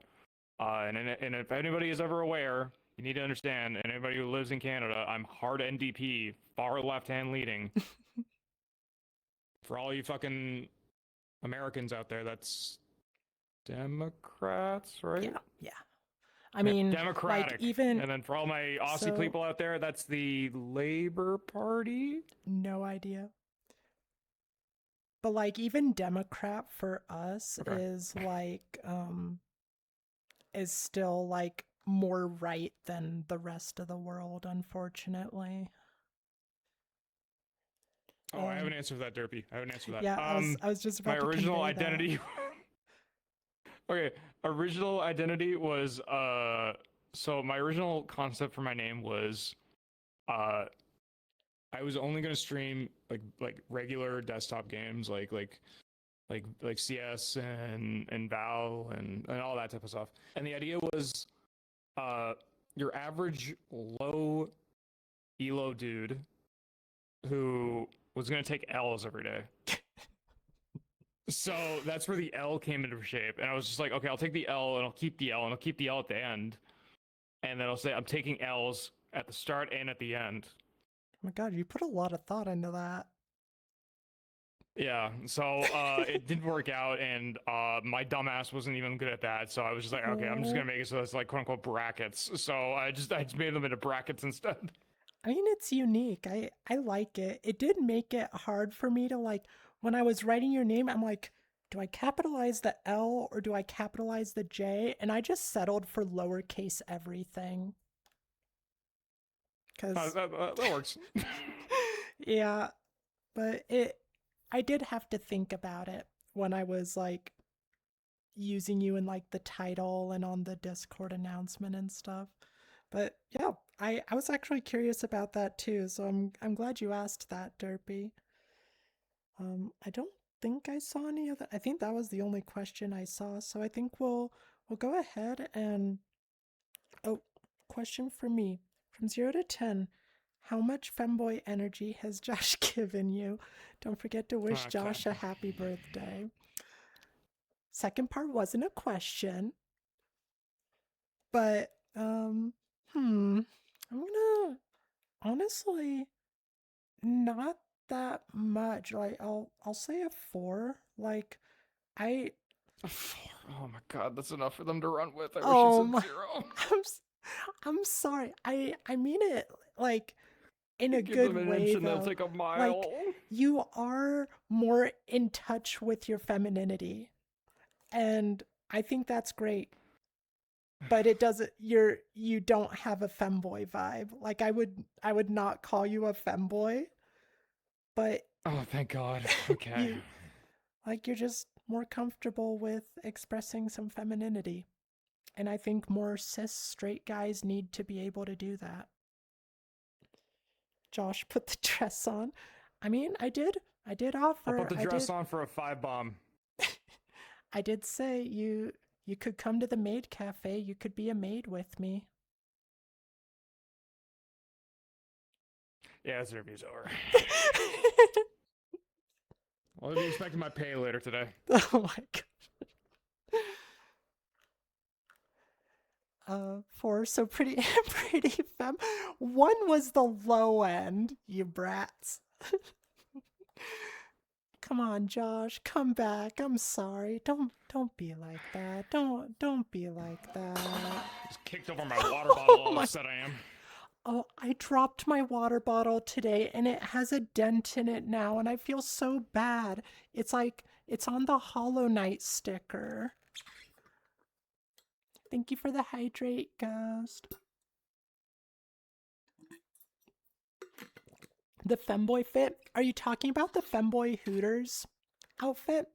And if anybody is ever aware, you need to understand, and anybody who lives in Canada, I'm hard NDP, far left hand leading. For all you fucking Americans out there, that's Democrats, right? Yeah, yeah. I mean, Democratic. like, even And then for all my Aussie so, people out there, that's the Labor Party. no idea. But like, even Democrat for us Okay. is still like more right than the rest of the world, unfortunately. Oh, I have an answer for that, Derpy. I have an answer for that. Yeah, I was just about My to original convey that. identity. Okay, original identity was so my original concept for my name was I was only gonna stream like regular desktop games like CS and Val and all that type of stuff. And the idea was your average low elo dude who was gonna take L's every day. So that's where the L came into shape. And I was just like, okay, I'll take the L and I'll keep the L and I'll keep the L at the end. And then I'll say I'm taking L's at the start and at the end. Oh my god, you put a lot of thought into that. Yeah, so it didn't work out, and my dumbass wasn't even good at that. So I was just like, okay, I'm just gonna make it so it's like quote unquote brackets. So I just made them into brackets instead. I mean, it's unique. I like it. It did make it hard for me to like when I was writing your name, I'm like, do I capitalize the L or do I capitalize the J? And I just settled for lowercase everything. Cause That works. yeah, but I did have to think about it when I was like using you in like the title and on the Discord announcement and stuff. But yeah, I was actually curious about that too, so I'm glad you asked that, Derpy. I don't think I saw any other. I think that was the only question I saw, so I think we'll go ahead and oh, question for me. From 0 to 10, how much femboy energy has Josh given you? Don't forget to wish Josh a happy birthday. Second part wasn't a question, but I'm gonna honestly not that much. Like I'll say a 4. Like I A 4. Oh my god, that's enough for them to run with. I oh wish it said 0. I'm sorry. I mean it like in a Give good them an way inch and though. they'll take a mile. Like you are more in touch with your femininity, and I think that's great. But it doesn't. You don't have a femboy vibe. Like I would not call you a femboy, but Oh, thank God. Okay. you're just more comfortable with expressing some femininity, and I think more cis straight guys need to be able to do that. Josh put the dress on. I mean, I did offer. I'll put the dress on for a 5 bomb. I did say you could come to the maid cafe. You could be a maid with me. Yeah, this interview's over. I'll be expecting my pay later today. Oh my god. 4, so pretty femme. 1 was the low end, you brats. Come on, Josh, come back. I'm sorry. Don't be like that. Don't be like that. Just kicked over my water bottle. All upset I am. Oh, I dropped my water bottle today and it has a dent in it now and I feel so bad. It's like it's on the Hollow Knight sticker. Thank you for the hydrate, Ghost. The femboy fit? Are you talking about the femboy Hooters outfit?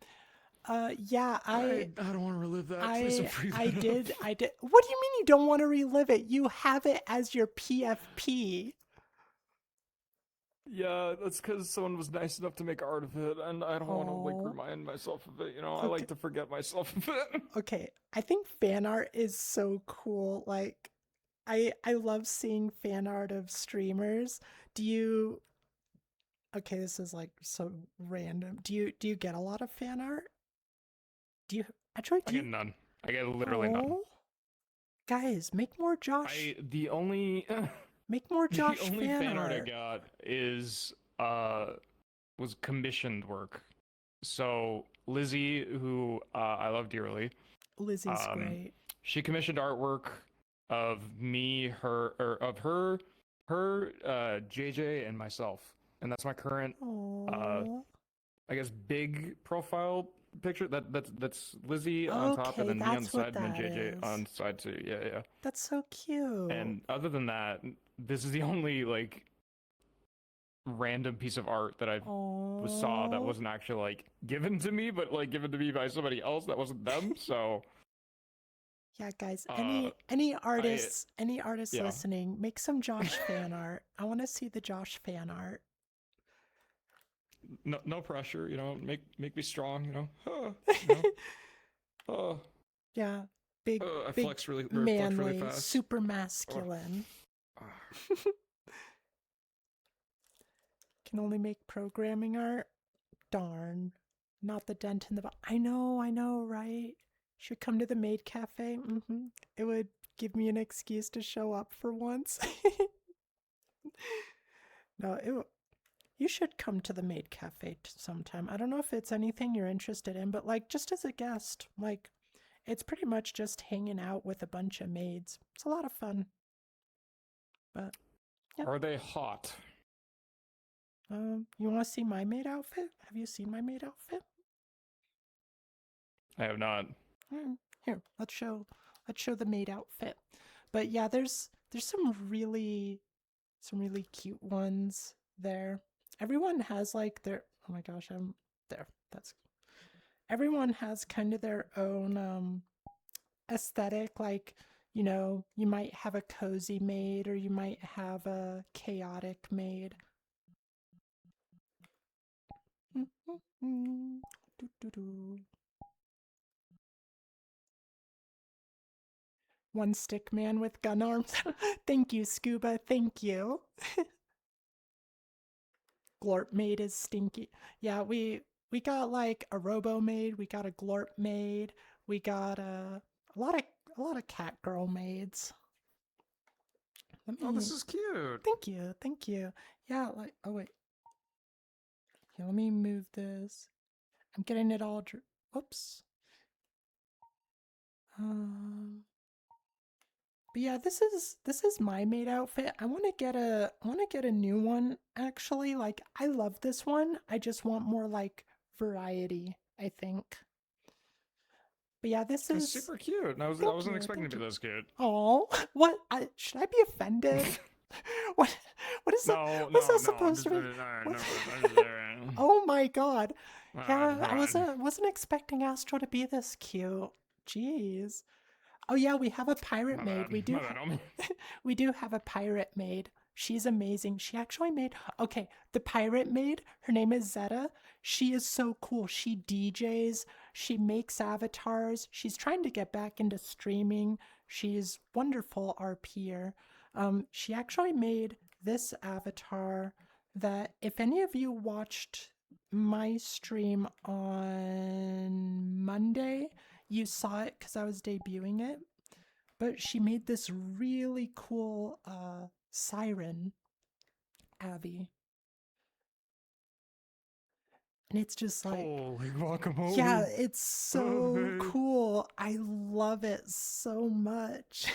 Yeah, I don't want to relive that. I did. What do you mean you don't want to relive it? You have it as your PFP. Yeah, that's because someone was nice enough to make art of it, and I don't want to like Oh, remind myself of it. You know, I okay. like to forget myself of it. Okay, I think fan art is so cool. Like, I love seeing fan art of streamers. Do you? Okay, this is like so random. Do you get a lot of fan art? Do you actually I do get you? none. I get literally none. Oh, guys, The only make more the Josh only fan fan art I art. got is was commissioned work. So Lizzie, who I love dearly, Lizzie's um, great. she commissioned artwork of me, her, or of her, JJ, and myself, and that's my current, uh, Oh, I guess, big profile picture. That's Lizzie on top, and okay, then me on the that's what side, and then that JJ is. on side too. Yeah, yeah. That's so cute. And other than that, this is the only like random piece of art that I saw that Oh, wasn't actually like given to me, but like given to me by somebody else that wasn't them. So, yeah, guys. uh, I Any artists yeah, listening, make some Josh fan art. I want to see the Josh fan art. no pressure. You know, make me strong. You know, you know, uh, Yeah, big, I big, flex really or flex really manly, fast. super Uh, masculine. uh, Can only make programming art. Darn, not the dent in the. I know, right? Should come to the maid cafe. It would give me an excuse to show up for once. No, you should come to the maid cafe sometime. I don't know if it's anything you're interested in, but like just as a guest, like it's pretty much just hanging out with a bunch of maids. It's a lot of fun. But yeah, are they hot? you want to see my maid outfit? Have you seen my maid outfit? I have not. Here, let's show the maid outfit. But yeah, there's some really cute ones there. Everyone has like their oh my gosh, I'm there. That's everyone has kind of their own aesthetic. Like, you might have a cozy maid or you might have a chaotic maid. One stick man with gun arms. Thank you, Scuba. Thank you. Glorp maid is stinky. Yeah, we got like a robo maid, we got a glorp maid, we got a lot of cat girl maids. Let Oh, this me is cute. thank you. Yeah, like oh wait. Here, let me move this. I'm getting it all whoops. Um but yeah, this is my maid outfit. I want to get a new one actually. Like I love this one. I just want more like variety, I think. But yeah, this It's is super cute. And I thank wasn't you, expecting thank to be you. this cute. Oh, what? Should I be offended? what? What is that? No, What's no, that no. I'm supposed just, to be? no, What? I'm just there. Oh my god. Alright, Yeah, I alright. wasn't expecting Astro to be this cute. Jeez. Oh yeah, we have a pirate My maid. bad. My bad, homie. We do have a pirate maid. She's amazing. She actually made okay, the pirate maid, her name is Zeta. She is so cool. She DJs, she makes avatars. She's trying to get back into streaming. She's wonderful RPer. She actually made this avatar that if any of you watched my stream on Monday, you saw it because I was debuting it. But she made this really cool siren, Abby. And it's just like, Holy yeah, guacamole. it's Oh, so hey. cool. I love it so much.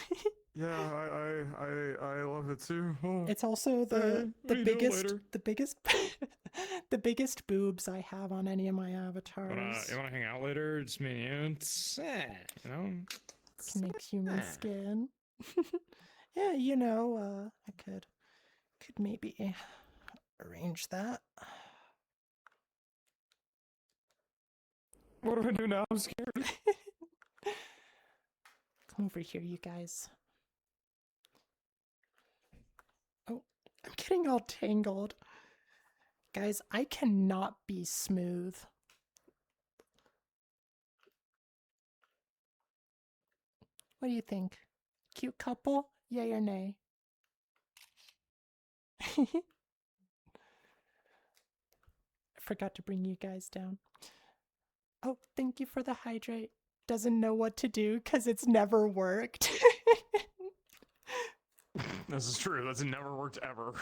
Yeah, I love it too. Oh, It's also hey, what the are you doing biggest later? the biggest the biggest boobs I have on any of my You avatars. wanna hang out later? Just me and you. You know? Can make human Eh. skin. Yeah, I could maybe arrange that. What do I do now? I'm scared. Come over here, you guys. Oh, I'm getting all tangled. Guys, I cannot be smooth. What do you think? Cute couple? Yay or nay? I forgot to bring you guys down. Oh, thank you for the hydrate. Doesn't know what to do because it's never worked. This is true. That's never worked ever.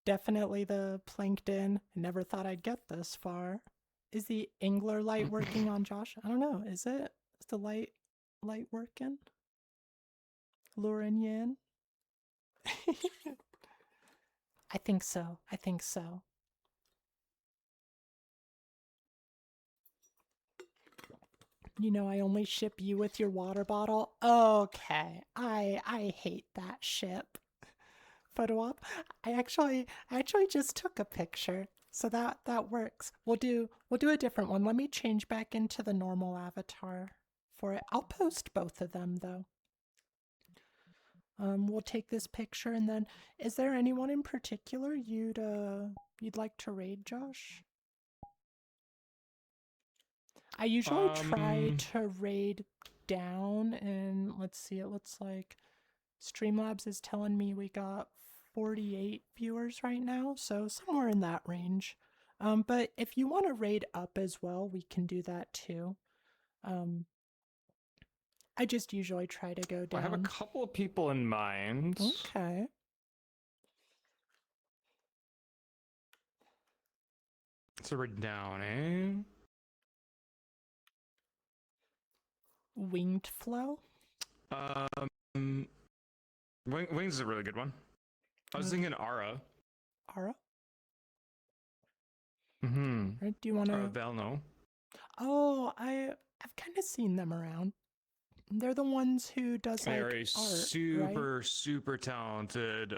Definitely the plankton. I never thought I'd get this far. Is the angler light working on Josh? I don't know. Is it? Is the light working? Luring you in? I think so. I think so. You know, I only ship you with your water bottle. Okay. I hate that ship. Photo op. I actually just took a picture. So that works. We'll do a different one. Let me change back into the normal avatar for it. I'll post both of them though. We'll take this picture and then is there anyone in particular you'd like to raid, Josh? I usually try to raid down and let's see, it looks like Streamlabs is telling me we got 48 viewers right now, so somewhere in that range. But if you want to raid up as well, we can do that too. I just usually try to go down. I have a couple of people in mind. Okay. So we're down, eh? Winged Flow? Wings is a really good one. I was thinking Ara. Ara? Mm-hmm. Right, do you want to... Velno. Oh, I've kind of seen them around. They're the ones who does like They're a art, super, right? super talented,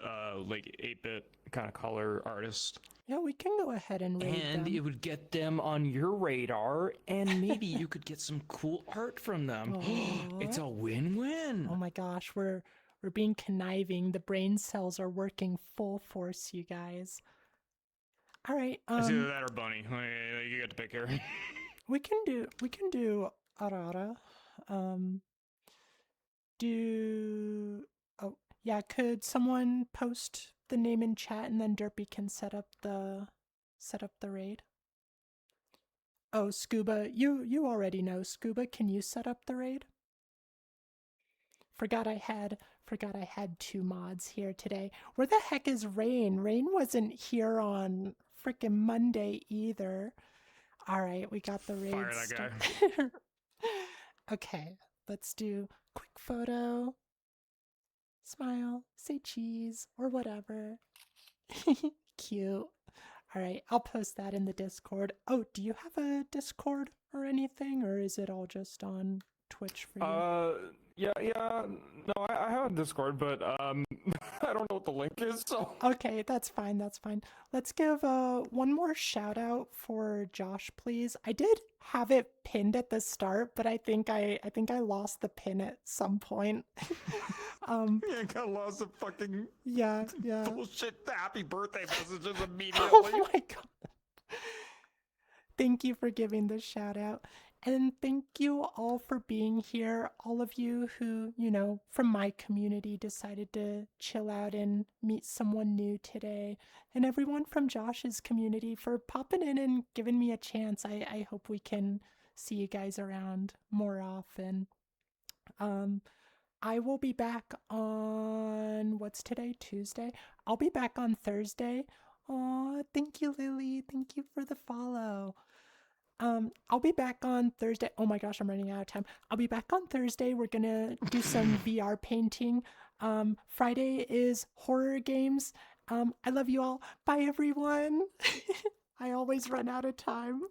like 8-bit kind of color artist. Yeah, we can go ahead and raid them. And it would get them on your radar, and maybe you could get some cool art from them. It's a win-win. Oh my gosh, we're being conniving. The brain cells are working full force, you guys. All right. It's either that or Bunny. You get to pick here. We can do Arara. Oh yeah, could someone post the name in chat and then Derpy can set up the raid? Oh, Scuba, you already know. Scuba, can you set up the raid? Forgot I had 2 mods here today. Where the heck is Rain? Rain wasn't here on frickin' Monday either. All right, we got the raid. Fire that guy. Okay, let's do quick photo. Smile, say cheese, or whatever. Cute. All right, I'll post that in the Discord. Oh, do you have a Discord or anything, or is it all just on Twitch for you? Yeah. No, I have a Discord, but I don't know what the link is. So Okay, that's fine. Let's give one more shout out for Josh, please. I did have it pinned at the start, but I think I lost the pin at some point. yeah, got lots of fucking yeah. bullshit happy birthday messages immediately. Oh my god. Thank you for giving the shout out. And thank you all for being here. All of you who, from my community decided to chill out and meet someone new today. And everyone from Josh's community for popping in and giving me a chance. I hope we can see you guys around more often. I will be back on, what's today? Tuesday? I'll be back on Thursday. Aw, thank you, Lily. Thank you for the follow. I'll be back on Thursday. Oh my gosh, I'm running out of time. I'll be back on Thursday. We're gonna do some VR painting. Friday is horror games. I love you all. Bye, everyone. I always run out of time.